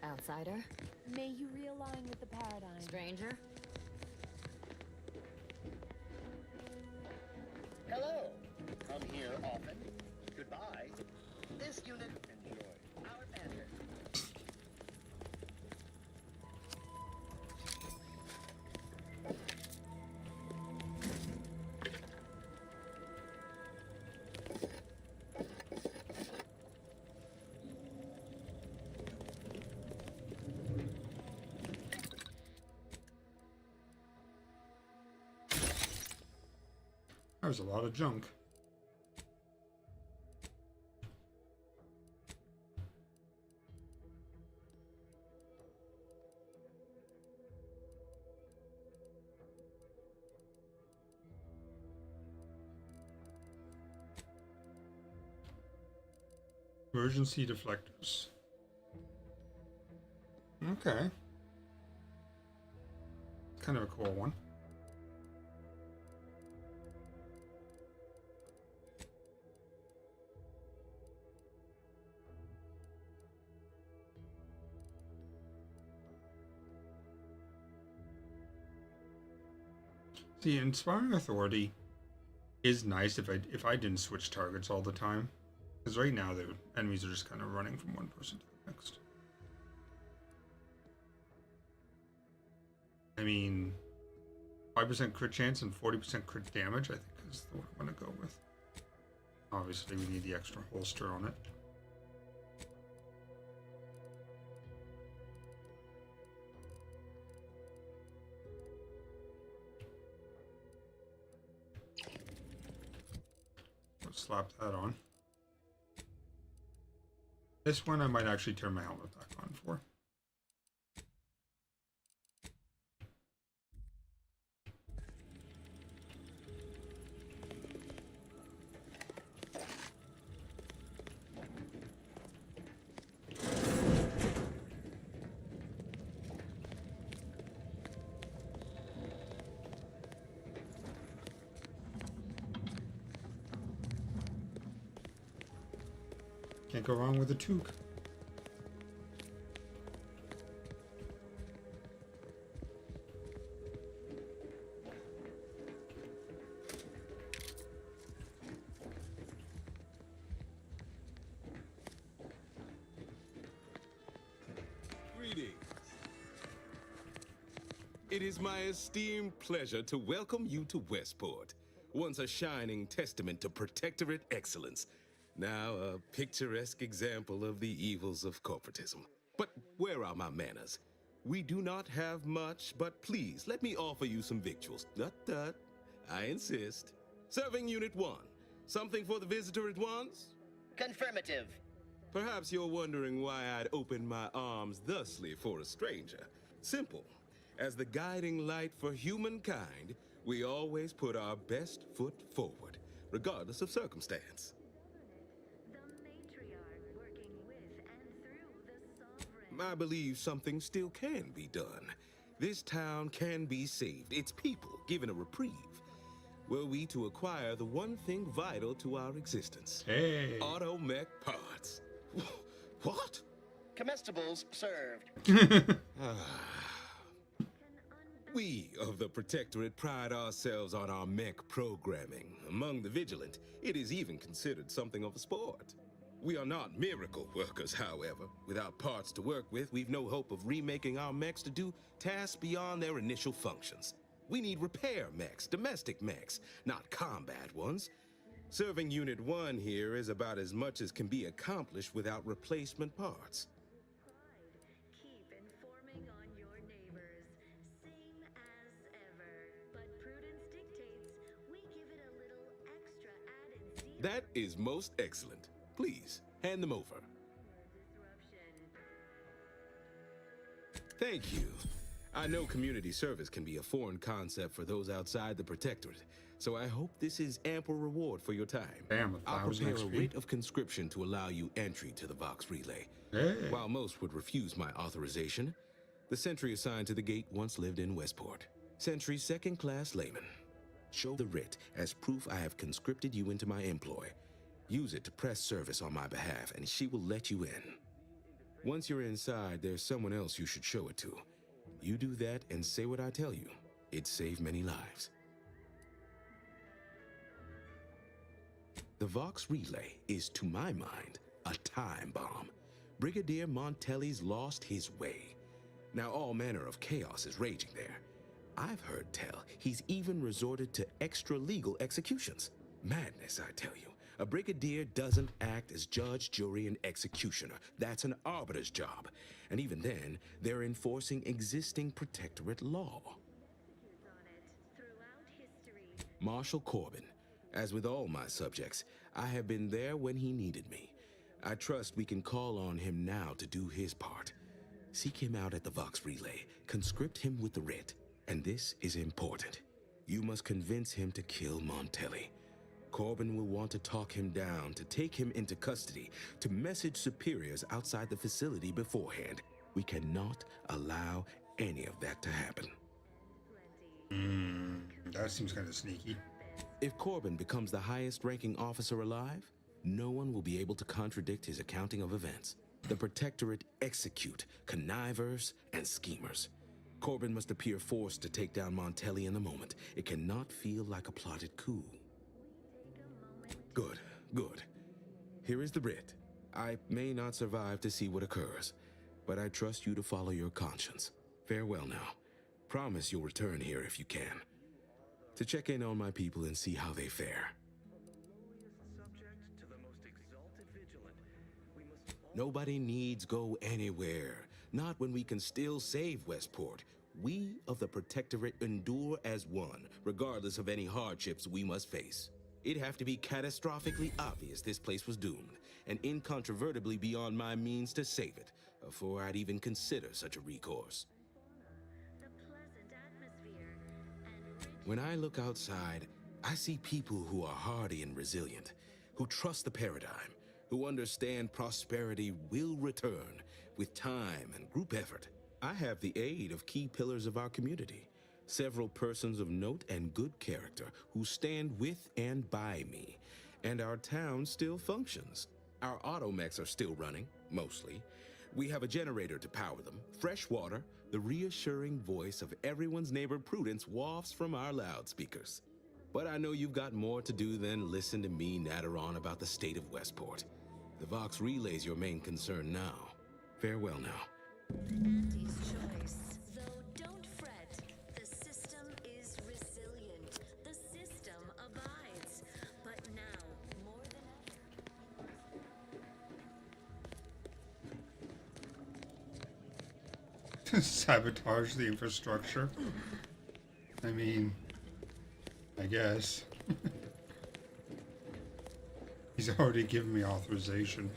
Speaker 2: Outsider?
Speaker 11: May you realign with the paradigm.
Speaker 2: Stranger?
Speaker 15: Hello. Come here often. Goodbye. This unit enjoy our banter.
Speaker 1: There's a lot of junk. Emergency deflectors. Okay. Kind of a cool one. See, Inspiring Authority is nice if I didn't switch targets all the time, because right now the enemies are just kind of running from one person to the next. I mean, 5% crit chance and 40% crit damage, I think is the one I'm going to go with. Obviously, we need the extra holster on it. Slap that on. This one I might actually turn my helmet back on for. Can't go wrong with a toque.
Speaker 18: Greetings. It is my esteemed pleasure to welcome you to Westport, once a shining testament to Protectorate excellence. Now a picturesque example of the evils of corporatism. But where are my manners? We do not have much, but please let me offer you some victuals. Tut. I insist. Serving Unit 1. Something for the visitor at once?
Speaker 15: Confirmative.
Speaker 18: Perhaps you're wondering why I'd open my arms thusly for a stranger. Simple. As the guiding light for humankind, we always put our best foot forward, regardless of circumstance. I believe something still can be done. This town can be saved, its people given a reprieve. Were we to acquire the one thing vital to our existence.
Speaker 1: Hey.
Speaker 18: Automech parts. What?
Speaker 15: Comestibles served.
Speaker 18: We of the Protectorate pride ourselves on our mech programming. Among the vigilant, it is even considered something of a sport. We are not miracle workers, however. Without parts to work with, we've no hope of remaking our mechs to do tasks beyond their initial functions. We need repair mechs, domestic mechs, not combat ones. Serving Unit 1 here is about as much as can be accomplished without replacement parts.
Speaker 11: Keep informing on your neighbors. Same as ever. But prudence dictates we give it a little extra added zeal.
Speaker 18: That is most excellent. Please, hand them over. Thank you. I know community service can be a foreign concept for those outside the Protectorate, so I hope this is ample reward for your time.
Speaker 1: Damn,
Speaker 18: I'll prepare a
Speaker 1: XP.
Speaker 18: writ of conscription to allow you entry to the Vox Relay.
Speaker 1: Hey.
Speaker 18: While most would refuse my authorization, the sentry assigned to the gate once lived in Westport. Sentry's second-class layman. Show the writ as proof I have conscripted you into my employ. Use it to press service on my behalf, and she will let you in. Once you're inside, there's someone else you should show it to. You do that and say what I tell you. It'd save many lives. The Vox Relay is, to my mind, a time bomb. Brigadier Montelli's lost his way. Now all manner of chaos is raging there. I've heard tell he's even resorted to extra-legal executions. Madness, I tell you. A brigadier doesn't act as judge, jury, and executioner. That's an arbiter's job. And even then, they're enforcing existing protectorate law. Marshal Corbin. As with all my subjects, I have been there when he needed me. I trust we can call on him now to do his part. Seek him out at the Vox Relay, conscript him with the writ. And this is important. You must convince him to kill Montelli. Corbin will want to talk him down, to take him into custody, to message superiors outside the facility beforehand. We cannot allow any of that to happen.
Speaker 1: That seems kind of sneaky.
Speaker 18: If Corbin becomes the highest-ranking officer alive, no one will be able to contradict his accounting of events. The Protectorate execute connivers and schemers. Corbin must appear forced to take down Montelli in the moment. It cannot feel like a plotted coup. Good, good. Here is the writ. I may not survive to see what occurs, but I trust you to follow your conscience. Farewell now. Promise you'll return here if you can, to check in on my people and see how they fare. Nobody needs go anywhere. Not when we can still save Westport. We of the Protectorate endure as one, regardless of any hardships we must face. It'd have to be catastrophically obvious this place was doomed, and incontrovertibly beyond my means to save it, before I'd even consider such a recourse. When I look outside, I see people who are hardy and resilient, who trust the paradigm, who understand prosperity will return with time and group effort. I have the aid of key pillars of our community, several persons of note and good character who stand with and by me, and our town still functions. Our automechs are still running, mostly. We have a generator to power them, fresh water, the reassuring voice of everyone's neighbor Prudence wafts from our loudspeakers. But I know you've got more to do than listen to me natter on about the state of Westport. The Vox Relay's your main concern now. Farewell now.
Speaker 11: Andy's choice. Though don't fret, the system is resilient. The system abides. But now, more than ever.
Speaker 1: Sabotage the infrastructure. I mean, I guess. He's already given me authorization.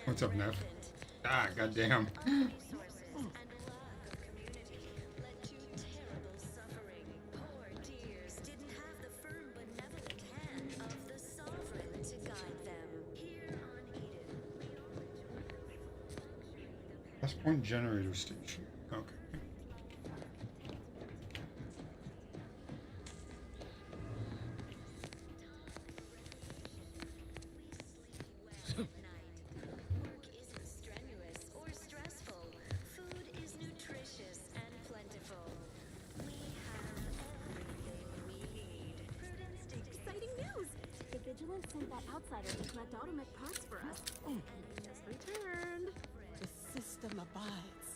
Speaker 1: What's up, Neff? Ah, goddamn.
Speaker 11: Poor dears didn't have the firm benevolent hand of the sovereign to guide them.
Speaker 1: Point generator station. Okay.
Speaker 11: Work isn't strenuous or stressful. Food is nutritious and plentiful. We have everything we need. Prudence dictates.
Speaker 14: Exciting news! The Vigilance sent that outsider to collect automech parts for us. And they just returned.
Speaker 4: The system abides.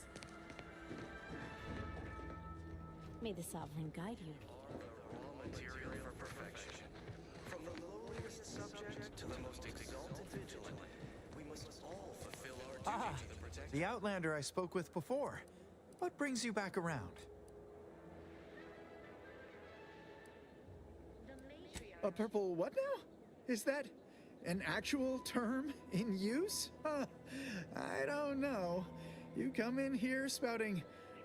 Speaker 14: May the Sovereign guide you.
Speaker 17: Raw material for perfection. From the lowliest subject to the most exalted vigilant, we must all fulfill our duty to the protector.
Speaker 19: The Outlander I spoke with before. What brings you back around?
Speaker 24: A purple what now? Is that an actual term in use? I don't know. You come in here spouting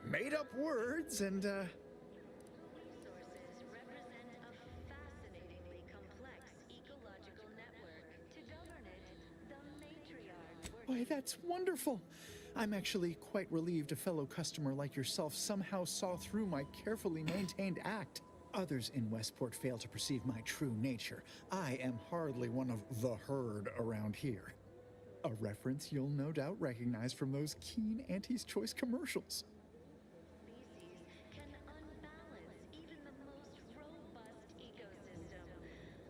Speaker 24: made-up words and,
Speaker 11: Fascinatingly complex ecological network. To govern it, the matriarch.
Speaker 24: Why, that's wonderful. I'm actually quite relieved a fellow customer like yourself somehow saw through my carefully maintained act. Others in Westport fail to perceive my true nature. I am hardly one of the herd around here. A reference you'll no doubt recognize from those keen Auntie's Choice commercials.
Speaker 11: Can unbalance even the most robust ecosystem,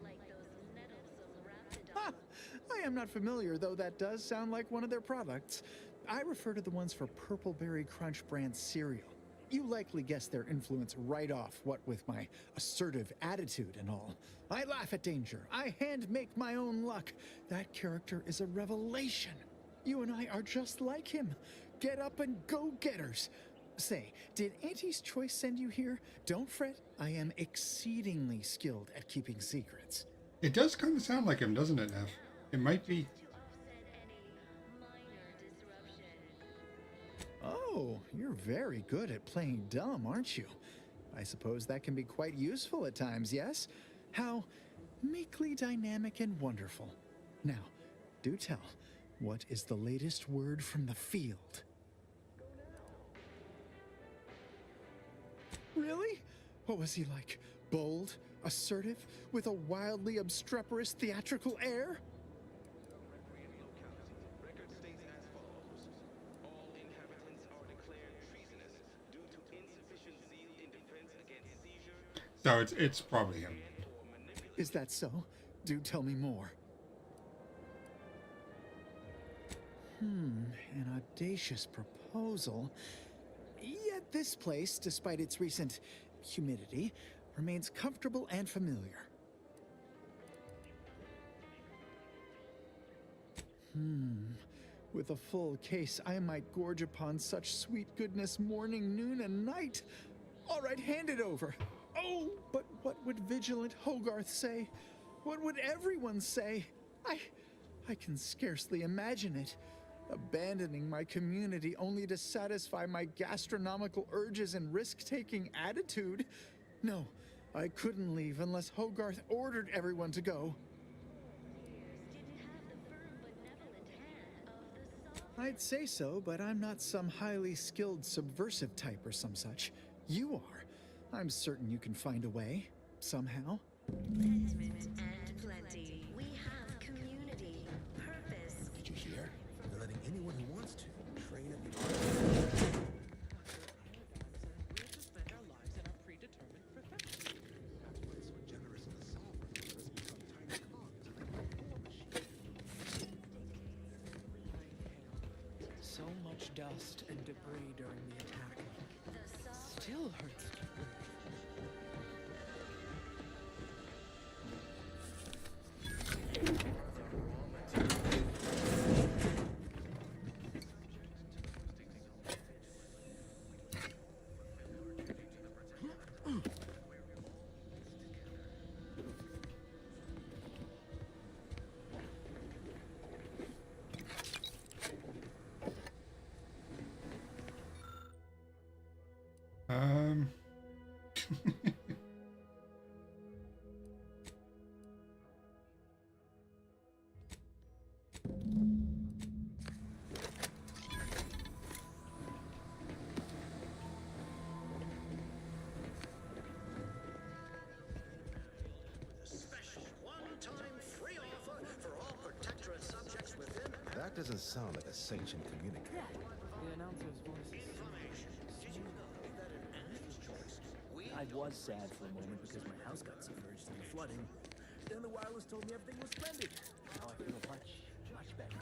Speaker 11: like those nettlesome raptidons.
Speaker 24: I am not familiar, though that does sound like one of their products. I refer to the ones for Purple Berry Crunch brand cereal. You likely guessed their influence right off, what with my assertive attitude and all. I laugh at danger. I hand make my own luck. That character is a revelation. You and I are just like him. Get up and go-getters. Say, did Auntie's Choice send you here? Don't fret. I am exceedingly skilled at keeping secrets.
Speaker 1: It does kind of sound like him, doesn't it, Neff? It might be.
Speaker 24: Oh, you're very good at playing dumb, aren't you? I suppose that can be quite useful at times, yes? How meekly dynamic and wonderful. Now, do tell, what is the latest word from the field? Really? What was he like? Bold? Assertive? With a wildly obstreperous theatrical air?
Speaker 1: So it's probably him.
Speaker 24: Is that so? Do tell me more. An audacious proposal. Yet this place, despite its recent humidity, remains comfortable and familiar. With a full case, I might gorge upon such sweet goodness morning, noon, and night. All right, hand it over. Oh, but what would Vigilant Hogarth say? What would everyone say? I can scarcely imagine it. Abandoning my community only to satisfy my gastronomical urges and risk-taking attitude. No, I couldn't leave unless Hogarth ordered everyone to go. I'd say so, but I'm not some highly skilled subversive type or some such. You are. I'm certain you can find a way, somehow.
Speaker 11: Contentment and plenty. We have community, purpose.
Speaker 10: Did you hear? They're letting anyone who wants to train at the
Speaker 4: Spend our lives in our predetermined profession.
Speaker 10: That's why it's so generous and sovereign. Because we become tiny cogs in a war machine.
Speaker 25: So much dust and debris during the attack. Still hurts to breathe.
Speaker 13: doesn't sound like a sanctioned communicator.
Speaker 25: The announcer's voice is I was sad for a moment because my house got submerged in the flooding. Then the wireless told me everything was splendid. Now I feel much, much better.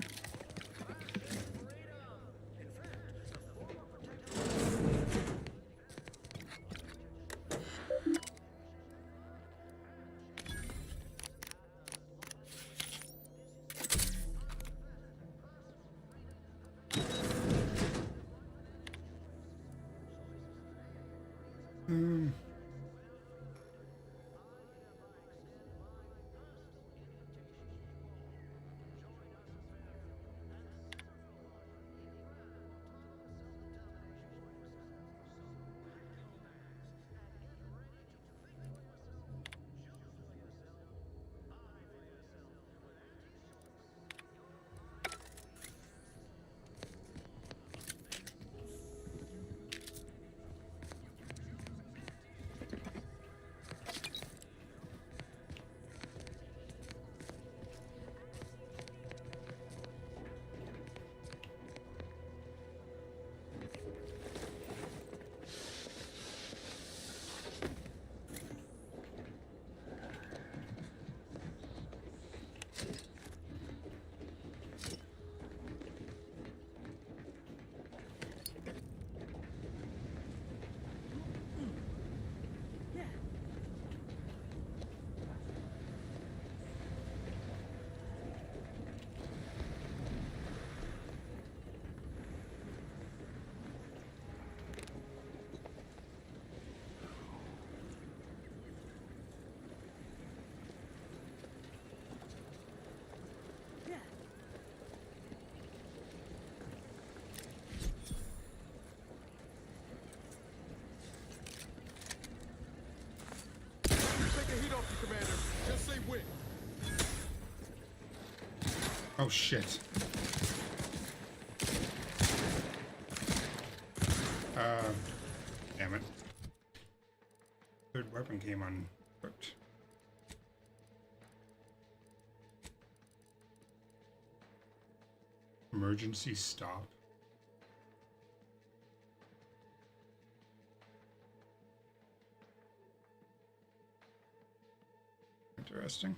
Speaker 1: Oh shit. Damn it. Third weapon came unequipped. Emergency stop. Interesting.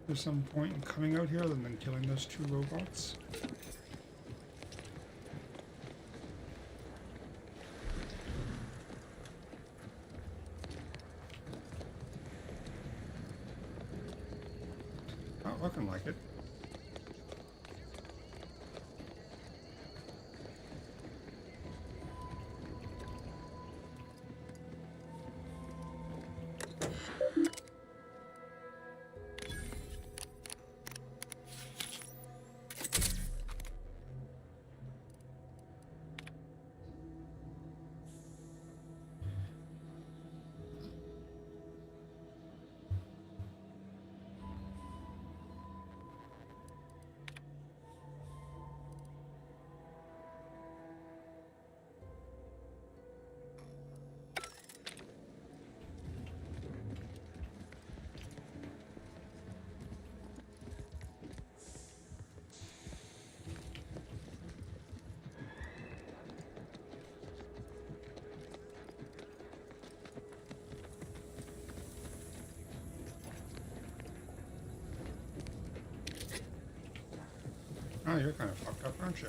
Speaker 1: There's some point in coming out here other than killing those two robots. Not looking like it. Oh, you're kind of fucked up, aren't you?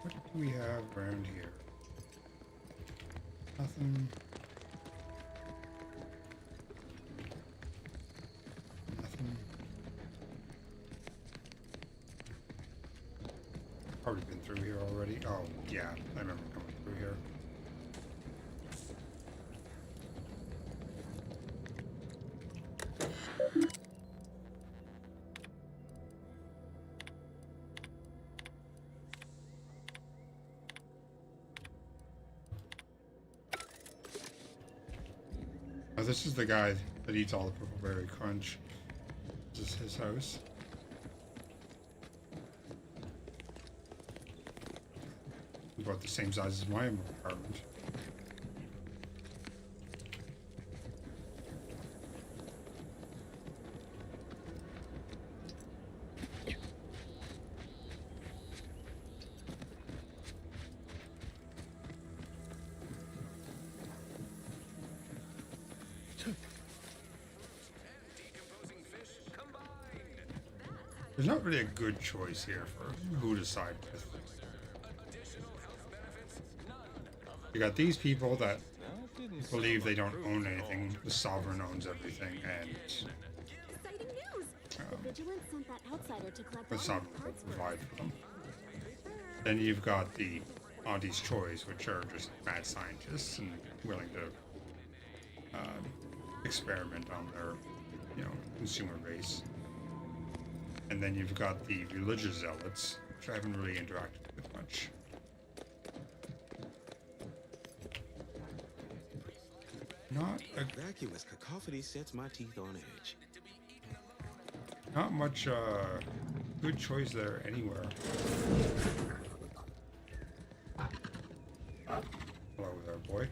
Speaker 1: What do we have around here? Nothing. Nothing. Probably been through here already. Oh, yeah, I remember coming through here. Oh, this is the guy that eats all the purple berry crunch. This is his house. About the same size as my apartment. There's not really a good choice here for who to side with. You got these people that believe they don't own anything, the sovereign owns everything, and
Speaker 14: Exciting news! The Vigilance sent that outsider to collect
Speaker 1: the
Speaker 14: all
Speaker 1: sovereign
Speaker 14: the
Speaker 1: will
Speaker 14: parts for
Speaker 1: provide
Speaker 14: us.
Speaker 1: for them. Then you've got the Auntie's Choice, which are just mad scientists and willing to experiment on their, consumer base. And then you've got the religious zealots, which I haven't really interacted with much. Not a
Speaker 18: vacuous cacophony sets my teeth on edge.
Speaker 1: Not much good choice there anywhere. Hello there, boy.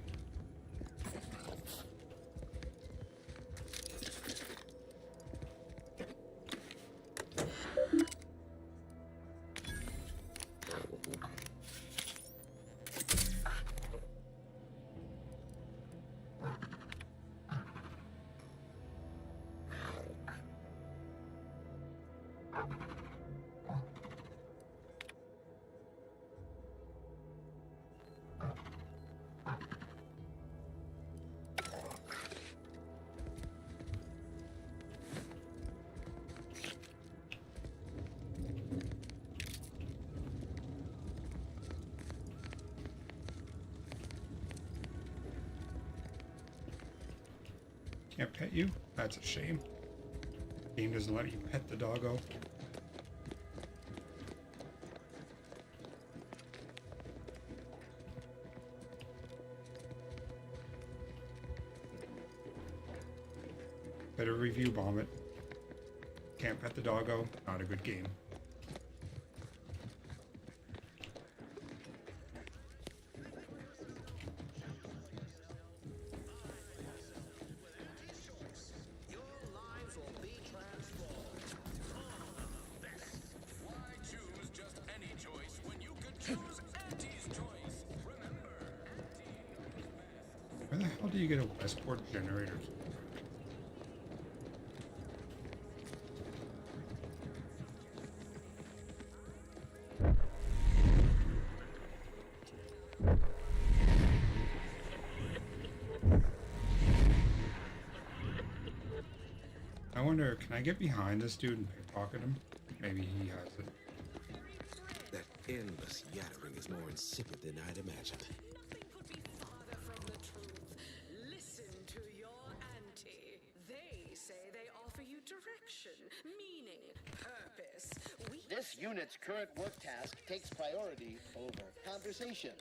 Speaker 1: Can't pet you? That's a shame. Game doesn't let you pet the doggo. Better review bomb it. Can't pet the doggo. Not a good game. Where the hell do you get a Westport generator? I wonder, can I get behind this dude and pickpocket him? Maybe he has it.
Speaker 18: That endless yattering is more insipid than I'd imagined.
Speaker 16: Listen to your auntie. They say they offer you direction, meaning, purpose.
Speaker 15: This unit's current work task takes priority over conversation.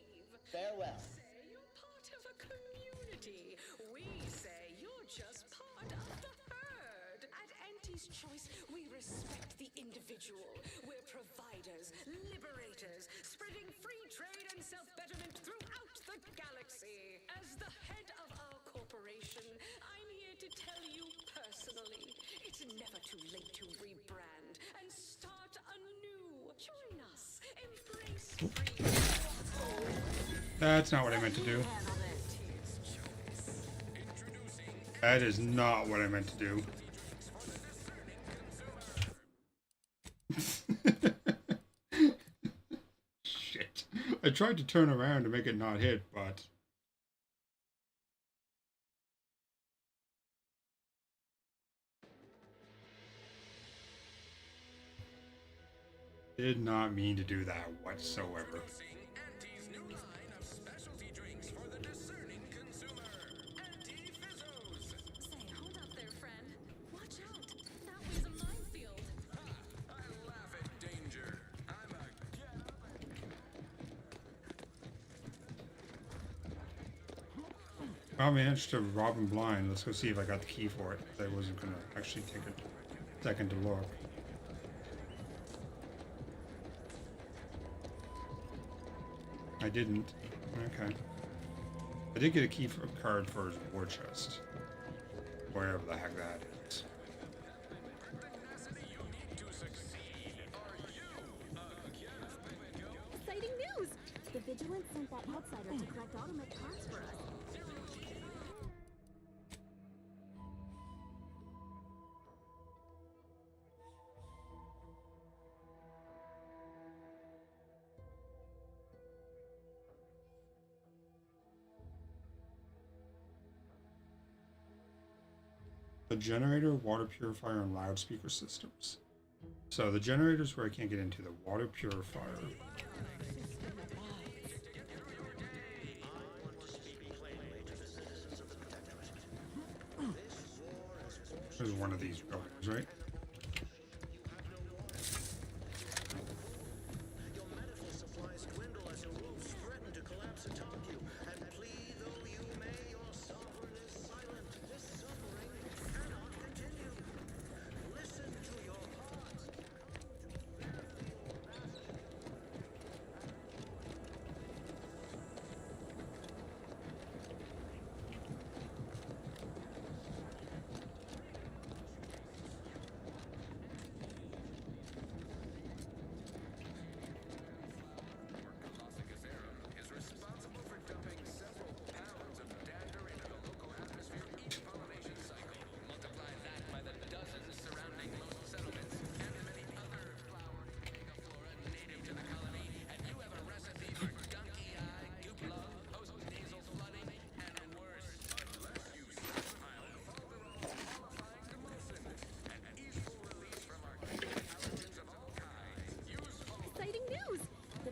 Speaker 15: Farewell.
Speaker 16: You're part of a community. We say you're just part of the herd. At Auntie's Choice, we respect the individual. We're providers, liberators, spreading free trade and self-betterment throughout the galaxy. As the head of our corporation, I'm here to tell you personally, it's never too late to rebrand and start anew. Join us. Embrace freedom.
Speaker 1: That's not what I meant to do. That is not what I meant to do. Shit. I tried to turn around to make it not hit, but... Did not mean to do that whatsoever. Well, man, just to rob him blind. Let's go see if I got the key for it. I wasn't gonna actually take a second to look. I didn't. Okay. I did get a key for a card for his war chest. Wherever the heck that is.
Speaker 14: Exciting news! The Vigilance sent that outsider to collect automatic parts for us.
Speaker 1: The generator, water purifier, and loudspeaker systems. So the generator's where I can't get into. The water purifier. There's one of these buildings, right?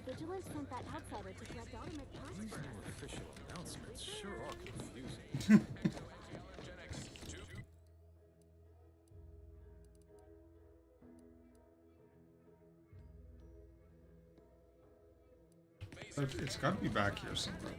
Speaker 14: Vigilance sent that outsider to collect automatic parts
Speaker 13: These
Speaker 14: for us.
Speaker 13: new official announcements sure are confusing.
Speaker 1: It's got to be back here somewhere.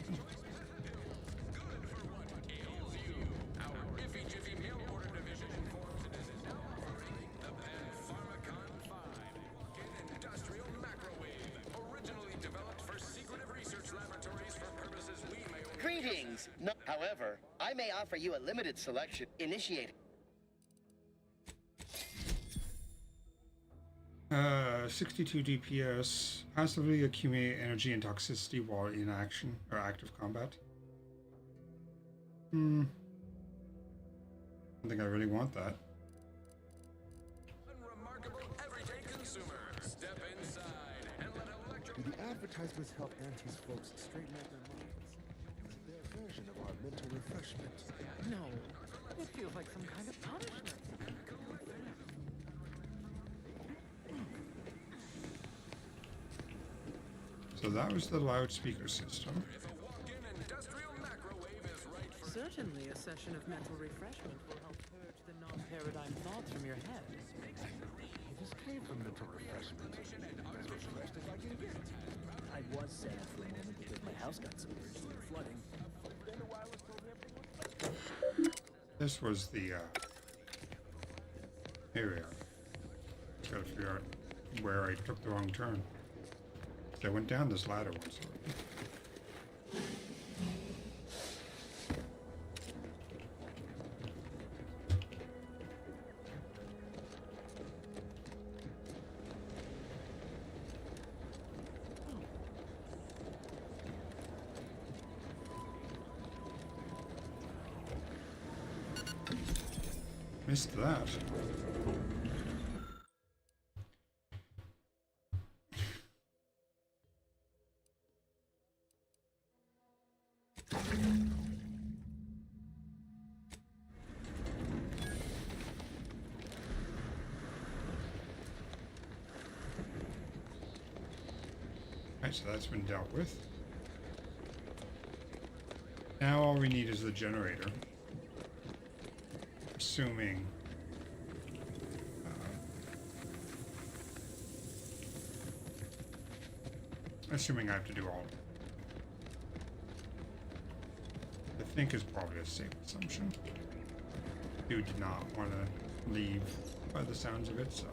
Speaker 15: Greetings! No, however, I may offer you a limited selection. Initiate.
Speaker 1: 62 DPS. Passively accumulate energy and toxicity while in action or active combat. I don't think I really want that.
Speaker 13: Do the advertisements help Auntie's folks straighten out their minds? Is it their version of our mental refreshment?
Speaker 7: No, it feels like some kind of punishment.
Speaker 1: So that was the loudspeaker system.
Speaker 7: Certainly, a session of mental refreshment will help purge the non-paradigm thoughts from your head.
Speaker 13: This came from mental refreshment. As refreshed as I can get.
Speaker 25: I was sad for a moment because my house got submerged in the flooding. Then the wireless told me everything was fine.
Speaker 1: This was the, here we are. Just gotta figure out where I took the wrong turn. I went down this ladder once already. missed that. Alright, so that's been dealt with. Now all we need is the generator. Assuming I have to do all of it. I think is probably a safe assumption. Dude did not want to leave by the sounds of it, so.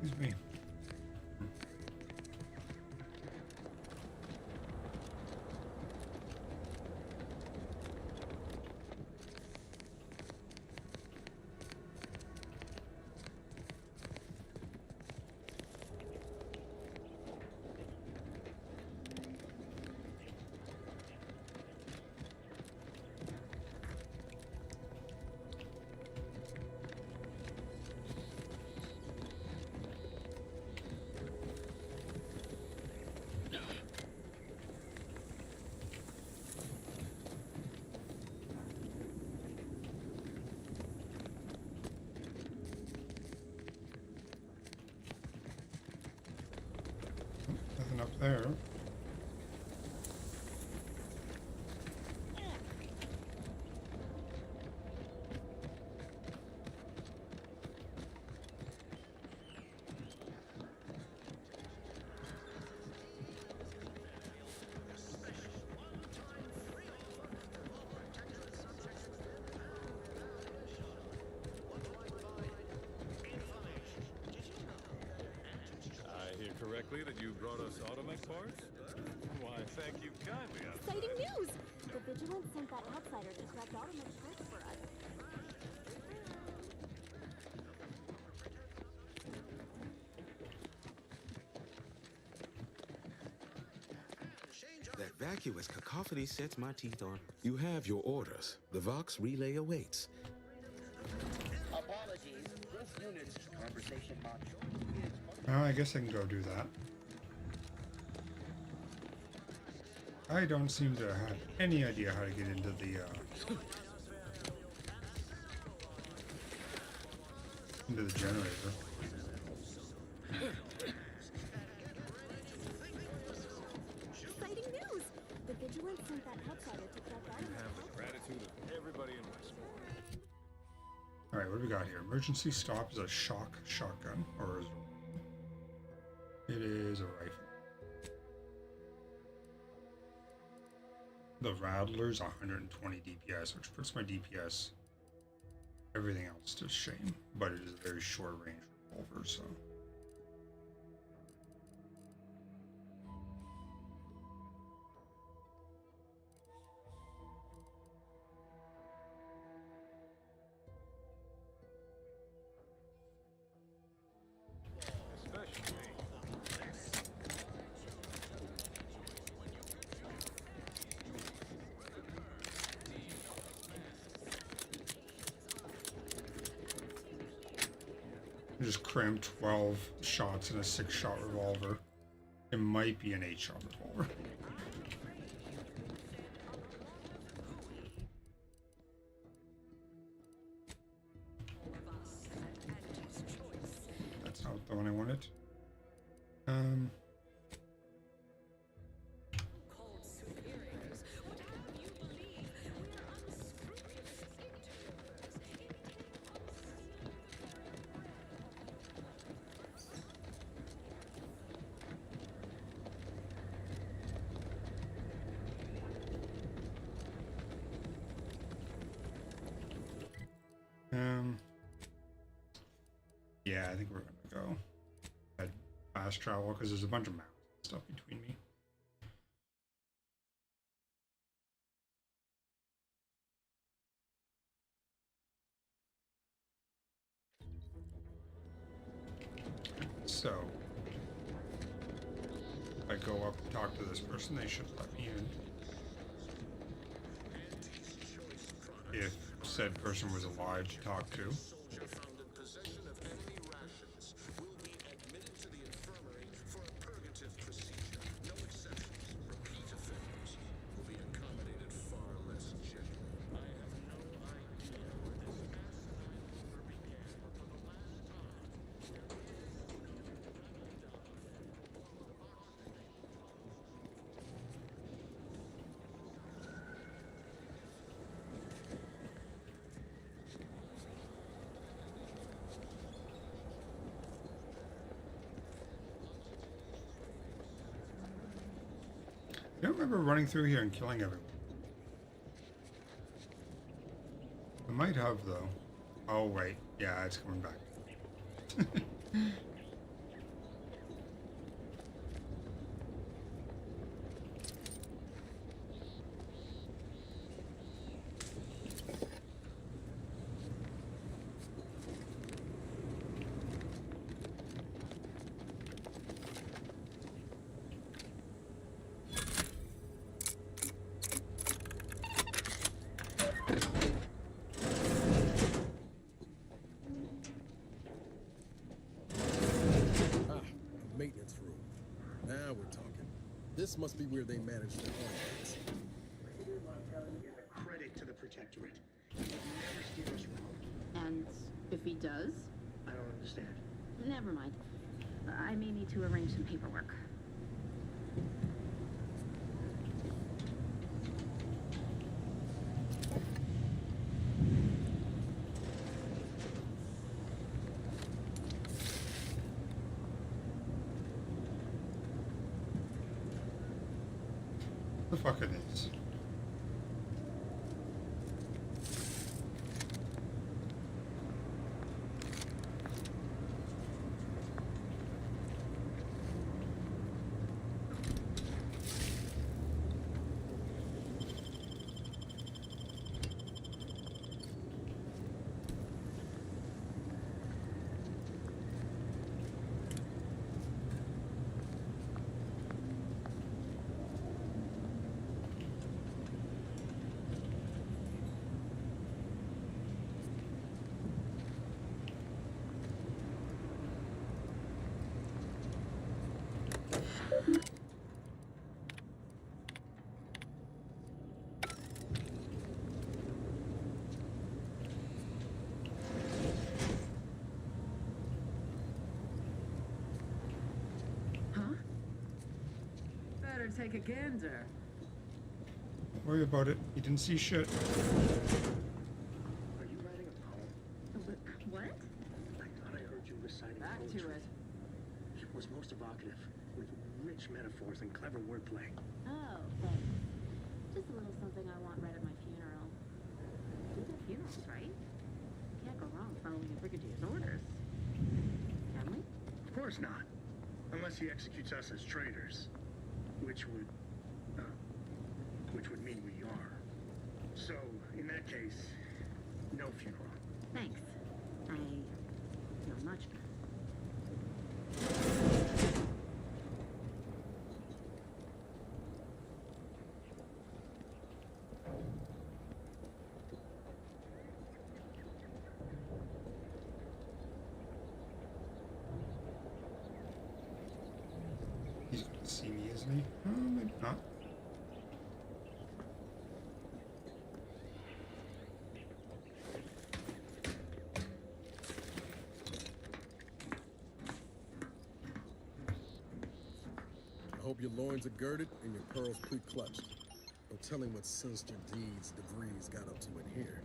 Speaker 1: Excuse me. Nothing up there.
Speaker 6: I hear correctly that you brought us Automech parts? Why, thank you kindly.
Speaker 14: Exciting news! The Vigilance sent that outsider to collect Automech parts for us.
Speaker 18: That vacuous cacophony sets my teeth on. You have your orders. The Vox relay awaits.
Speaker 15: Apologies. This unit's conversation module is...
Speaker 1: Well, I guess I can go do that. I don't seem to have any idea how to get into the generator.
Speaker 14: Exciting news! The Vigilance sent that outsider to collect Automech
Speaker 6: Have
Speaker 14: parts.
Speaker 6: the gratitude of everybody in Westport.
Speaker 1: All right, what do we got here? Emergency stop is a shotgun, or it is a rifle. The Rattler's 120 DPS, which puts my DPS, everything else to shame, but it is a very short range revolver, so. I just crammed 12 shots in a 6-shot revolver. It might be an 8-shot revolver. That's not the one I wanted. Yeah, I think we're gonna go at fast travel because there's a bunch of mountains and stuff between me. So, if I go up and talk to this person. They should let me in. If said person was alive to talk to. I don't remember running through here and killing everyone. I might have, though. Oh, wait. Yeah, it's coming back.
Speaker 13: Maintenance room. Now we're talking. This must be where they manage their artifacts.
Speaker 12: Credit to the Protectorate. He would never steer us wrong.
Speaker 20: And if he does?
Speaker 12: I don't understand.
Speaker 20: Never mind. I may need to arrange some paperwork.
Speaker 1: The fuck it is.
Speaker 3: Better take a gander.
Speaker 1: Don't worry about it. You didn't see shit.
Speaker 12: Are you writing a poem?
Speaker 20: What?
Speaker 12: I thought I heard you reciting
Speaker 3: Back
Speaker 12: poetry.
Speaker 3: to it.
Speaker 12: It was most evocative, with rich metaphors and clever wordplay.
Speaker 20: Oh, thanks. Just a little something I want read at my funeral. These are funerals, right? Can't go wrong following a brigadier's orders. Can we?
Speaker 12: Of course not. Unless he executes us as traitors. Which would mean we are. So, in that case, no funeral.
Speaker 20: Thanks. I feel much better.
Speaker 1: He's going to see me, isn't he? Oh, maybe not.
Speaker 13: I hope your loins are girded and your pearls pre-clutched. No telling what sinister deeds DeVries got up to in here.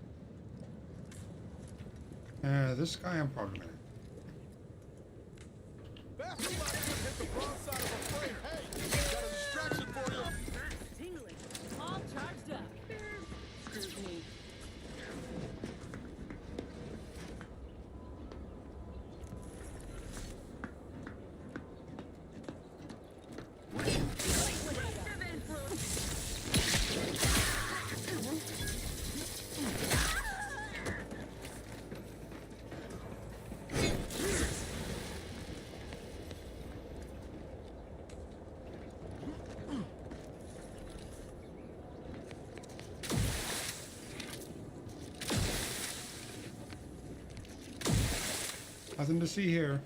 Speaker 1: This guy I'm probably gonna.
Speaker 4: Tingling. All charged up. Excuse me.
Speaker 1: Nothing to see here.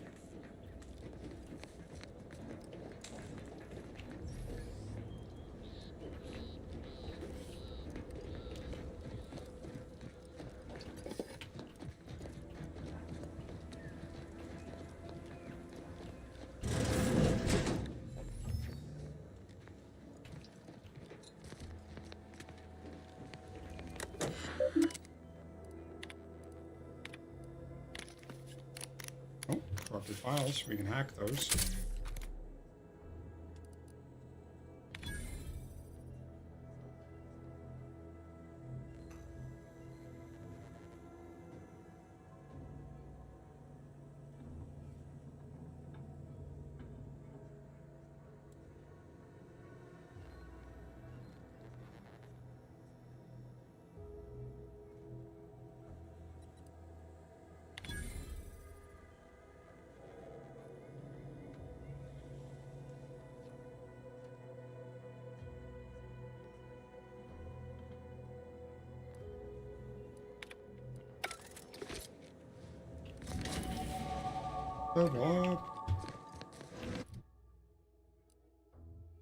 Speaker 1: Oh, corrupted files. We can hack those.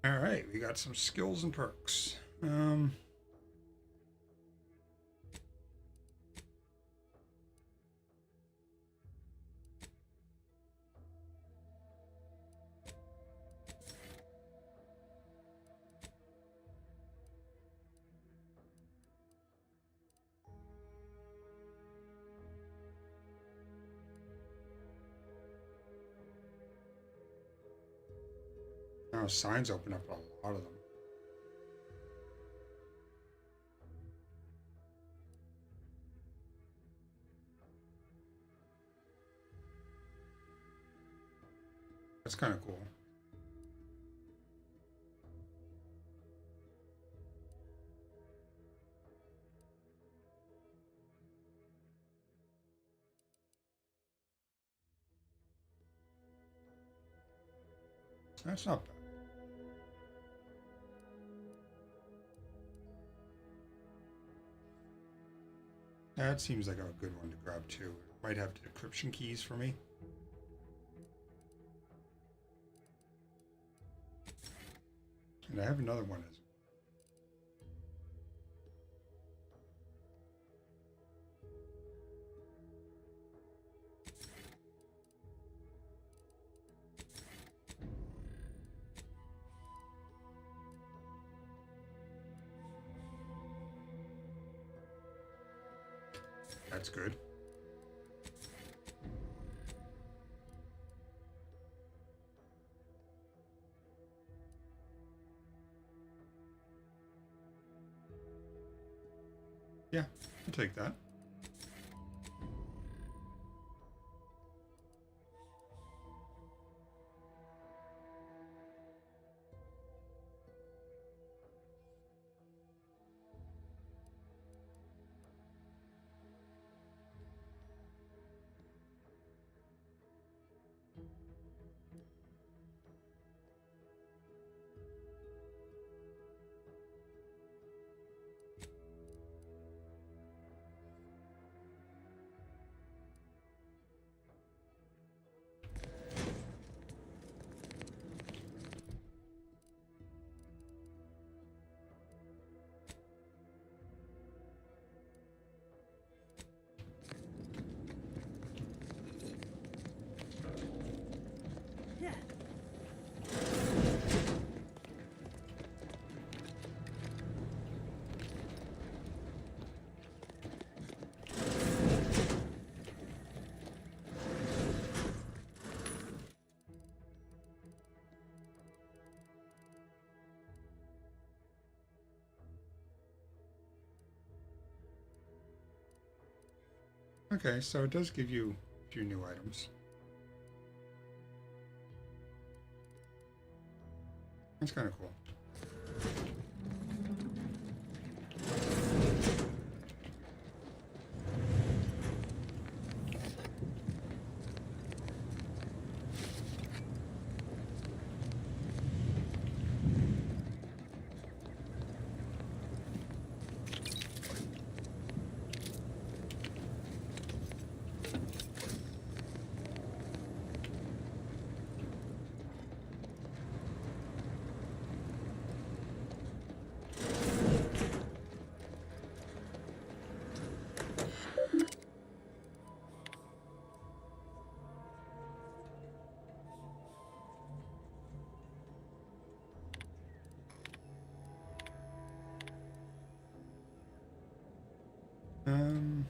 Speaker 1: All right, we got some skills and perks. Now signs open up a lot of them. That's kind of cool. That's not bad. That seems like a good one to grab too. It might have decryption keys for me. And I have another one as That's good. Yeah, I'll take that. Okay, so it does give you a few new items. That's kind of cool. Um.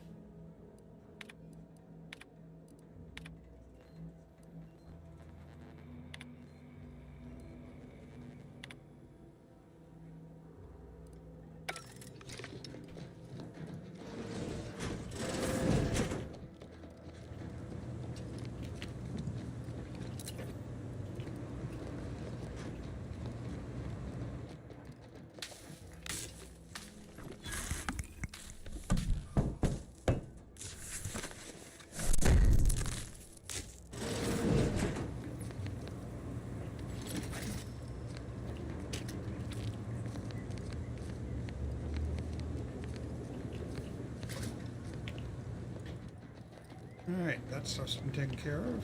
Speaker 1: Alright, that stuff's been taken care of.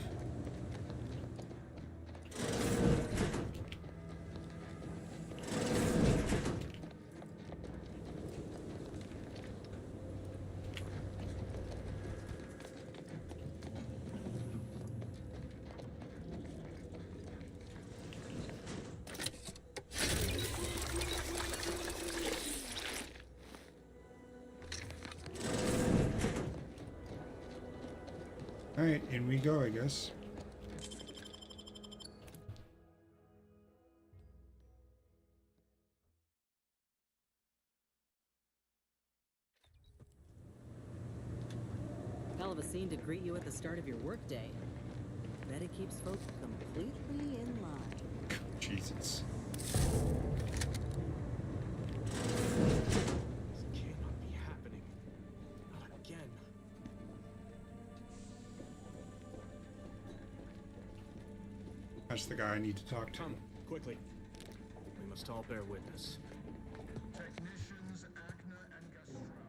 Speaker 1: Alright, in we go, I guess.
Speaker 3: Hell of a scene to greet you at the start of your workday. Bet it keeps folks completely in line.
Speaker 1: Jesus.
Speaker 25: This cannot be happening. Not again.
Speaker 1: That's the guy I need to talk to.
Speaker 25: Come, quickly. We must all bear witness.
Speaker 12: Technicians Acna and Gastrow,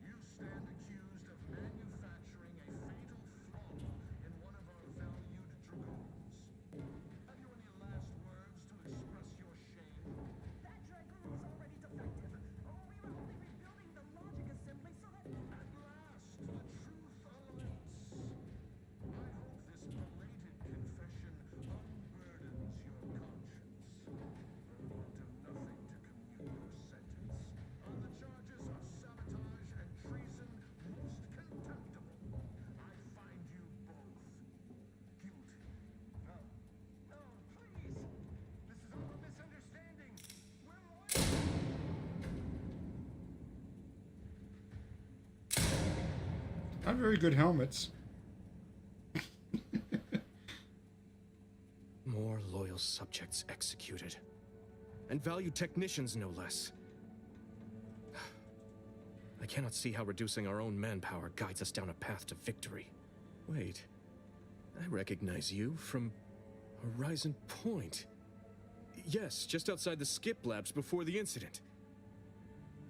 Speaker 12: you stand accused of manufacturing a fatal flaw in one of our valued dragoons. Have you any last words to express your shame?
Speaker 7: That dragoon is already defective. Oh, we were only rebuilding the logic assembly so that...
Speaker 12: At last, the truth awaits. I hope this belated confession unburdens your conscience. For it will do nothing to commute your sentence. On the charges of sabotage and treason, most contemptible, I find you both guilty. No, no, please. This is all a misunderstanding. We're
Speaker 1: Not very good helmets.
Speaker 25: More loyal subjects executed. And valued technicians, no less. I cannot see how reducing our own manpower guides us down a path to victory. Wait. I recognize you from Horizon Point. Yes, just outside the skip labs before the incident.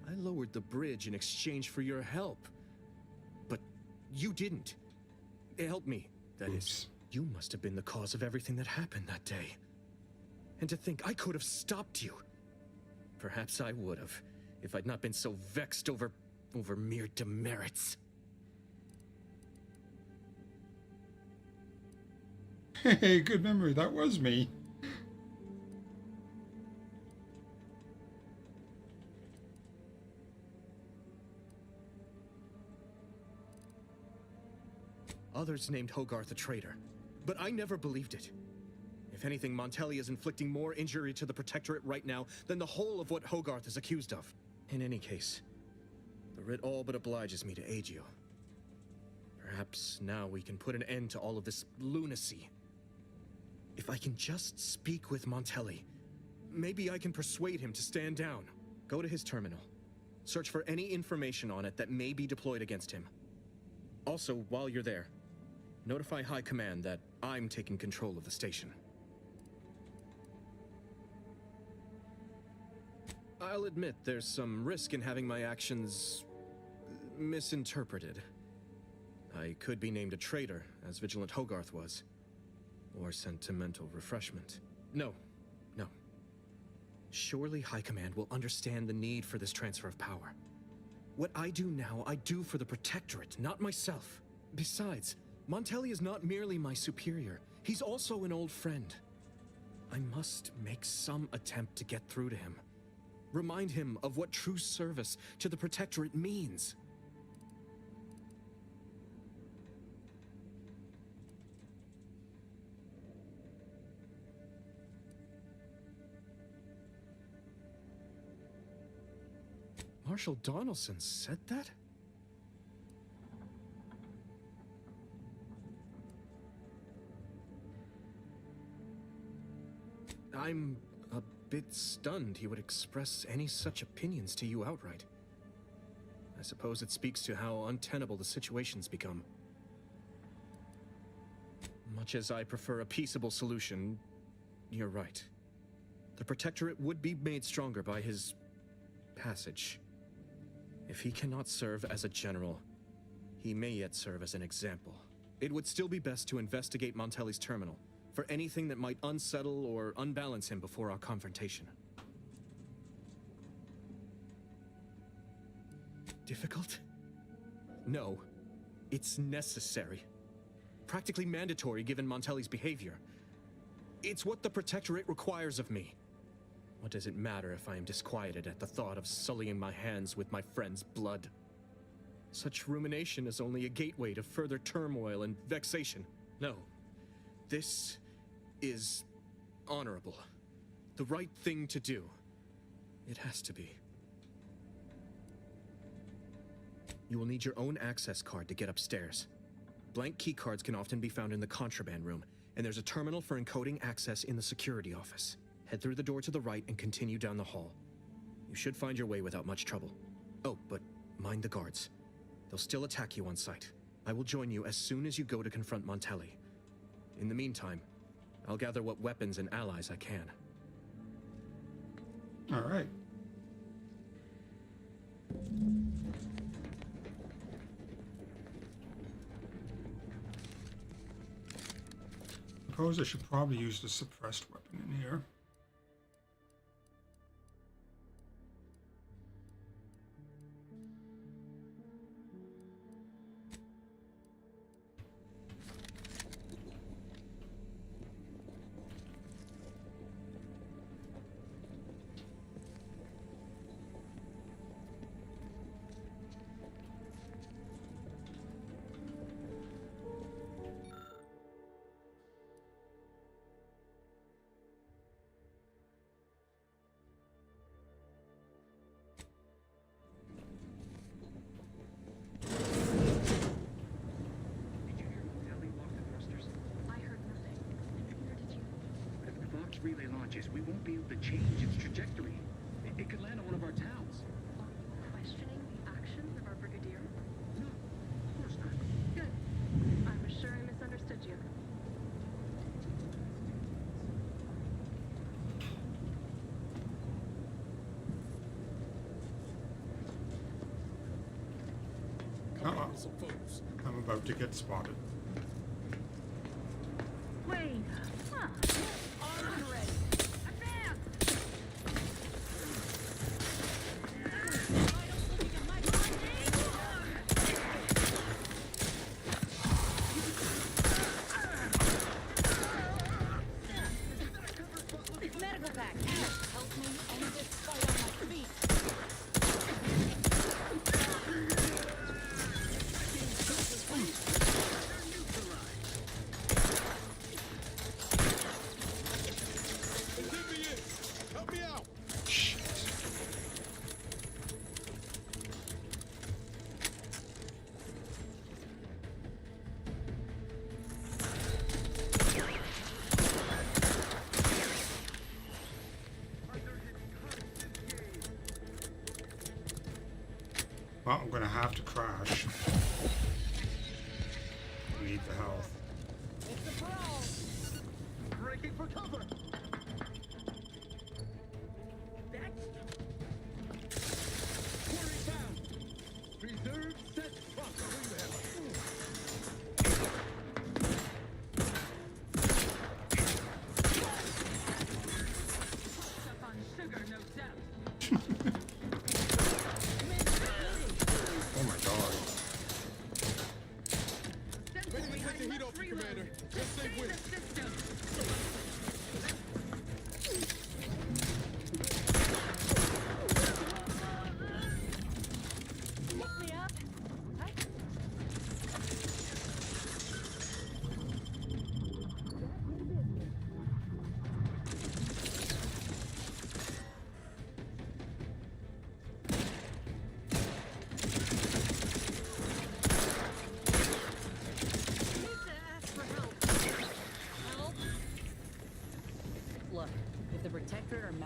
Speaker 25: I lowered the bridge in exchange for your help. But you didn't. Help me, that is. You must have been the cause of everything that happened that day. And to think I could have stopped you. Perhaps I would have, if I'd not been so vexed over mere demerits.
Speaker 1: Hey, good memory. That was me.
Speaker 25: Others named Hogarth a traitor, but I never believed it. If anything, Montelli is inflicting more injury to the Protectorate right now than the whole of what Hogarth is accused of. In any case, the writ all but obliges me to aid you. Perhaps now we can put an end to all of this lunacy. If I can just speak with Montelli, maybe I can persuade him to stand down. Go to his terminal. Search for any information on it that may be deployed against him. Also, while you're there, notify High Command that I'm taking control of the station. I'll admit there's some risk in having my actions misinterpreted. I could be named a traitor, as Vigilant Hogarth was. Or sentimental refreshment. No. Surely High Command will understand the need for this transfer of power. What I do now, I do for the Protectorate, not myself. Besides, Montelli is not merely my superior. He's also an old friend. I must make some attempt to get through to him. Remind him of what true service to the Protectorate means. Marshal Donaldson said that? I'm a bit stunned he would express any such opinions to you outright. I suppose it speaks to how untenable the situation's become. Much as I prefer a peaceable solution, you're right. The Protectorate would be made stronger by his passage. If he cannot serve as a general, he may yet serve as an example. It would still be best to investigate Montelli's terminal for anything that might unsettle or unbalance him before our confrontation. Difficult? No. It's necessary. Practically mandatory given Montelli's behavior. It's what the Protectorate requires of me. What does it matter if I am disquieted at the thought of sullying my hands with my friend's blood? Such rumination is only a gateway to further turmoil and vexation. No. This is honorable. The right thing to do. It has to be. You will need your own access card to get upstairs. Blank keycards can often be found in the contraband room, and there's a terminal for encoding access in the security office. Head through the door to the right and continue down the hall. You should find your way without much trouble. Oh, but mind the guards. They'll still attack you on sight. I will join you as soon as you go to confront Montelli. In the meantime, I'll gather what weapons and allies I can.
Speaker 1: All right. Suppose I should probably use the suppressed weapon in here.
Speaker 7: Relay launches, we won't be able to change its trajectory. It could land on one of our towns.
Speaker 14: Questioning the actions of our brigadier?
Speaker 7: No, of course not.
Speaker 14: Good. I was sure I misunderstood you.
Speaker 1: I'm about to get spotted.
Speaker 14: Wait. Huh. Arms ready. Advance!
Speaker 16: Medical back. Help me end this fight on my feet.
Speaker 13: Help me out!
Speaker 1: Well, I'm gonna have to crash. I need the health.
Speaker 16: It's a brawl.
Speaker 7: Breaking for cover. Reserve set
Speaker 16: Up on sugar, no doubt.
Speaker 1: Oh my god.
Speaker 13: Maybe take the heat off you, Commander. Just stay with.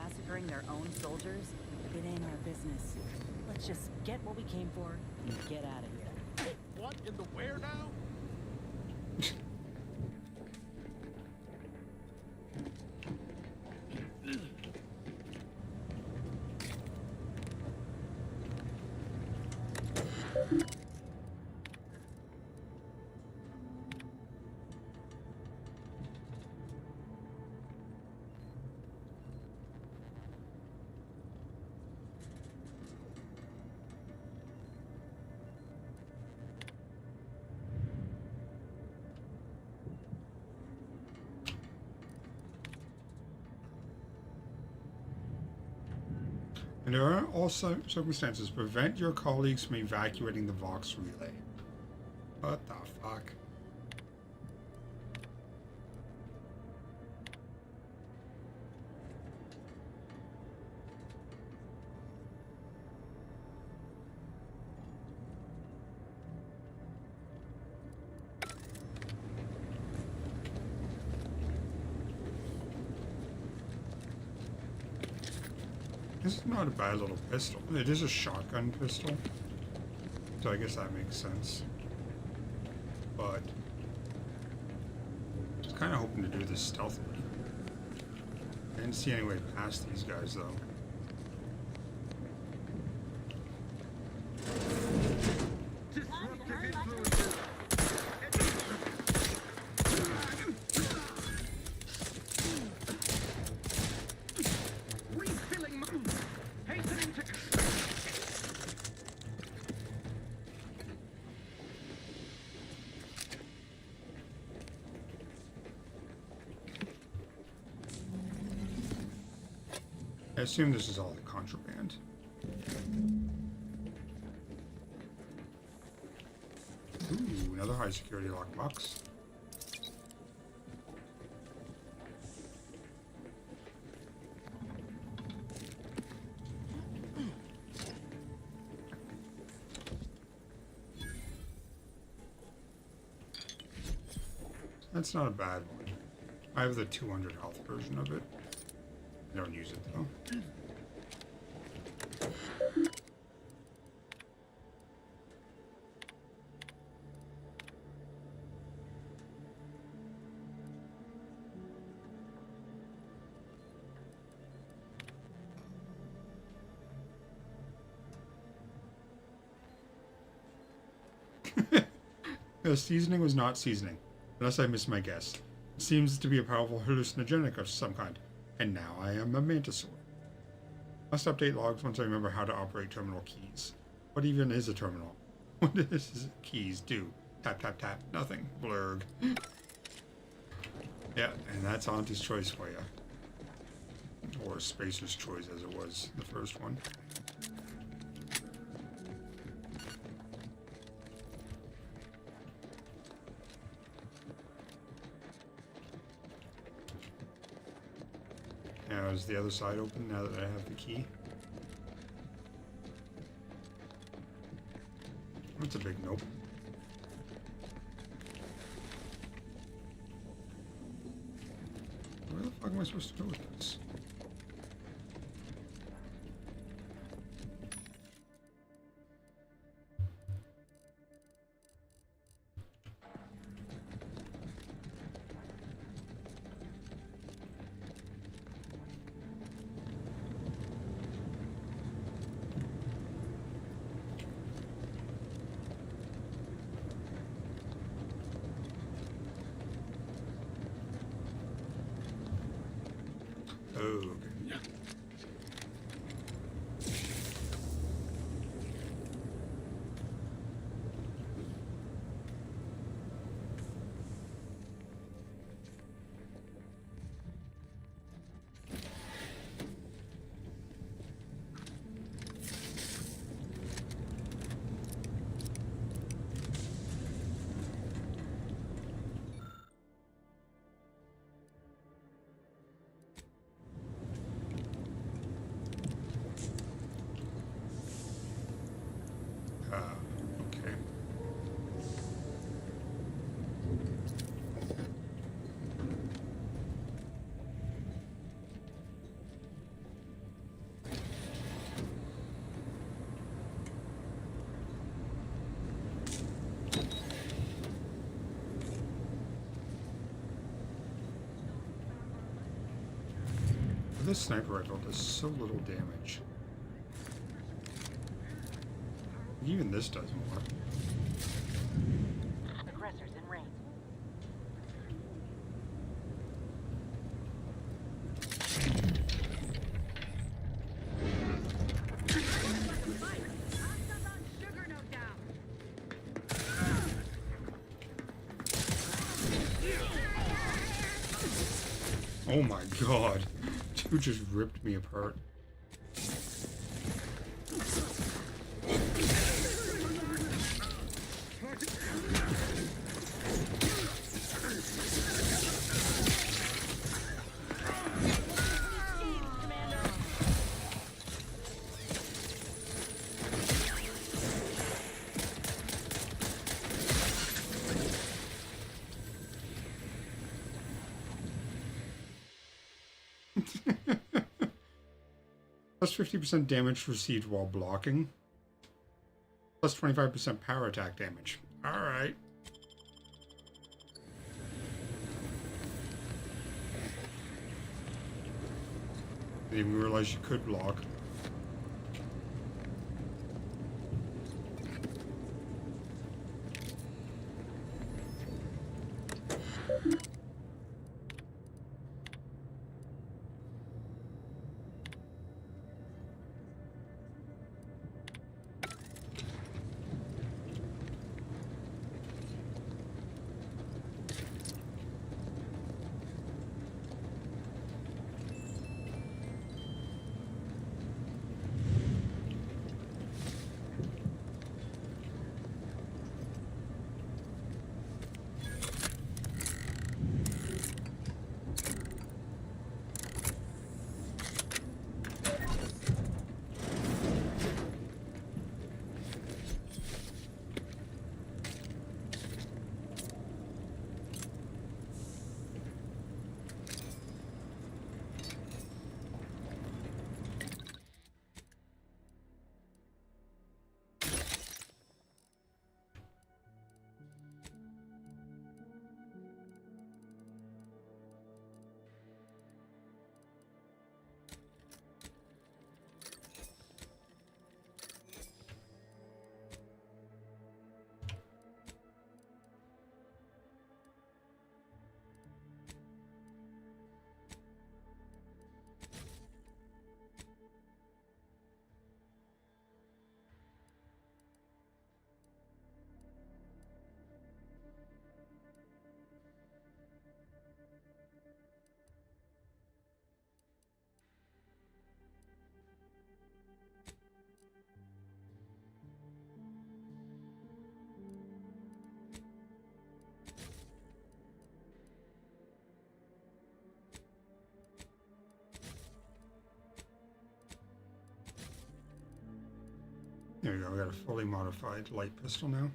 Speaker 4: massacring their own soldiers, it ain't our business. Let's just get what we came for and get out of here.
Speaker 12: What in the where now?
Speaker 1: And there are also circumstances prevent your colleagues from evacuating the Vox relay. What the fuck? This is not a bad little pistol. It is a shotgun pistol, so I guess that makes sense. But I was kind of hoping to do this stealthily. I didn't see any way past these guys, though. I assume this is all the contraband. Ooh, another high security lockbox. That's not a bad one. I have the 200 health version of it. I don't use it though. The seasoning was not seasoning, unless I missed my guess. It seems to be a powerful hallucinogenic of some kind. And now I am a mantisaur. Must update logs once I remember how to operate terminal keys. What even is a terminal? What does keys do? Tap, tap, tap. Nothing. Blurg. Yeah, and that's Auntie's choice for you. Or Spacer's choice as it was the first one. Now, is the other side open now that I have the key? That's a big nope. Where the fuck am I supposed to go with this? Oh, this sniper rifle does so little damage. Even this does more.
Speaker 7: Aggressors in range.
Speaker 1: Oh my god. Dude just ripped me apart. Plus 50% damage received while blocking. Plus 25% power attack damage. Alright. Didn't even realize you could block. There you go, we got a fully modified light pistol now.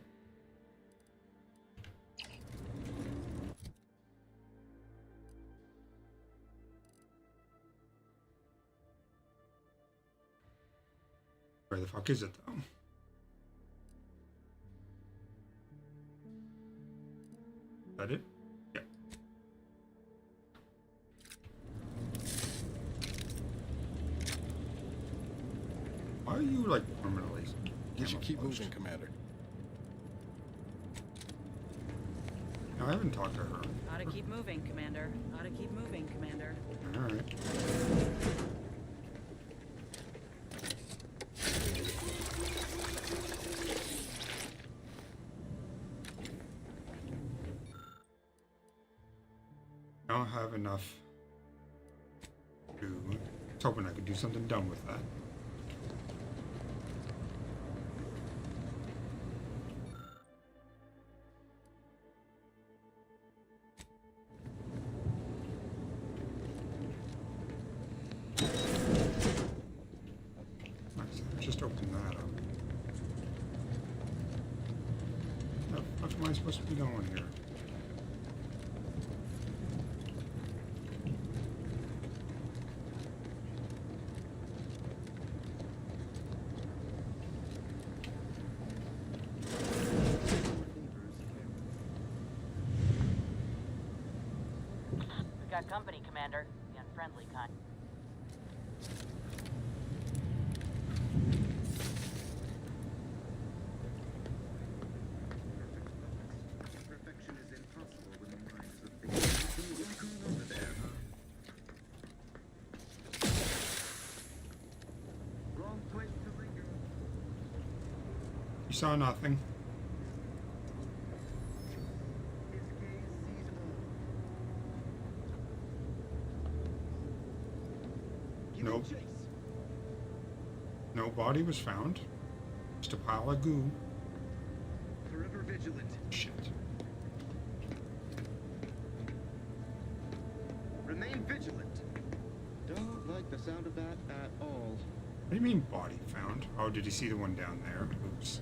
Speaker 1: Where the fuck is it though? Is that it? Yeah. Why are you like permanently?
Speaker 13: We should keep moving, Commander.
Speaker 1: No, I haven't talked to her.
Speaker 5: Gotta keep moving, Commander. Gotta keep moving, Commander.
Speaker 1: All right. I don't have enough to. I was hoping I could do something dumb with that. Just open that up. How much am I supposed to be going here?
Speaker 5: We got company, Commander. The unfriendly kind.
Speaker 12: Perfection is impossible when the mind is a thing. What's going on over there, huh? Wrong place to linger.
Speaker 1: You saw nothing.
Speaker 12: His gaze sees all.
Speaker 1: Nope. No body was found. Just a pile of goo.
Speaker 12: Forever vigilant.
Speaker 1: Shit.
Speaker 12: Remain vigilant. Don't like the sound of that at all.
Speaker 1: What do you mean body found? Oh, did you see the one down there? Oops.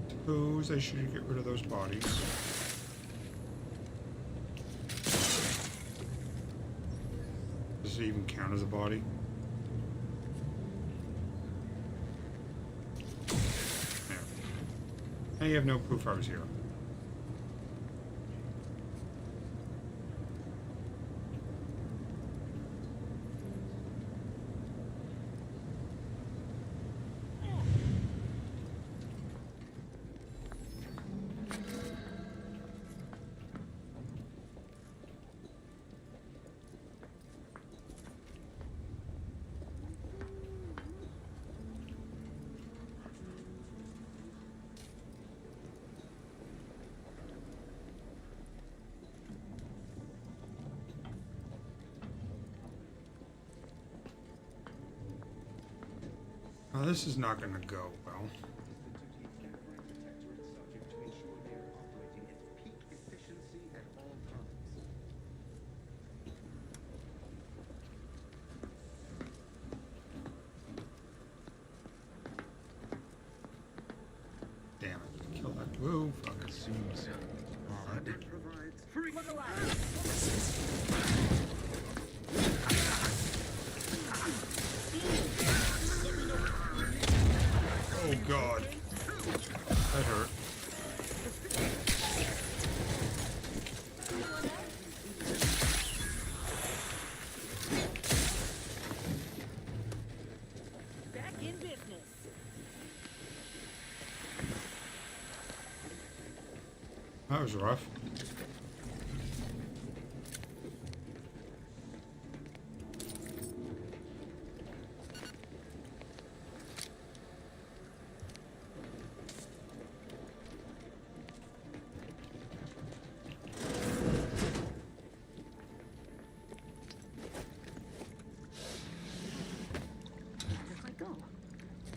Speaker 1: Suppose I should get rid of those bodies. Does it even count as a body? There. Now you have no proof I was here. Now, this is not going to go well. Damn it. Kill that blue. Fuck it. Seems odd.
Speaker 12: Provides free.
Speaker 1: Oh god. That hurt.
Speaker 16: Back in business.
Speaker 1: That was rough.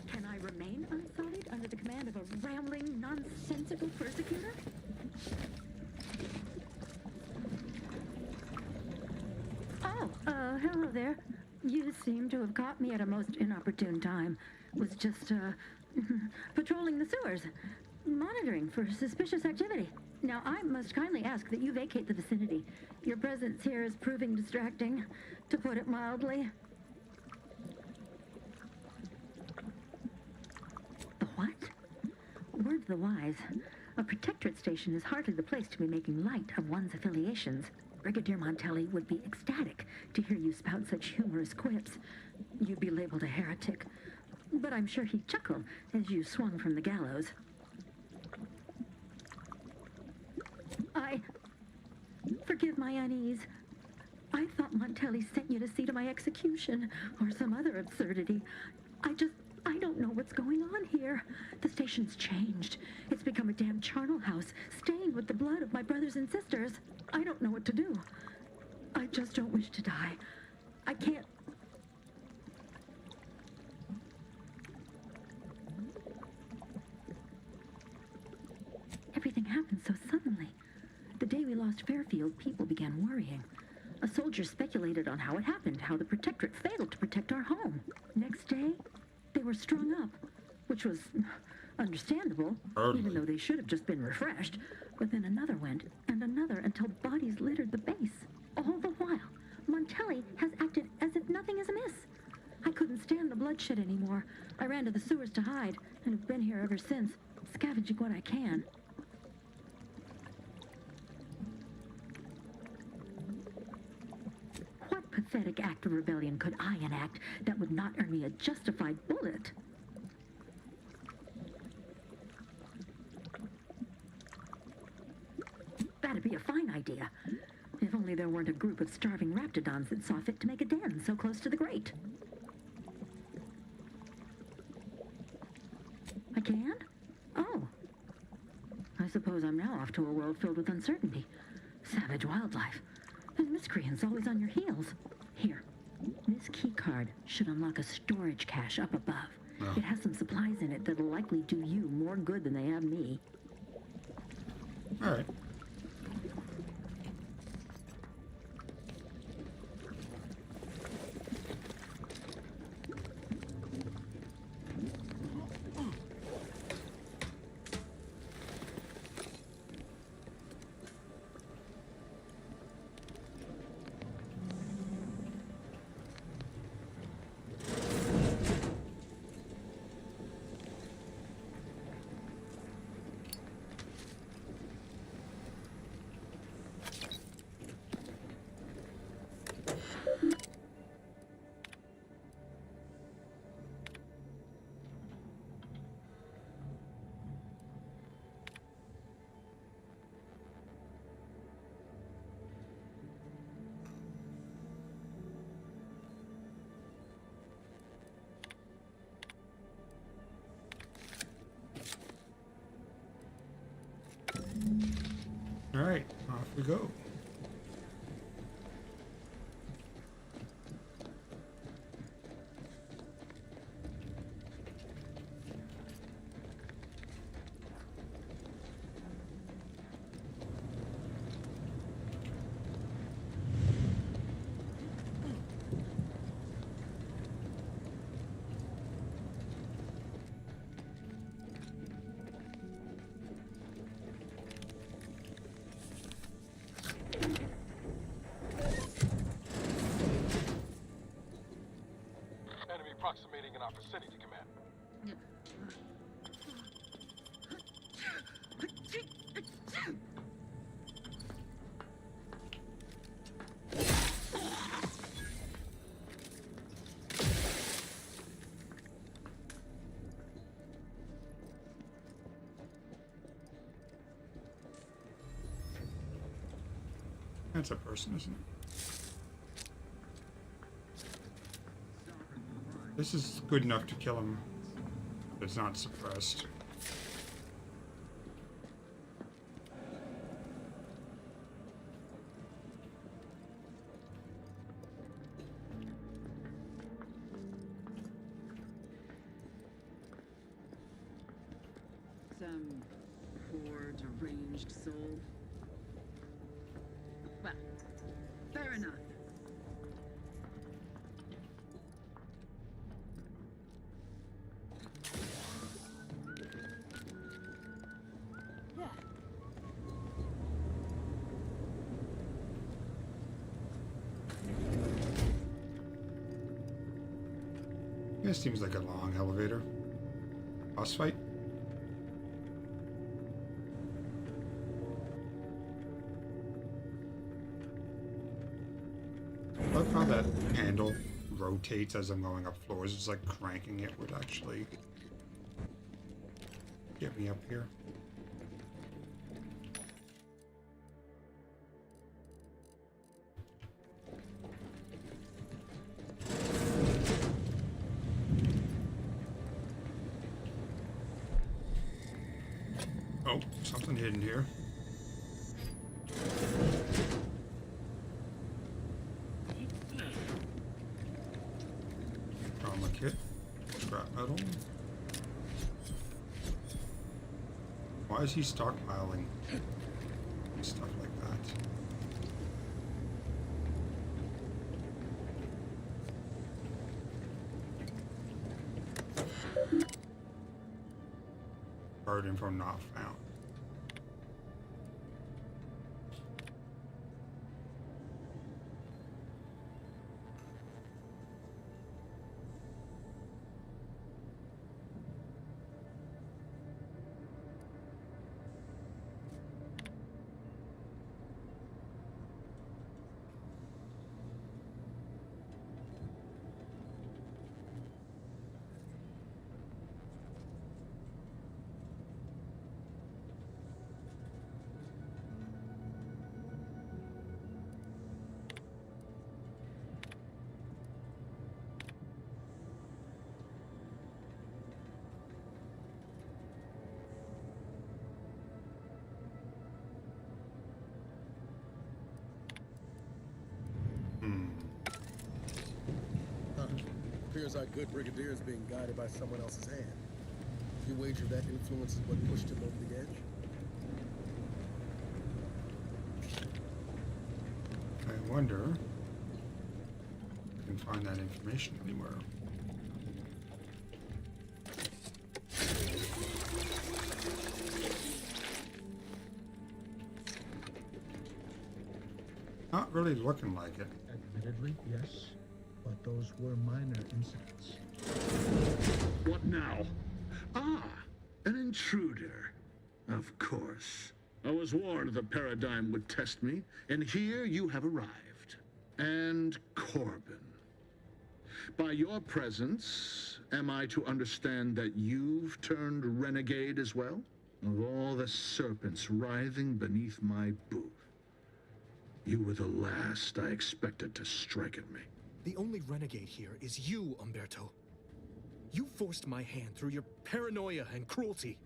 Speaker 14: Can I remain unsullied under the command of a rambling, nonsensical persecutor? Oh, hello there. You seem to have caught me at a most inopportune time. Was just, patrolling the sewers, monitoring for suspicious activity. Now, I must kindly ask that you vacate the vicinity. Your presence here is proving distracting, to put it mildly. The what? Word to the wise. A protectorate station is hardly the place to be making light of one's affiliations. Brigadier Montelli would be ecstatic to hear you spout such humorous quips. You'd be labeled a heretic. But I'm sure he'd chuckle as you swung from the gallows. Forgive my unease. I thought Montelli sent you to see to my execution, or some other absurdity. I don't know what's going on here. The station's changed. It's become a damn charnel house, stained with the blood of my brothers and sisters. I don't know what to do. I just don't wish to die. I can't... Everything happened so suddenly. The day we lost Fairfield, people began worrying. A soldier speculated on how it happened, how the Protectorate failed to protect our home. Next day, they were strung up, which was understandable, even though they should have just been refreshed. But then another went, and another, until bodies littered the base. All the while, Montelli has acted as if nothing is amiss. I couldn't stand the bloodshed anymore. I ran to the sewers to hide, and have been here ever since, scavenging what I can. What pathetic act of rebellion could I enact that would not earn me a justified bullet? That'd be a fine idea. If only there weren't a group of starving raptidons that saw fit to make a den so close to the grate. I can? Oh. I suppose I'm now off to a world filled with uncertainty. Savage wildlife. And miscreants always on your heels. Here. This key card should unlock a storage cache up above.
Speaker 1: Oh.
Speaker 14: It has some supplies in it that'll likely do you more good than they have me.
Speaker 1: All right. All right, off we go.
Speaker 6: Enemy approximating in our vicinity, Command.
Speaker 1: That's a person, isn't it? This is good enough to kill him. It's not suppressed.
Speaker 5: Some poor, deranged soul. Well, fair enough. Yeah.
Speaker 1: This seems like a long elevator. Boss fight? I love how that handle rotates as I'm going up floors. It's like cranking it would actually get me up here. Oh, something hidden here. Trauma kit, scrap metal. Why is he stockpiling stuff like that? Card info not found.
Speaker 13: Huh. Appears our good brigadier is being guided by someone else's hand. You wager that influence is what pushed him over the edge?
Speaker 1: I wonder if I can find that information anywhere. Not really looking like it.
Speaker 12: Admittedly, yes, but those were minor incidents.
Speaker 8: What now? Ah, an intruder. Of course. I was warned the Paradigm would test me, and here you have arrived. And Corbin. By your presence, am I to understand that you've turned renegade as well? Of all the serpents writhing beneath my boot, you were the last I expected to strike at me.
Speaker 25: The only renegade here is you, Umberto. You forced my hand through your paranoia and cruelty.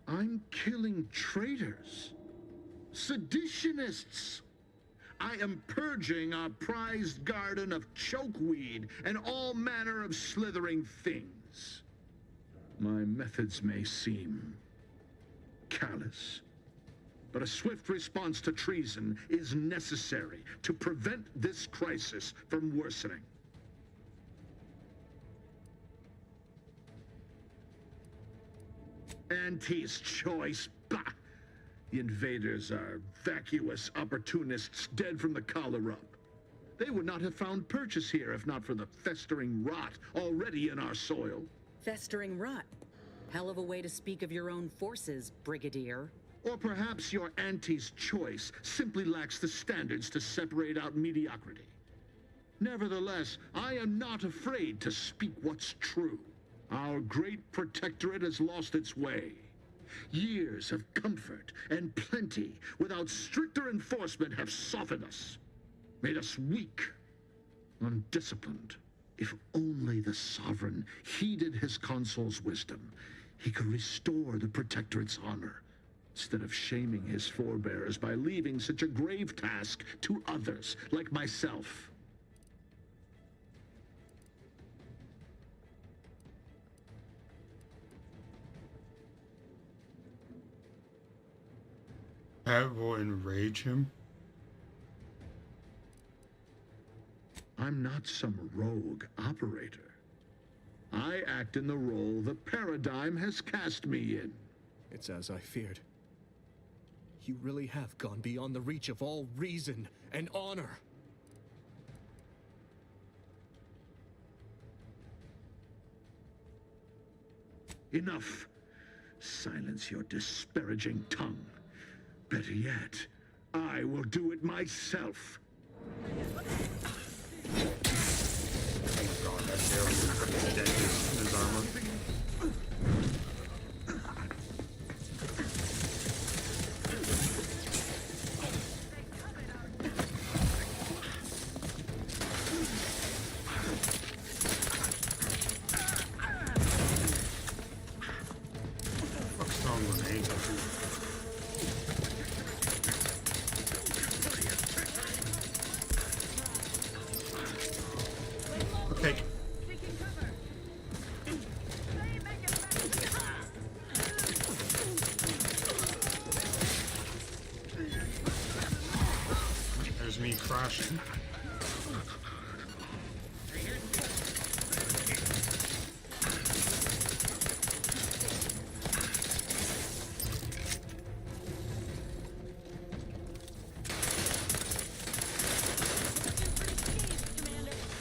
Speaker 8: I'm killing traitors, seditionists. I am purging our prized garden of chokeweed and all manner of slithering things. My methods may seem callous, but a swift response to treason is necessary to prevent this crisis from worsening. Auntie's choice, bah! The invaders are vacuous opportunists dead from the collar up. They would not have found purchase here if not for the festering rot already in our soil.
Speaker 9: Festering rot? Hell of a way to speak of your own forces, Brigadier.
Speaker 8: Or perhaps your auntie's choice simply lacks the standards to separate out mediocrity. Nevertheless, I am not afraid to speak what's true. Our great protectorate has lost its way. Years of comfort and plenty without stricter enforcement have softened us, made us weak, undisciplined. If only the Sovereign heeded his consul's wisdom, he could restore the protectorate's honor, instead of shaming his forebears by leaving such a grave task to others like myself.
Speaker 1: That will enrage him.
Speaker 8: I'm not some rogue operator. I act in the role the Paradigm has cast me in.
Speaker 25: It's as I feared. You really have gone beyond the reach of all reason and honor.
Speaker 8: Enough. Silence your disparaging tongue. Better yet, I will do it myself.
Speaker 1: Oh god, that arrow is dead in his armor. Fuck's throwing grenades at you? Okay. There's me crashing.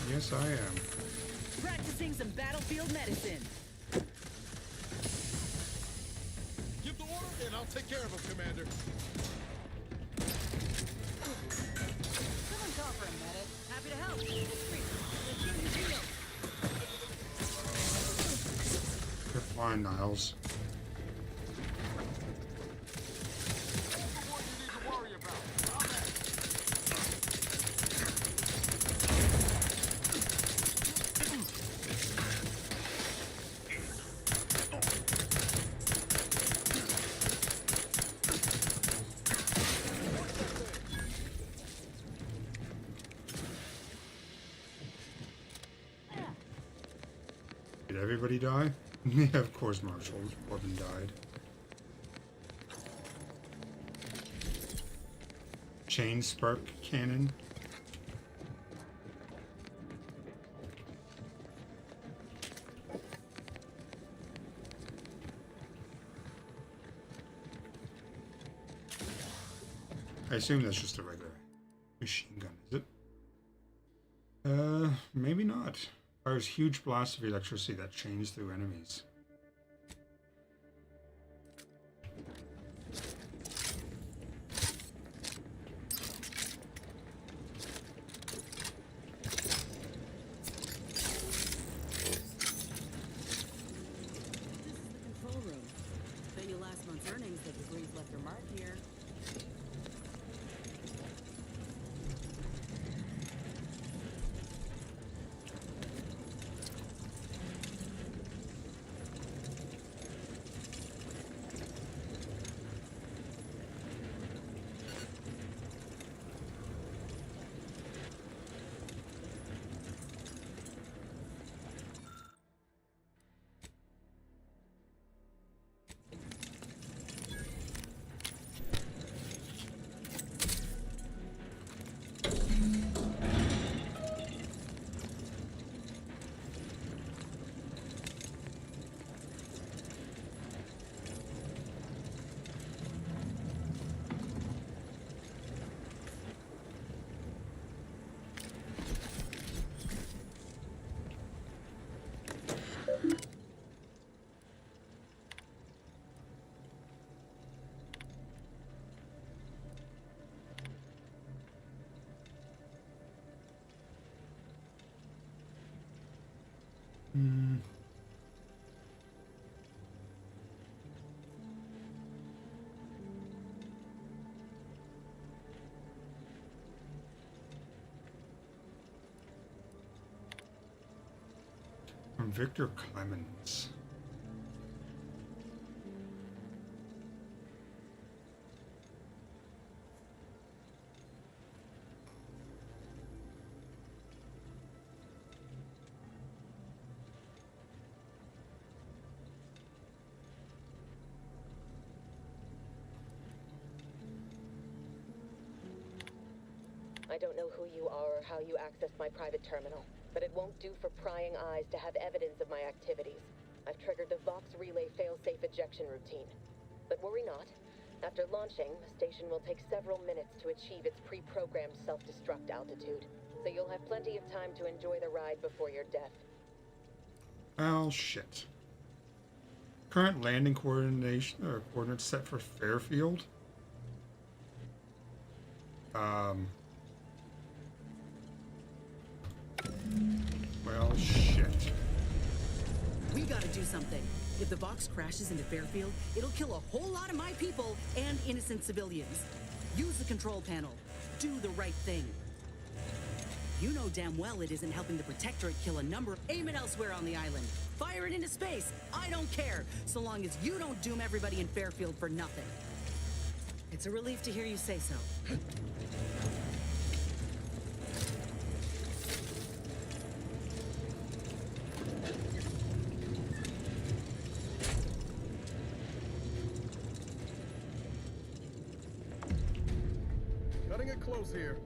Speaker 1: Yes, I am.
Speaker 9: Practicing some battlefield medicine.
Speaker 13: Give the order, and I'll take care of him, Commander.
Speaker 9: Someone call for a medic. Happy to help.
Speaker 1: You're fine, Niles. Did everybody die? Yeah, of course Marshall Corbin died. Chain spark cannon. I assume that's just a regular machine gun, is it? Maybe not. Fires huge blasts of electricity that chains through enemies.
Speaker 9: Control room. Bet you last month's earnings that the Greens left their mark here. From Victor Clemens.
Speaker 2: I don't know who you are or how you accessed my private terminal, but it won't do for prying eyes to have evidence of my activities. I've triggered the Vox Relay fail-safe ejection routine. But worry not. After launching, the station will take several minutes to achieve its pre-programmed self-destruct altitude, so you'll have plenty of time to enjoy the ride before your death.
Speaker 1: Oh, shit. Current landing coordinates set for Fairfield. Well, shit.
Speaker 9: We gotta do something. If the Vox crashes into Fairfield, it'll kill a whole lot of my people and innocent civilians. Use the control panel. Do the right thing. You know damn well it isn't helping the Protectorate kill a number. Aim it elsewhere on the island. Fire it into space. I don't care, so long as you don't doom everybody in Fairfield for nothing. It's a relief to hear you say so.
Speaker 13: Cutting it close here.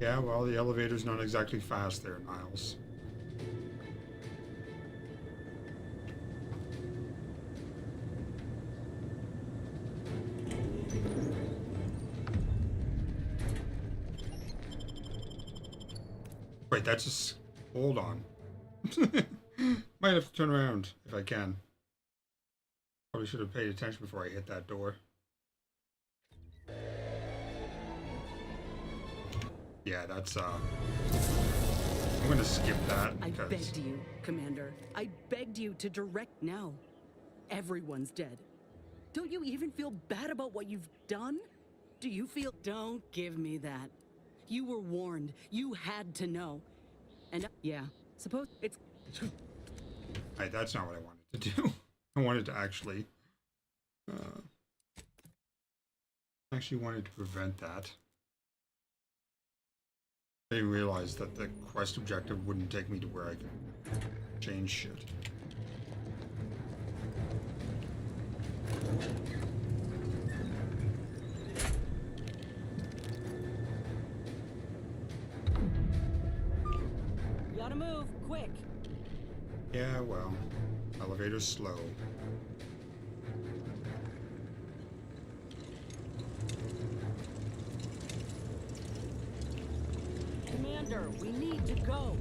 Speaker 1: Yeah, well, the elevator's not exactly fast there, Niles. Wait, that's just... Hold on. Might have to turn around if I can. Probably should have paid attention before I hit that door. Yeah, that's, I'm gonna skip that because...
Speaker 9: I begged you, Commander. I begged you to direct now. Everyone's dead. Don't you even feel bad about what you've done? Do you feel... Don't give me that. You were warned. You had to know. And, yeah, suppose it's...
Speaker 1: Hey, that's not what I wanted to do. I wanted to actually... actually wanted to prevent that. I didn't realize that the quest objective wouldn't take me to where I could change shit.
Speaker 9: You gotta move, quick.
Speaker 1: Yeah, well, elevator's slow.
Speaker 9: Commander, we need to go.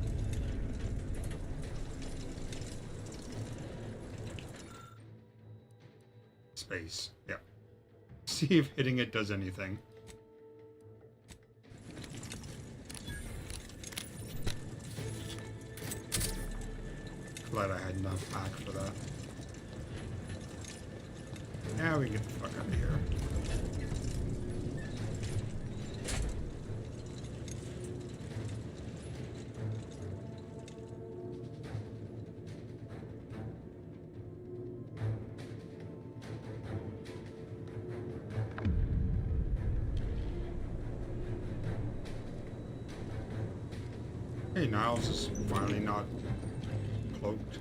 Speaker 1: Space, yeah. See if hitting it does anything. Glad I had enough back for that. Now we can get the fuck out of here. Hey, Niles is finally not cloaked.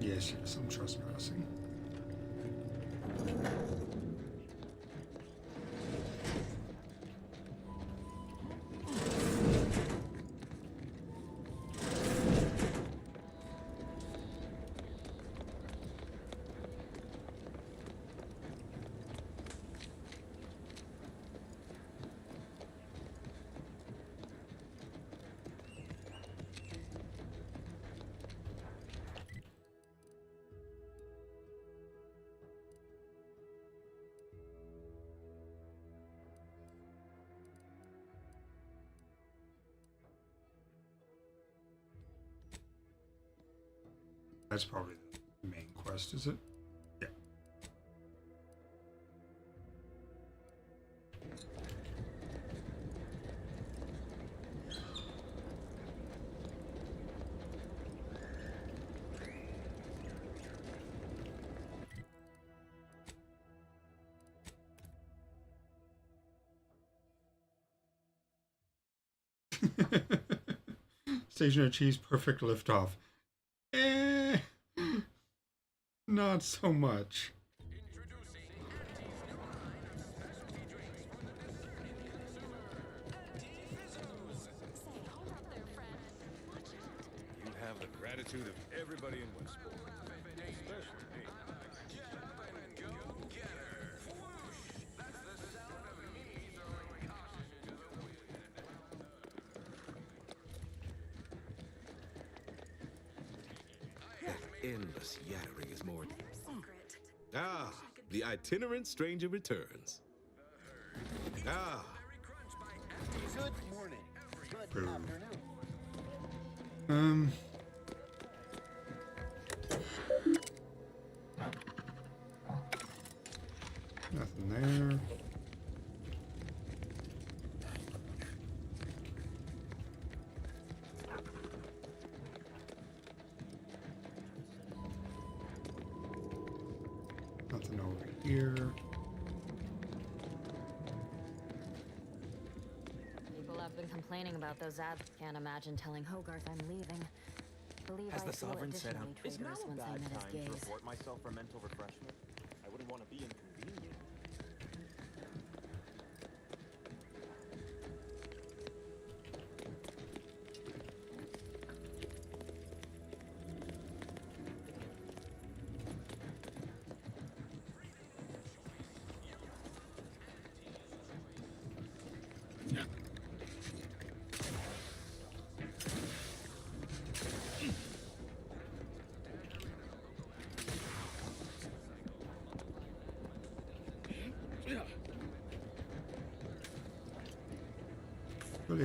Speaker 1: Yes, yes, I'm trespassing. That's probably the main quest, is it? Yeah. Station achieves perfect liftoff. Not so much.
Speaker 6: You have the gratitude of everybody in Westport, especially me.
Speaker 18: Endless yattering is more. Ah, the itinerant stranger returns. Ah.
Speaker 15: Good morning. Good
Speaker 1: Um. Nothing there. Nothing over here.
Speaker 20: People have been complaining about those ads. Can't imagine telling Hogarth I'm leaving. Believe
Speaker 17: As
Speaker 20: I
Speaker 17: the
Speaker 20: feel
Speaker 17: Sovereign said,
Speaker 20: additionally
Speaker 17: is now
Speaker 20: traitorous
Speaker 17: a
Speaker 20: once I
Speaker 17: bad
Speaker 20: met his
Speaker 17: time to
Speaker 20: gaze.
Speaker 17: report myself for mental refreshment? I wouldn't want to be inconvenient.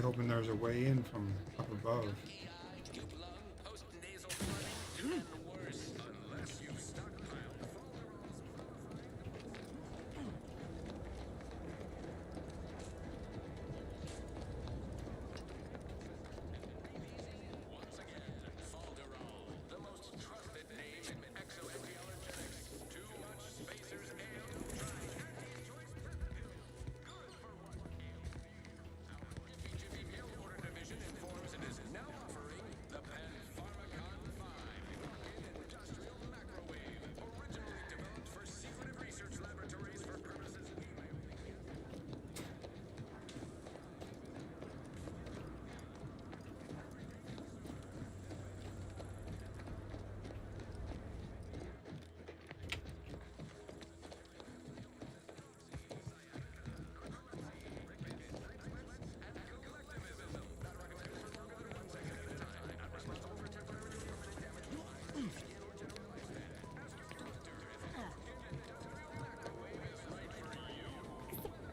Speaker 1: really hoping there's a way in from up above.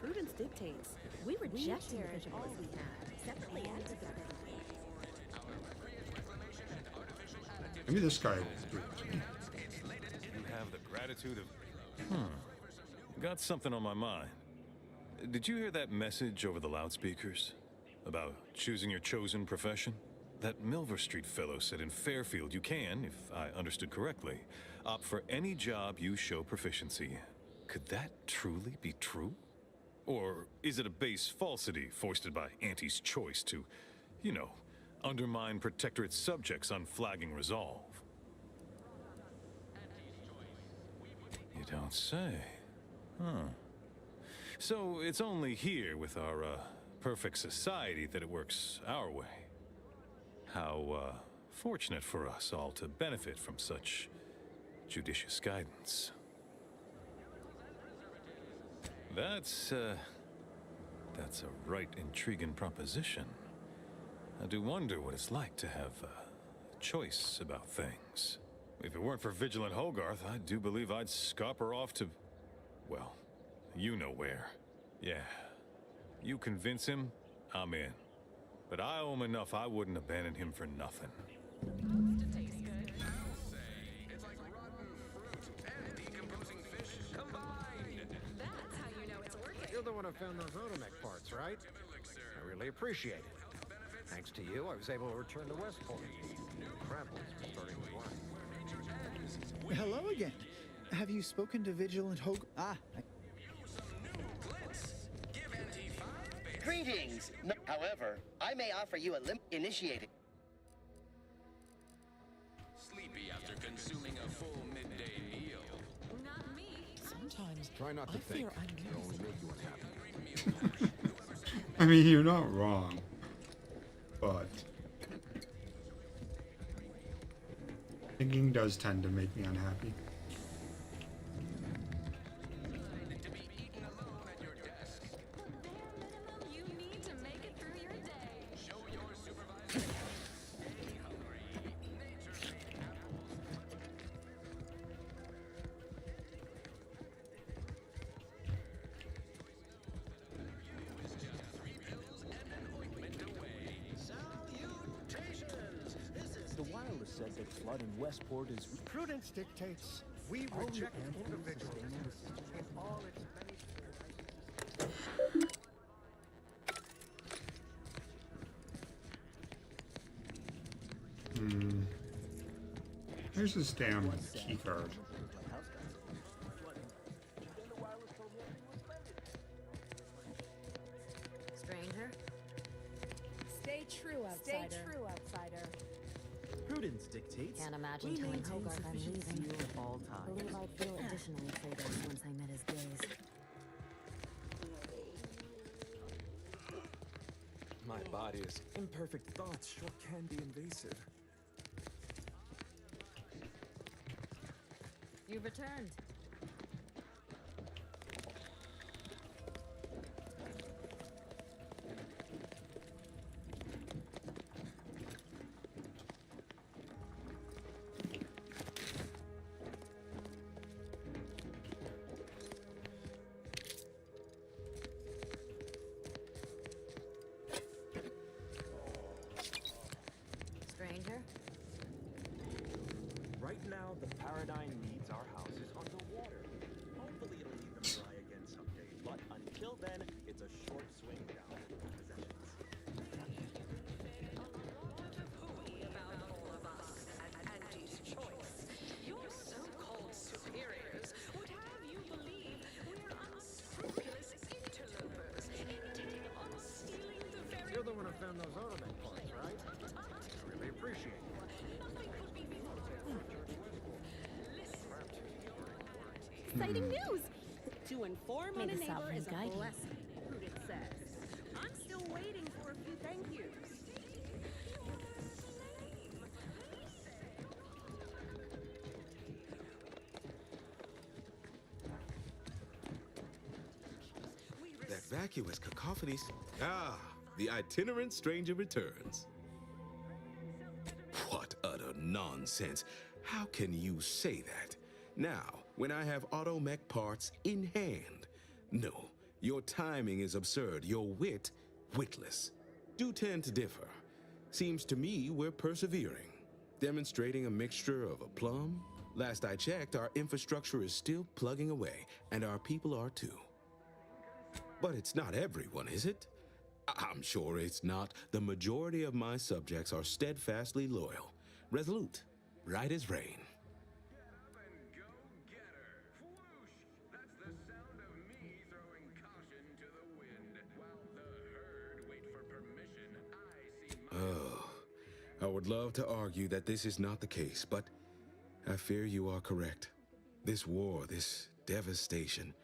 Speaker 20: Prudence dictates. We reject individuals separately and together.
Speaker 1: Maybe this guy will do it to me.
Speaker 6: You have the gratitude of... Got something on my mind. Did you hear that message over the loudspeakers? About choosing your chosen profession? That Milver Street fellow said in Fairfield you can, if I understood correctly, opt for any job you show proficiency. Could that truly be true? Or is it a base falsity foisted by Auntie's choice to, you know, undermine Protectorate subjects' unflagging resolve? You don't say. Huh. So it's only here with our, perfect society that it works our way. How, fortunate for us all to benefit from such judicious guidance. That's a right intriguing proposition. I do wonder what it's like to have a choice about things. If it weren't for Vigilant Hogarth, I do believe I'd scupper off to... well, you know where. Yeah. You convince him, I'm in. But I owe him enough I wouldn't abandon him for nothing.
Speaker 19: You're the one who found those Automech parts, right? I really appreciate it. Thanks to you, I was able to return to Westport. Travel's starting to run.
Speaker 21: Hello again. Have you spoken to Vigilant
Speaker 15: Greetings! No, however, I may offer you a initiating.
Speaker 22: Sleepy after consuming a full midday meal.
Speaker 20: Not me.
Speaker 13: Sometimes try not to think. It'll only make you unhappy.
Speaker 1: I mean, you're not wrong, but thinking does tend to make me unhappy.
Speaker 17: The wireless said that flood in Westport is...
Speaker 19: Prudence dictates we reject individualism in all its many...
Speaker 1: Here's this damn key card.
Speaker 20: Stranger? Stay true, outsider. Stay true, outsider.
Speaker 17: Prudence dictates...
Speaker 20: Can't imagine telling Hogarth I'm leaving.
Speaker 17: At all times.
Speaker 20: Believe I'd feel additionally traitorous once I met his gaze.
Speaker 17: My body's imperfect thoughts sure can be invasive.
Speaker 20: You've returned.
Speaker 17: now, the Paradigm needs our houses underwater. Hopefully it'll leave them dry again someday, but until then, it's a short swing down to possessions.
Speaker 16: About all of us at Auntie's Choice. Your so-called superiors would have you believe we're unscrupulous interlopers, intent on stealing the very...
Speaker 19: You're the one who found those Automech parts, right? I really appreciate it.
Speaker 3: Exciting news!
Speaker 5: To inform
Speaker 3: May
Speaker 5: on a
Speaker 3: the
Speaker 5: neighbor
Speaker 3: sovereign
Speaker 5: is a
Speaker 3: guide you.
Speaker 5: blessing, Prudence says. I'm still waiting for a few thank yous.
Speaker 18: That vacuous cacophony. Ah, the itinerant stranger returns. What utter nonsense. How can you say that? Now, when I have Automech parts in hand. No, your timing is absurd. Your wit, witless. Do tend to differ. Seems to me we're persevering. Demonstrating a mixture of aplomb. Last I checked, our infrastructure is still plugging away, and our people are too. But it's not everyone, is it? I'm sure it's not. The majority of my subjects are steadfastly loyal, resolute, right as rain. Oh, I would love to argue that this is not the case, but I fear you are correct. This war, this devastation,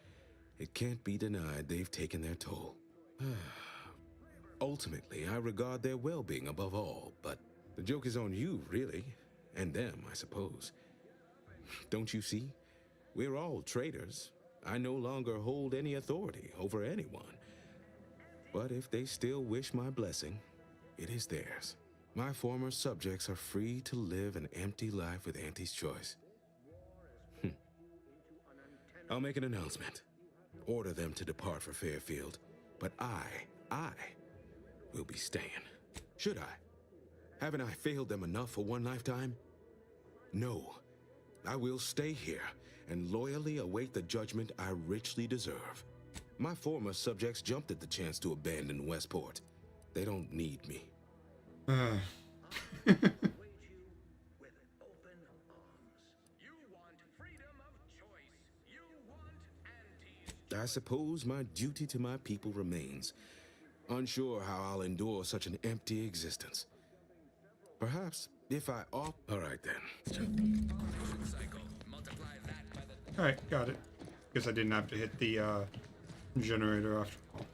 Speaker 18: it can't be denied they've taken their toll. Ultimately, I regard their well-being above all, but the joke is on you, really, and them, I suppose. Don't you see? We're all traitors. I no longer hold any authority over anyone. But if they still wish my blessing, it is theirs. My former subjects are free to live an empty life with Auntie's Choice. I'll make an announcement. Order them to depart for Fairfield. But I will be staying. Should I? Haven't I failed them enough for one lifetime? No. I will stay here and loyally await the judgment I richly deserve. My former subjects jumped at the chance to abandon Westport. They don't need me. I suppose my duty to my people remains. Unsure how I'll endure such an empty existence. Perhaps if I opt... All right then.
Speaker 1: Alright, got it. Guess I didn't have to hit the generator after all.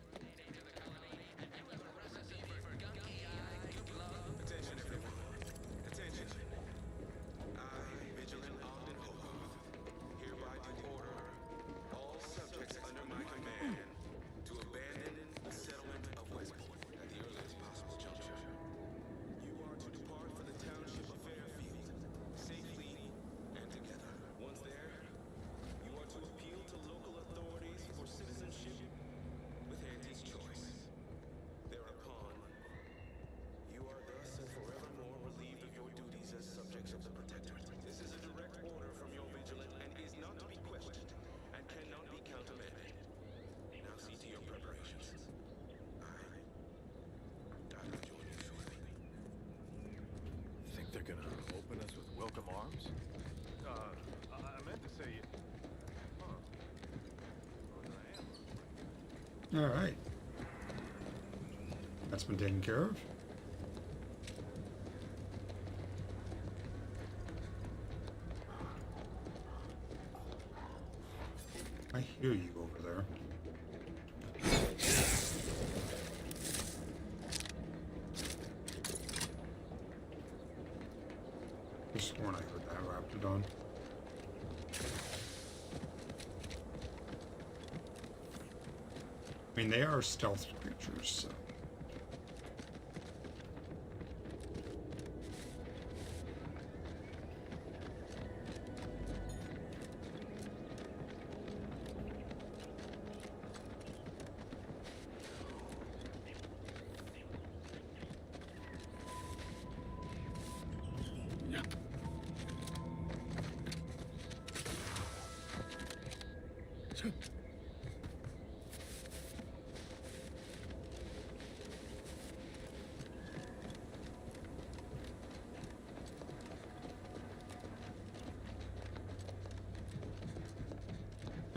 Speaker 6: They're gonna open us with welcome arms? I meant to say...
Speaker 1: Alright. That's been taken care of. I hear you over there. Just when I heard that Raptidon. I mean, they are stealth creatures, so.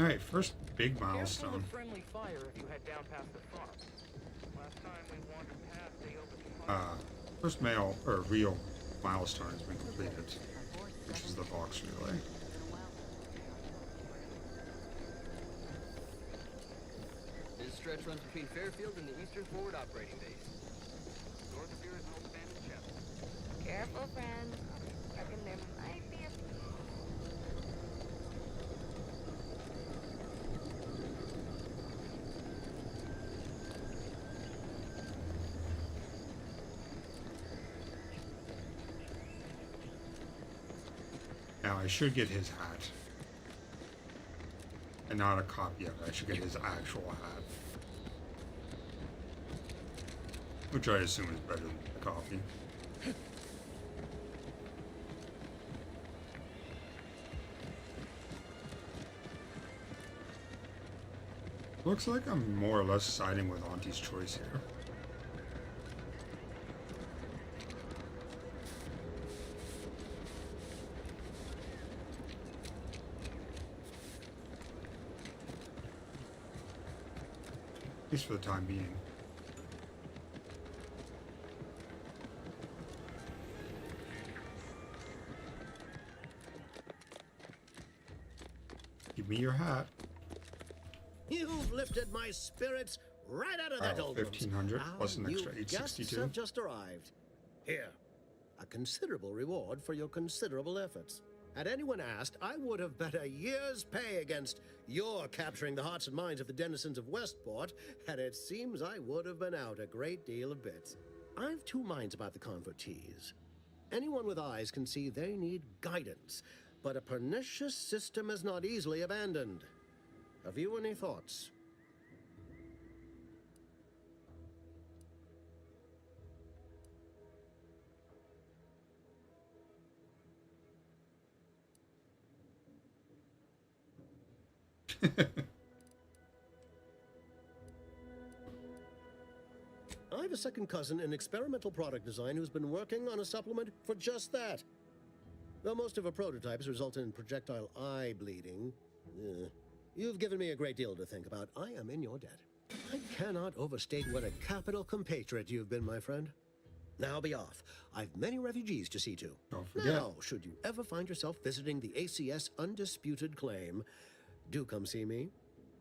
Speaker 1: All right, first big
Speaker 7: Careful
Speaker 1: milestone.
Speaker 7: of friendly fire if you head down past the farm. Last time we wandered past, they opened
Speaker 1: First real milestone has been completed, which is the Vox relay.
Speaker 4: This stretch runs between Fairfield and the Eastern Forward Operating Base.
Speaker 7: north of here is an old abandoned chapel.
Speaker 20: Careful, friend. I reckon there might be a...
Speaker 1: Now I should get his hat. And not a copy of it. I should get his actual hat. Which I assume is better than the copy. Looks like I'm more or less siding with Auntie's choice here. At least for the time being. Give me your hat.
Speaker 10: You've lifted my spirits right out of that
Speaker 1: Oh,
Speaker 10: old
Speaker 1: 1,500 plus an extra
Speaker 10: Guests
Speaker 1: 862.
Speaker 10: have just arrived. Here, a considerable reward for your considerable efforts. Had anyone asked, I would have bet a year's pay against your capturing the hearts and minds of the denizens of Westport, and it seems I would have been out a great deal of bits. I've two minds about the convertees. Anyone with eyes can see they need guidance, but a pernicious system is not easily abandoned. Have you any thoughts? I have a second cousin in experimental product design who's been working on a supplement for just that. Though most of her prototypes result in projectile eye bleeding, you've given me a great deal to think about. I am in your debt. I cannot overstate what a capital compatriot you've been, my friend. Now be off. I've many refugees to see to.
Speaker 1: Don't forget.
Speaker 10: Now, should you ever find yourself visiting the ACS Undisputed Claim, do come see me.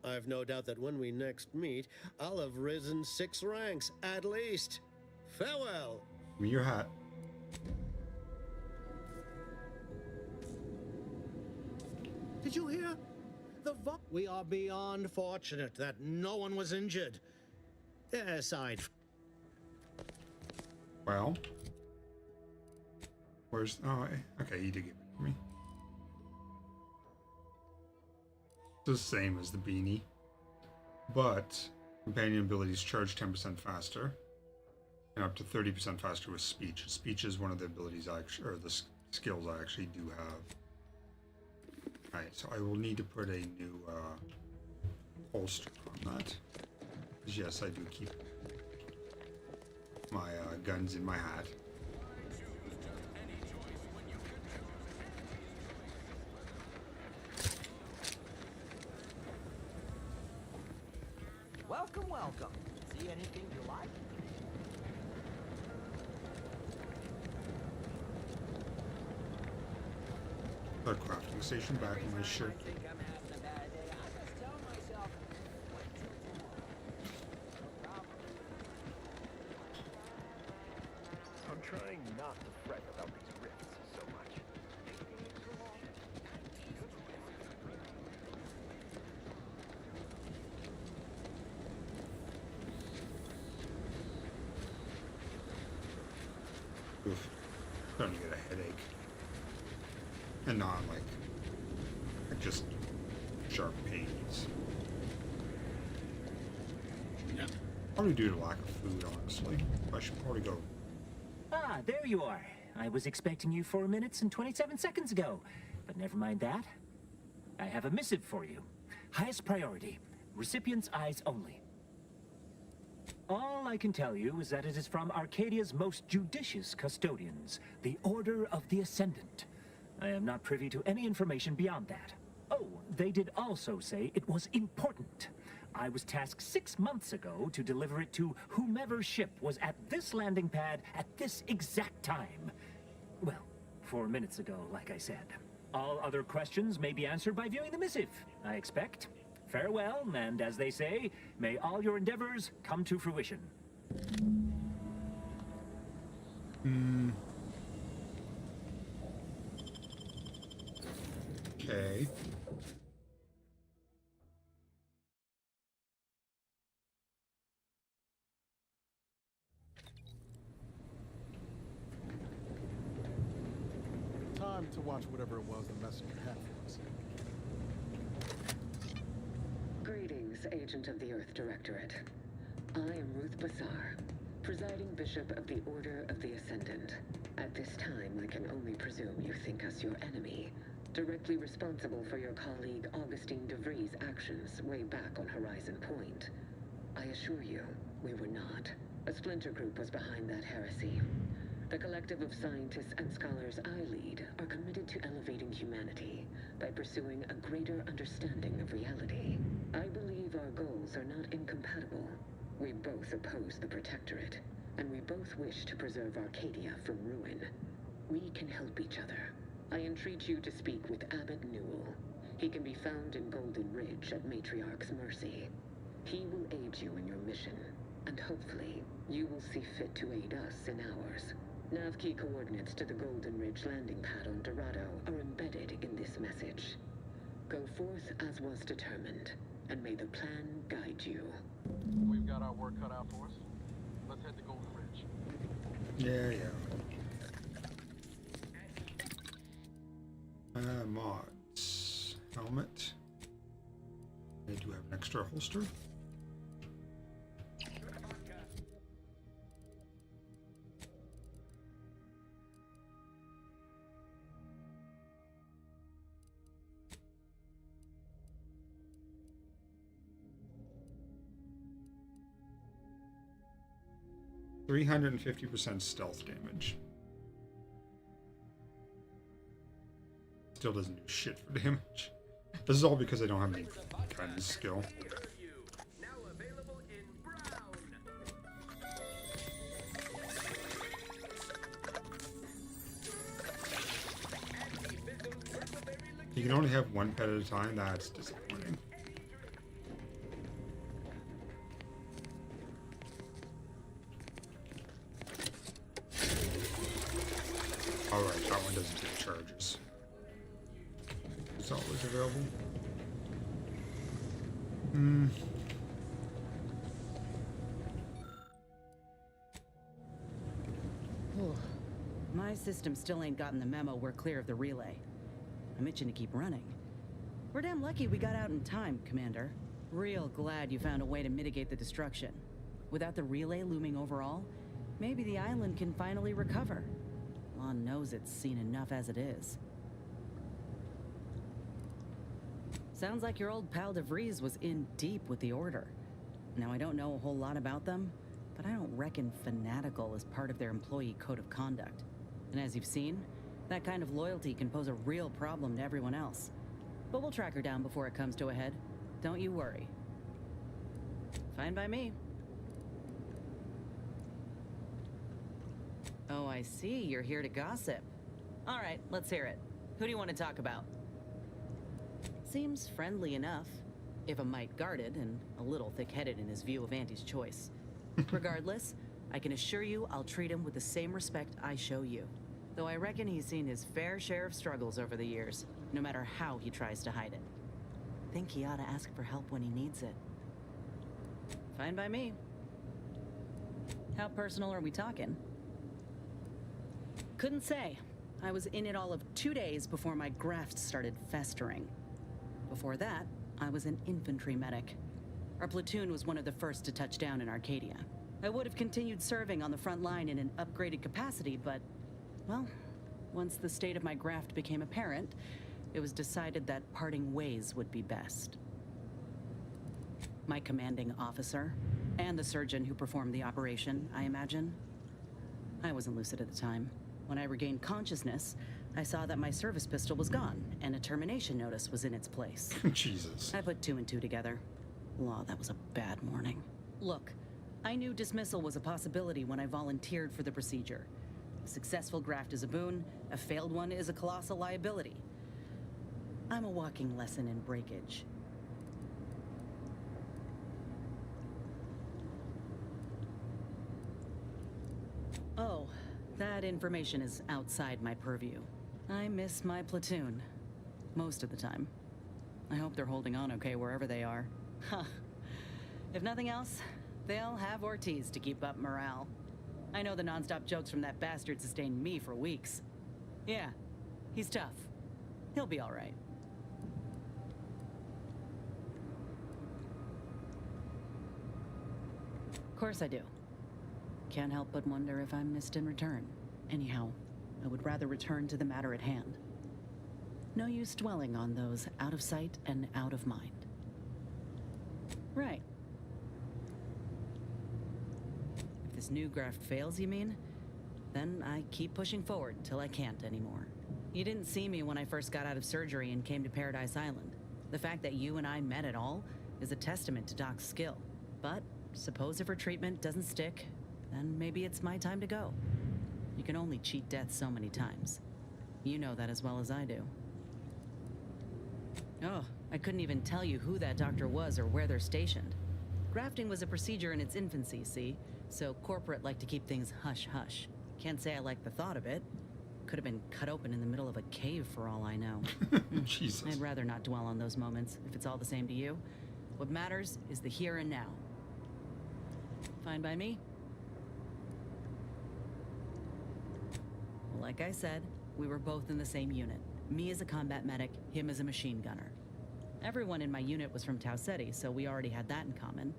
Speaker 10: I've no doubt that when we next meet, I'll have risen 6 ranks, at least. Farewell.
Speaker 1: Give me your hat.
Speaker 10: Did you hear? We are beyond fortunate that no one was injured. Aside.
Speaker 1: Well. Where's... Oh, okay, he did give it to me. It's the same as the beanie. But companion abilities charge 10% faster. And up to 30% faster with speech. Speech is one of the abilities I actually... Or the skills I actually do have. Alright, so I will need to put a new holster on that. Because yes, I do keep my guns in my hat.
Speaker 7: Welcome, welcome. See anything you like?
Speaker 1: The crafting station back in my shirt.
Speaker 17: I'm trying not to fret about these rifts so much.
Speaker 1: Oof. Starting to get a headache. And not like just sharp pains. Probably due to lack of food, honestly. I should probably go.
Speaker 11: Ah, there you are. I was expecting you 4 minutes and 27 seconds ago. But never mind that. I have a missive for you. Highest priority. Recipient's eyes only. All I can tell you is that it is from Arcadia's most judicious custodians, the Order of the Ascendant. I am not privy to any information beyond that. Oh, they did also say it was important. I was tasked 6 months ago to deliver it to whomever ship was at this landing pad at this exact time. Well, 4 minutes ago, like I said. All other questions may be answered by viewing the missive, I expect. Farewell, and as they say, may all your endeavors come to fruition.
Speaker 1: Okay.
Speaker 13: Time to watch whatever it was the messenger had for us.
Speaker 2: Greetings, Agent of the Earth Directorate. I am Ruth Bassar, presiding Bishop of the Order of the Ascendant. At this time, I can only presume you think us your enemy, directly responsible for your colleague Augustine DeVries' actions way back on Horizon Point. I assure you, we were not. A splinter group was behind that heresy. The collective of scientists and scholars I lead are committed to elevating humanity by pursuing a greater understanding of reality. I believe our goals are not incompatible. We both oppose the Protectorate, and we both wish to preserve Arcadia from ruin. We can help each other. I entreat you to speak with Abbot Newell. He can be found in Golden Ridge at Matriarch's mercy. He will aid you in your mission, and hopefully, you will see fit to aid us in ours. Nav key coordinates to the Golden Ridge landing pad on Dorado are embedded in this message. Go forth as was determined, and may the plan guide you.
Speaker 13: We've got our work cut out for us. Let's head to Golden Ridge.
Speaker 1: Yeah. Mods. Helmet. I do have an extra holster. %350 stealth damage. Still doesn't do shit for damage. This is all because I don't have any kind of skill. You can only have one pet at a time. That's disappointing. Alright, that one doesn't take charges. It's always available.
Speaker 9: My system still ain't gotten the memo we're clear of the relay. I'm itching to keep running. We're damn lucky we got out in time, Commander. Real glad you found a way to mitigate the destruction. Without the relay looming over all, maybe the island can finally recover. Lon knows it's seen enough as it is. Sounds like your old pal DeVries was in deep with the Order. Now, I don't know a whole lot about them, but I don't reckon fanatical is part of their employee code of conduct. And as you've seen, that kind of loyalty can pose a real problem to everyone else. But we'll track her down before it comes to a head. Don't you worry. Fine by me. Oh, I see. You're here to gossip. All right, let's hear it. Who do you want to talk about? Seems friendly enough, if a mite guarded and a little thick-headed in his view of Auntie's choice. Regardless, I can assure you I'll treat him with the same respect I show you. Though I reckon he's seen his fair share of struggles over the years, no matter how he tries to hide it. Think he ought to ask for help when he needs it. Fine by me. How personal are we talking? Couldn't say. I was in it all of 2 days before my graft started festering. Before that, I was an infantry medic. Our platoon was one of the first to touch down in Arcadia. I would have continued serving on the front line in an upgraded capacity, but, well, once the state of my graft became apparent, it was decided that parting ways would be best. My commanding officer, and the surgeon who performed the operation, I imagine. I wasn't lucid at the time. When I regained consciousness, I saw that my service pistol was gone, and a termination notice was in its place.
Speaker 1: Jesus.
Speaker 9: I put two and two together. Law, that was a bad morning. Look, I knew dismissal was a possibility when I volunteered for the procedure. A successful graft is a boon, a failed one is a colossal liability. I'm a walking lesson in breakage. Oh, that information is outside my purview. I miss my platoon. Most of the time. I hope they're holding on okay wherever they are. Huh. If nothing else, they'll have Ortiz to keep up morale. I know the nonstop jokes from that bastard sustained me for weeks. Yeah, he's tough. He'll be all right. Of course I do. Can't help but wonder if I'm missed in return. Anyhow, I would rather return to the matter at hand. No use dwelling on those out of sight and out of mind. Right. If this new graft fails, you mean? Then I keep pushing forward till I can't anymore. You didn't see me when I first got out of surgery and came to Paradise Island. The fact that you and I met at all is a testament to Doc's skill. But suppose if her treatment doesn't stick, then maybe it's my time to go. You can only cheat death so many times. You know that as well as I do. Oh, I couldn't even tell you who that doctor was or where they're stationed. Grafting was a procedure in its infancy, see? So corporate liked to keep things hush-hush. Can't say I like the thought of it. Could have been cut open in the middle of a cave for all I know.
Speaker 1: Jesus.
Speaker 9: I'd rather not dwell on those moments, if it's all the same to you. What matters is the here and now. Fine by me? Like I said, we were both in the same unit. Me as a combat medic, him as a machine gunner. Everyone in my unit was from Tau Ceti, so we already had that in common.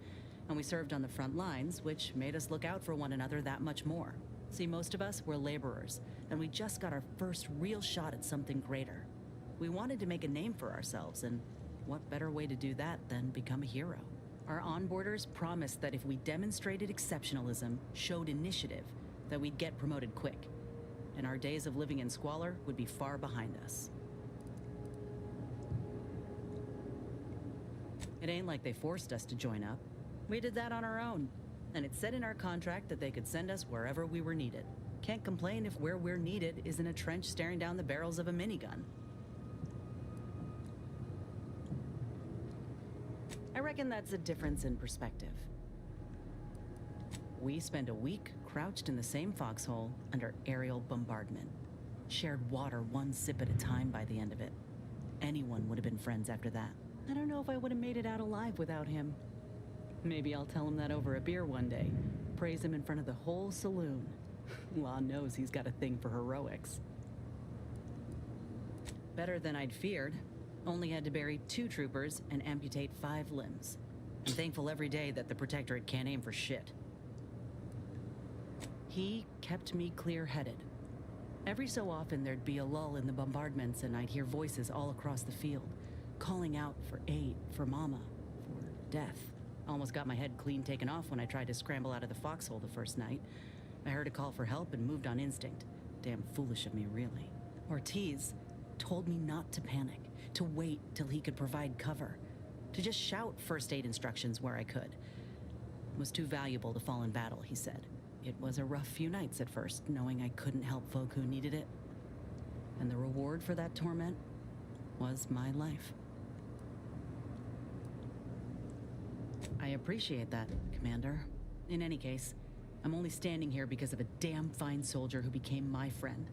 Speaker 9: And we served on the front lines, which made us look out for one another that much more. See, most of us were laborers, and we just got our first real shot at something greater. We wanted to make a name for ourselves, and what better way to do that than become a hero? Our onboarders promised that if we demonstrated exceptionalism, showed initiative, that we'd get promoted quick. And our days of living in squalor would be far behind us. It ain't like they forced us to join up. We did that on our own. And it said in our contract that they could send us wherever we were needed. Can't complain if where we're needed is in a trench staring down the barrels of a minigun. I reckon that's a difference in perspective. We spent a week crouched in the same foxhole under aerial bombardment. Shared water one sip at a time by the end of it. Anyone would have been friends after that. I don't know if I would have made it out alive without him. Maybe I'll tell him that over a beer one day. Praise him in front of the whole saloon. Law knows he's got a thing for heroics. Better than I'd feared. Only had to bury 2 troopers and amputate 5 limbs. I'm thankful every day that the Protectorate can't aim for shit. He kept me clear-headed. Every so often there'd be a lull in the bombardments and I'd hear voices all across the field, calling out for aid, for mama, for death. Almost got my head clean taken off when I tried to scramble out of the foxhole the first night. I heard a call for help and moved on instinct. Damn foolish of me, really. Ortiz told me not to panic, to wait till he could provide cover, to just shout first aid instructions where I could. It was too valuable to fall in battle, he said. It was a rough few nights at first, knowing I couldn't help folk who needed it. And the reward for that torment was my life. I appreciate that, Commander. In any case, I'm only standing here because of a damn fine soldier who became my friend.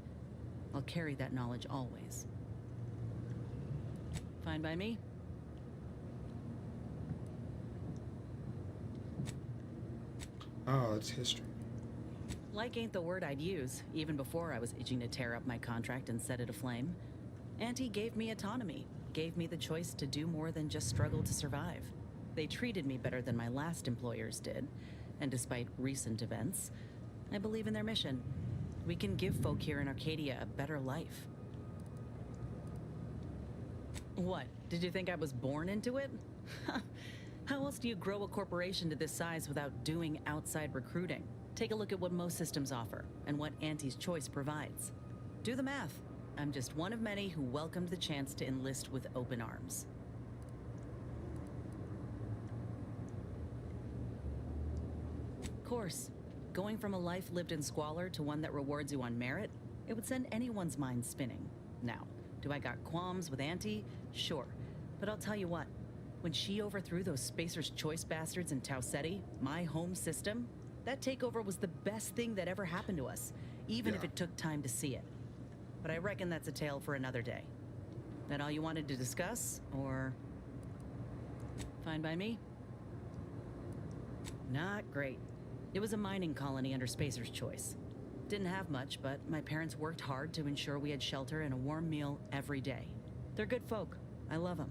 Speaker 9: I'll carry that knowledge always. Fine by me?
Speaker 1: Oh, it's history.
Speaker 9: Like ain't the word I'd use, even before I was itching to tear up my contract and set it aflame. Auntie gave me autonomy, gave me the choice to do more than just struggle to survive. They treated me better than my last employers did, and despite recent events, I believe in their mission. We can give folk here in Arcadia a better life. What, did you think I was born into it? How else do you grow a corporation to this size without doing outside recruiting? Take a look at what most systems offer, and what Auntie's Choice provides. Do the math. I'm just one of many who welcomed the chance to enlist with open arms. Of course, going from a life lived in squalor to one that rewards you on merit, it would send anyone's mind spinning. Now, do I got qualms with Auntie? Sure. But I'll tell you what, when she overthrew those Spacer's Choice bastards in Tau Ceti, my home system, that takeover was the best thing that ever happened to us, even if it took time to see it. But I reckon that's a tale for another day. That all you wanted to discuss, or... Fine by me? Not great. It was a mining colony under Spacer's Choice. Didn't have much, but my parents worked hard to ensure we had shelter and a warm meal every day. They're good folk. I love them.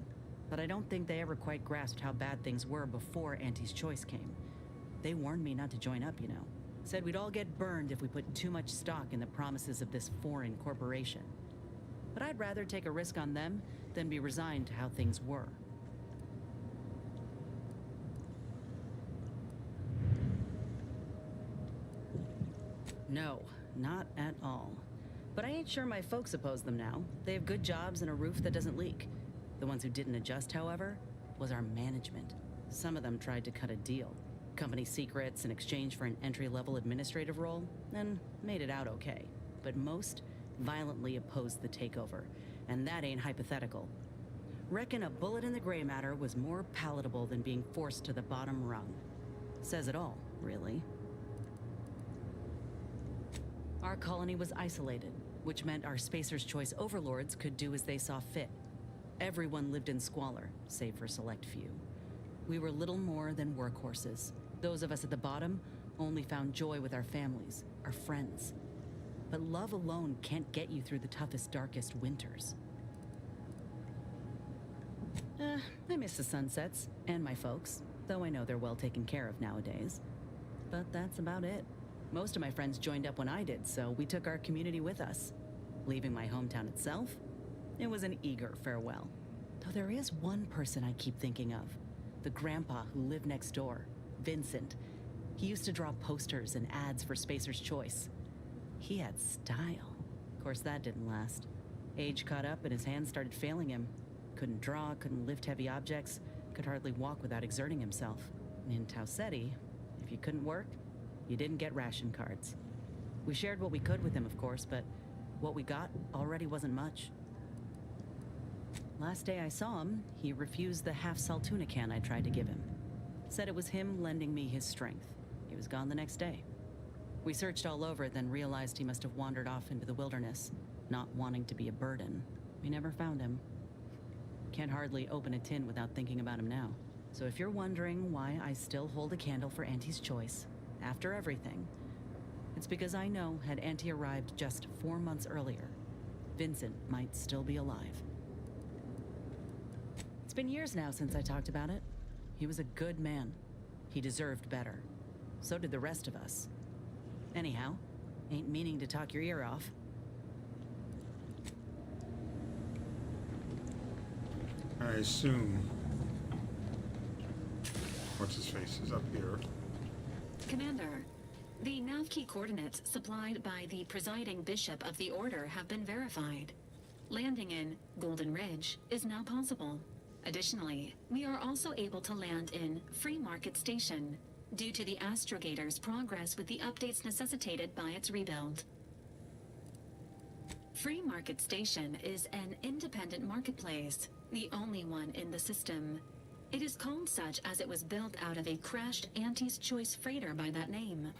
Speaker 9: But I don't think they ever quite grasped how bad things were before Auntie's Choice came. They warned me not to join up, you know. Said we'd all get burned if we put too much stock in the promises of this foreign corporation. But I'd rather take a risk on them than be resigned to how things were. No, not at all. But I ain't sure my folks oppose them now. They have good jobs and a roof that doesn't leak. The ones who didn't adjust, however, was our management. Some of them tried to cut a deal. Company secrets in exchange for an entry-level administrative role, and made it out okay. But most violently opposed the takeover, and that ain't hypothetical. Reckon a bullet in the gray matter was more palatable than being forced to the bottom rung. Says it all, really. Our colony was isolated, which meant our Spacer's Choice overlords could do as they saw fit. Everyone lived in squalor, save for a select few. We were little more than workhorses. Those of us at the bottom only found joy with our families, our friends. But love alone can't get you through the toughest, darkest winters. I miss the sunsets, and my folks, though I know they're well taken care of nowadays. But that's about it. Most of my friends joined up when I did, so we took our community with us. Leaving my hometown itself, it was an eager farewell. Though there is one person I keep thinking of. The grandpa who lived next door, Vincent. He used to draw posters and ads for Spacer's Choice. He had style. Of course, that didn't last. Age caught up and his hands started failing him. Couldn't draw, couldn't lift heavy objects, could hardly walk without exerting himself. In Tau Ceti, if you couldn't work, you didn't get ration cards. We shared what we could with him, of course, but what we got already wasn't much. Last day I saw him, he refused the half-salt tuna can I tried to give him. Said it was him lending me his strength. He was gone the next day. We searched all over, then realized he must have wandered off into the wilderness, not wanting to be a burden. We never found him. Can't hardly open a tin without thinking about him now. So if you're wondering why I still hold a candle for Auntie's Choice, after everything, it's because I know had Auntie arrived just 4 months earlier, Vincent might still be alive. It's been years now since I talked about it. He was a good man. He deserved better. So did the rest of us. Anyhow, ain't meaning to talk your ear off.
Speaker 1: I assume... What's-his-face is up here.
Speaker 12: Commander, the nav key coordinates supplied by the presiding bishop of the Order have been verified. Landing in Golden Ridge is now possible. Additionally, we are also able to land in Free Market Station, due to the Astrogator's progress with the updates necessitated by its rebuild. Free Market Station is an independent marketplace, the only one in the system. It is called such as it was built out of a crashed Auntie's Choice freighter by that name.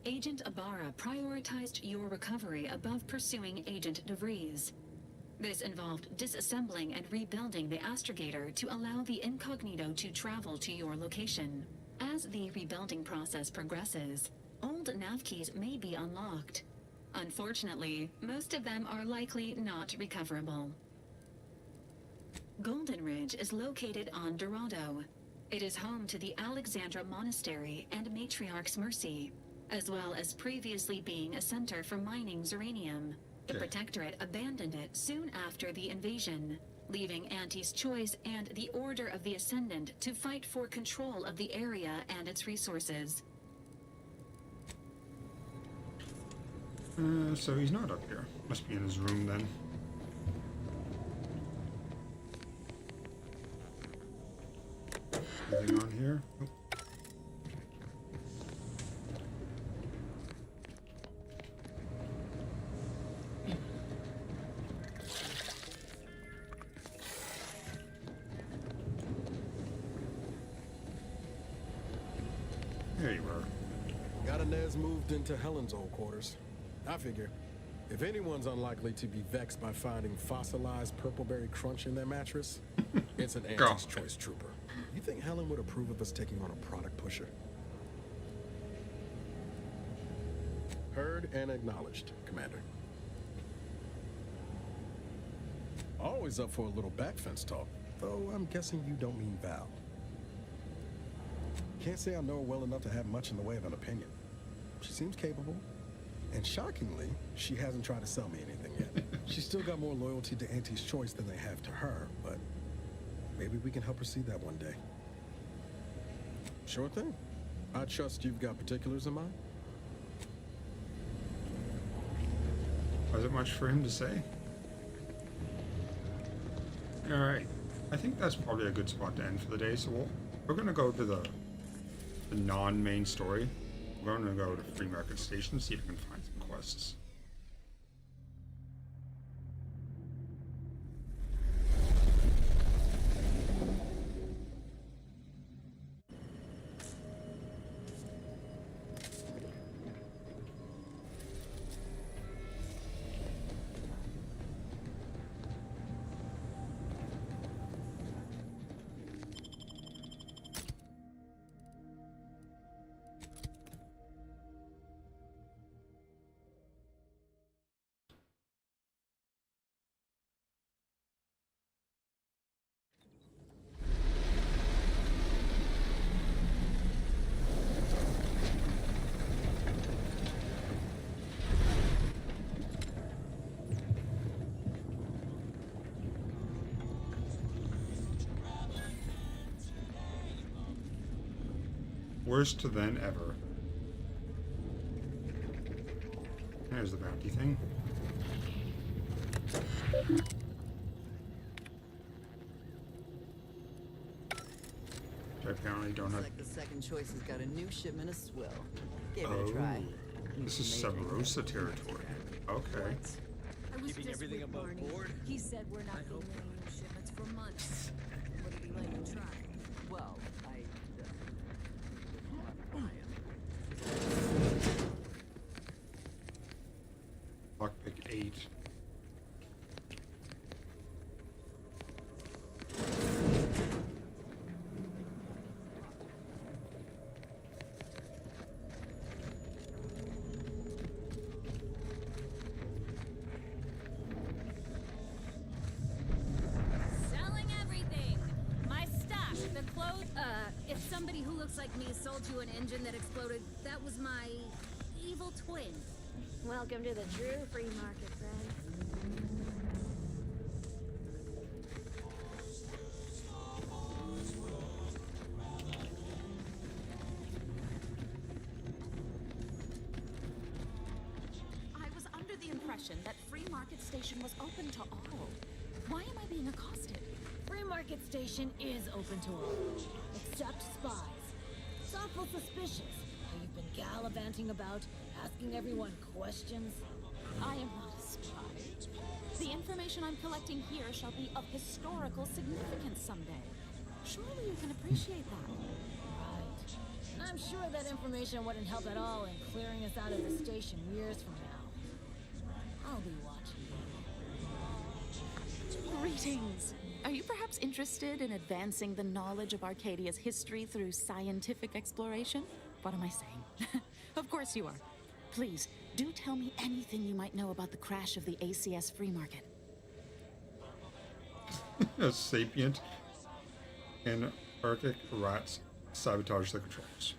Speaker 12: Agent Ibarra prioritized your recovery above pursuing Agent DeVries. This involved disassembling and rebuilding the Astrogator to allow the Incognito to travel to your location. As the rebuilding process progresses, old nav keys may be unlocked. Unfortunately, most of them are likely not recoverable. Golden Ridge is located on Dorado. It is home to the Alexandra Monastery and Matriarch's Mercy, as well as previously being a center for mining Zeranium. The Protectorate abandoned it soon after the invasion, leaving Auntie's Choice and the Order of the Ascendant to fight for control of the area and its resources.
Speaker 1: So he's not up here. Must be in his room then. Anything on here? Nope. There you are.
Speaker 13: Gadanez moved into Helen's old quarters. I figure, if anyone's unlikely to be vexed by finding fossilized purpleberry crunch in their mattress, it's an Auntie's Choice trooper. You think Helen would approve of us taking on a product pusher? Heard and acknowledged, Commander. Always up for a little back fence talk, though I'm guessing you don't mean Val. Can't say I know her well enough to have much in the way of an opinion. She seems capable, and shockingly, she hasn't tried to sell me anything yet. She's still got more loyalty to Auntie's Choice than they have to her, but maybe we can help her see that one day. Sure thing. I trust you've got particulars in mind.
Speaker 1: Wasn't much for him to say. All right, I think that's probably a good spot to end for the day. So we're gonna go to the non-main story. We're gonna go to Free Market Station, see if we can find some quests. Worst than ever. There's the bounty thing. I apparently don't have.
Speaker 9: Like the Second Choice has got a new shipment of swill. Give it
Speaker 1: Oh,
Speaker 9: a try.
Speaker 1: this is Sub Rosa territory. Okay.
Speaker 5: I was
Speaker 17: Keeping
Speaker 5: just
Speaker 17: everything
Speaker 5: with
Speaker 17: above
Speaker 5: Barney.
Speaker 17: board?
Speaker 5: He said we're not getting any new shipments for months. What did he like to try?
Speaker 9: Well,
Speaker 1: Lockpick 8.
Speaker 3: Selling everything. My stock, the clothes. If somebody who looks like me sold you an engine that exploded, that was my evil twin.
Speaker 20: Welcome to the true free market, friend.
Speaker 8: I was under the impression that Free Market Station was open to all. Why am I being accosted?
Speaker 3: Free Market Station is open to all, except spies. It's awful suspicious how you've been gallivanting about, asking everyone questions.
Speaker 8: I am not a spy. The information I'm collecting here shall be of historical significance someday. Surely you can appreciate that.
Speaker 3: Right. I'm sure that information wouldn't help at all in clearing us out of the station years from now. I'll be watching you.
Speaker 8: Greetings. Are you perhaps interested in advancing the knowledge of Arcadia's history through scientific exploration? What am I saying? Of course you are. Please, do tell me anything you might know about the crash of the ACS Free Market.
Speaker 1: Sapient and Arctic rats sabotage the controls.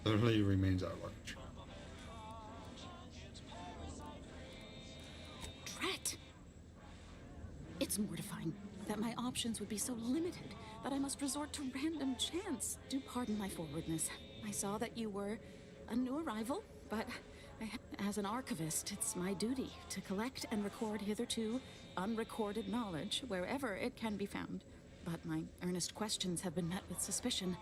Speaker 1: Literally remains at large.
Speaker 8: Drat! It's mortifying that my options would be so limited that I must resort to random chance. Do pardon my forwardness. I saw that you were a new arrival, but As an archivist, it's my duty to collect and record hitherto unrecorded knowledge wherever it can be found. But my earnest questions have been met with suspicion.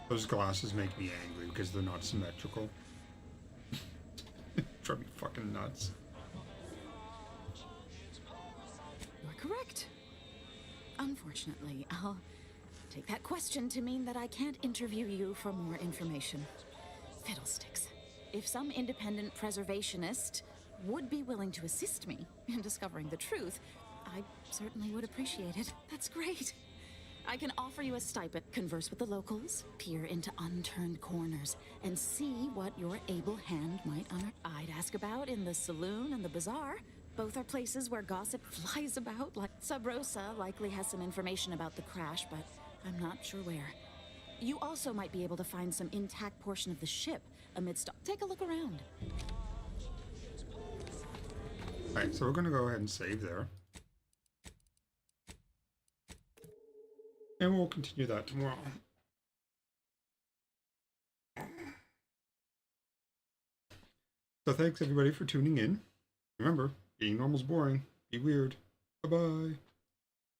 Speaker 1: Those glasses make me angry because they're not symmetrical. Drive me fucking nuts.
Speaker 8: You're correct. Unfortunately, I'll take that question to mean that I can't interview you for more information. Fiddlesticks. If some independent preservationist would be willing to assist me in discovering the truth, I certainly would appreciate it. That's great. I can offer you a stipend, converse with the locals, peer into unturned corners, and see what your able hand might unearth. I'd ask about in the saloon and the bazaar. Both are places where gossip flies about. Like Sub Rosa likely has some information about the crash, but I'm not sure where. You also might be able to find some intact portion of the ship amidst... Take a look around.
Speaker 1: Alright, so we're going to go ahead and save there. And we'll continue that tomorrow. So thanks everybody for tuning in. Remember, being normal's boring. Be weird. Bye-bye.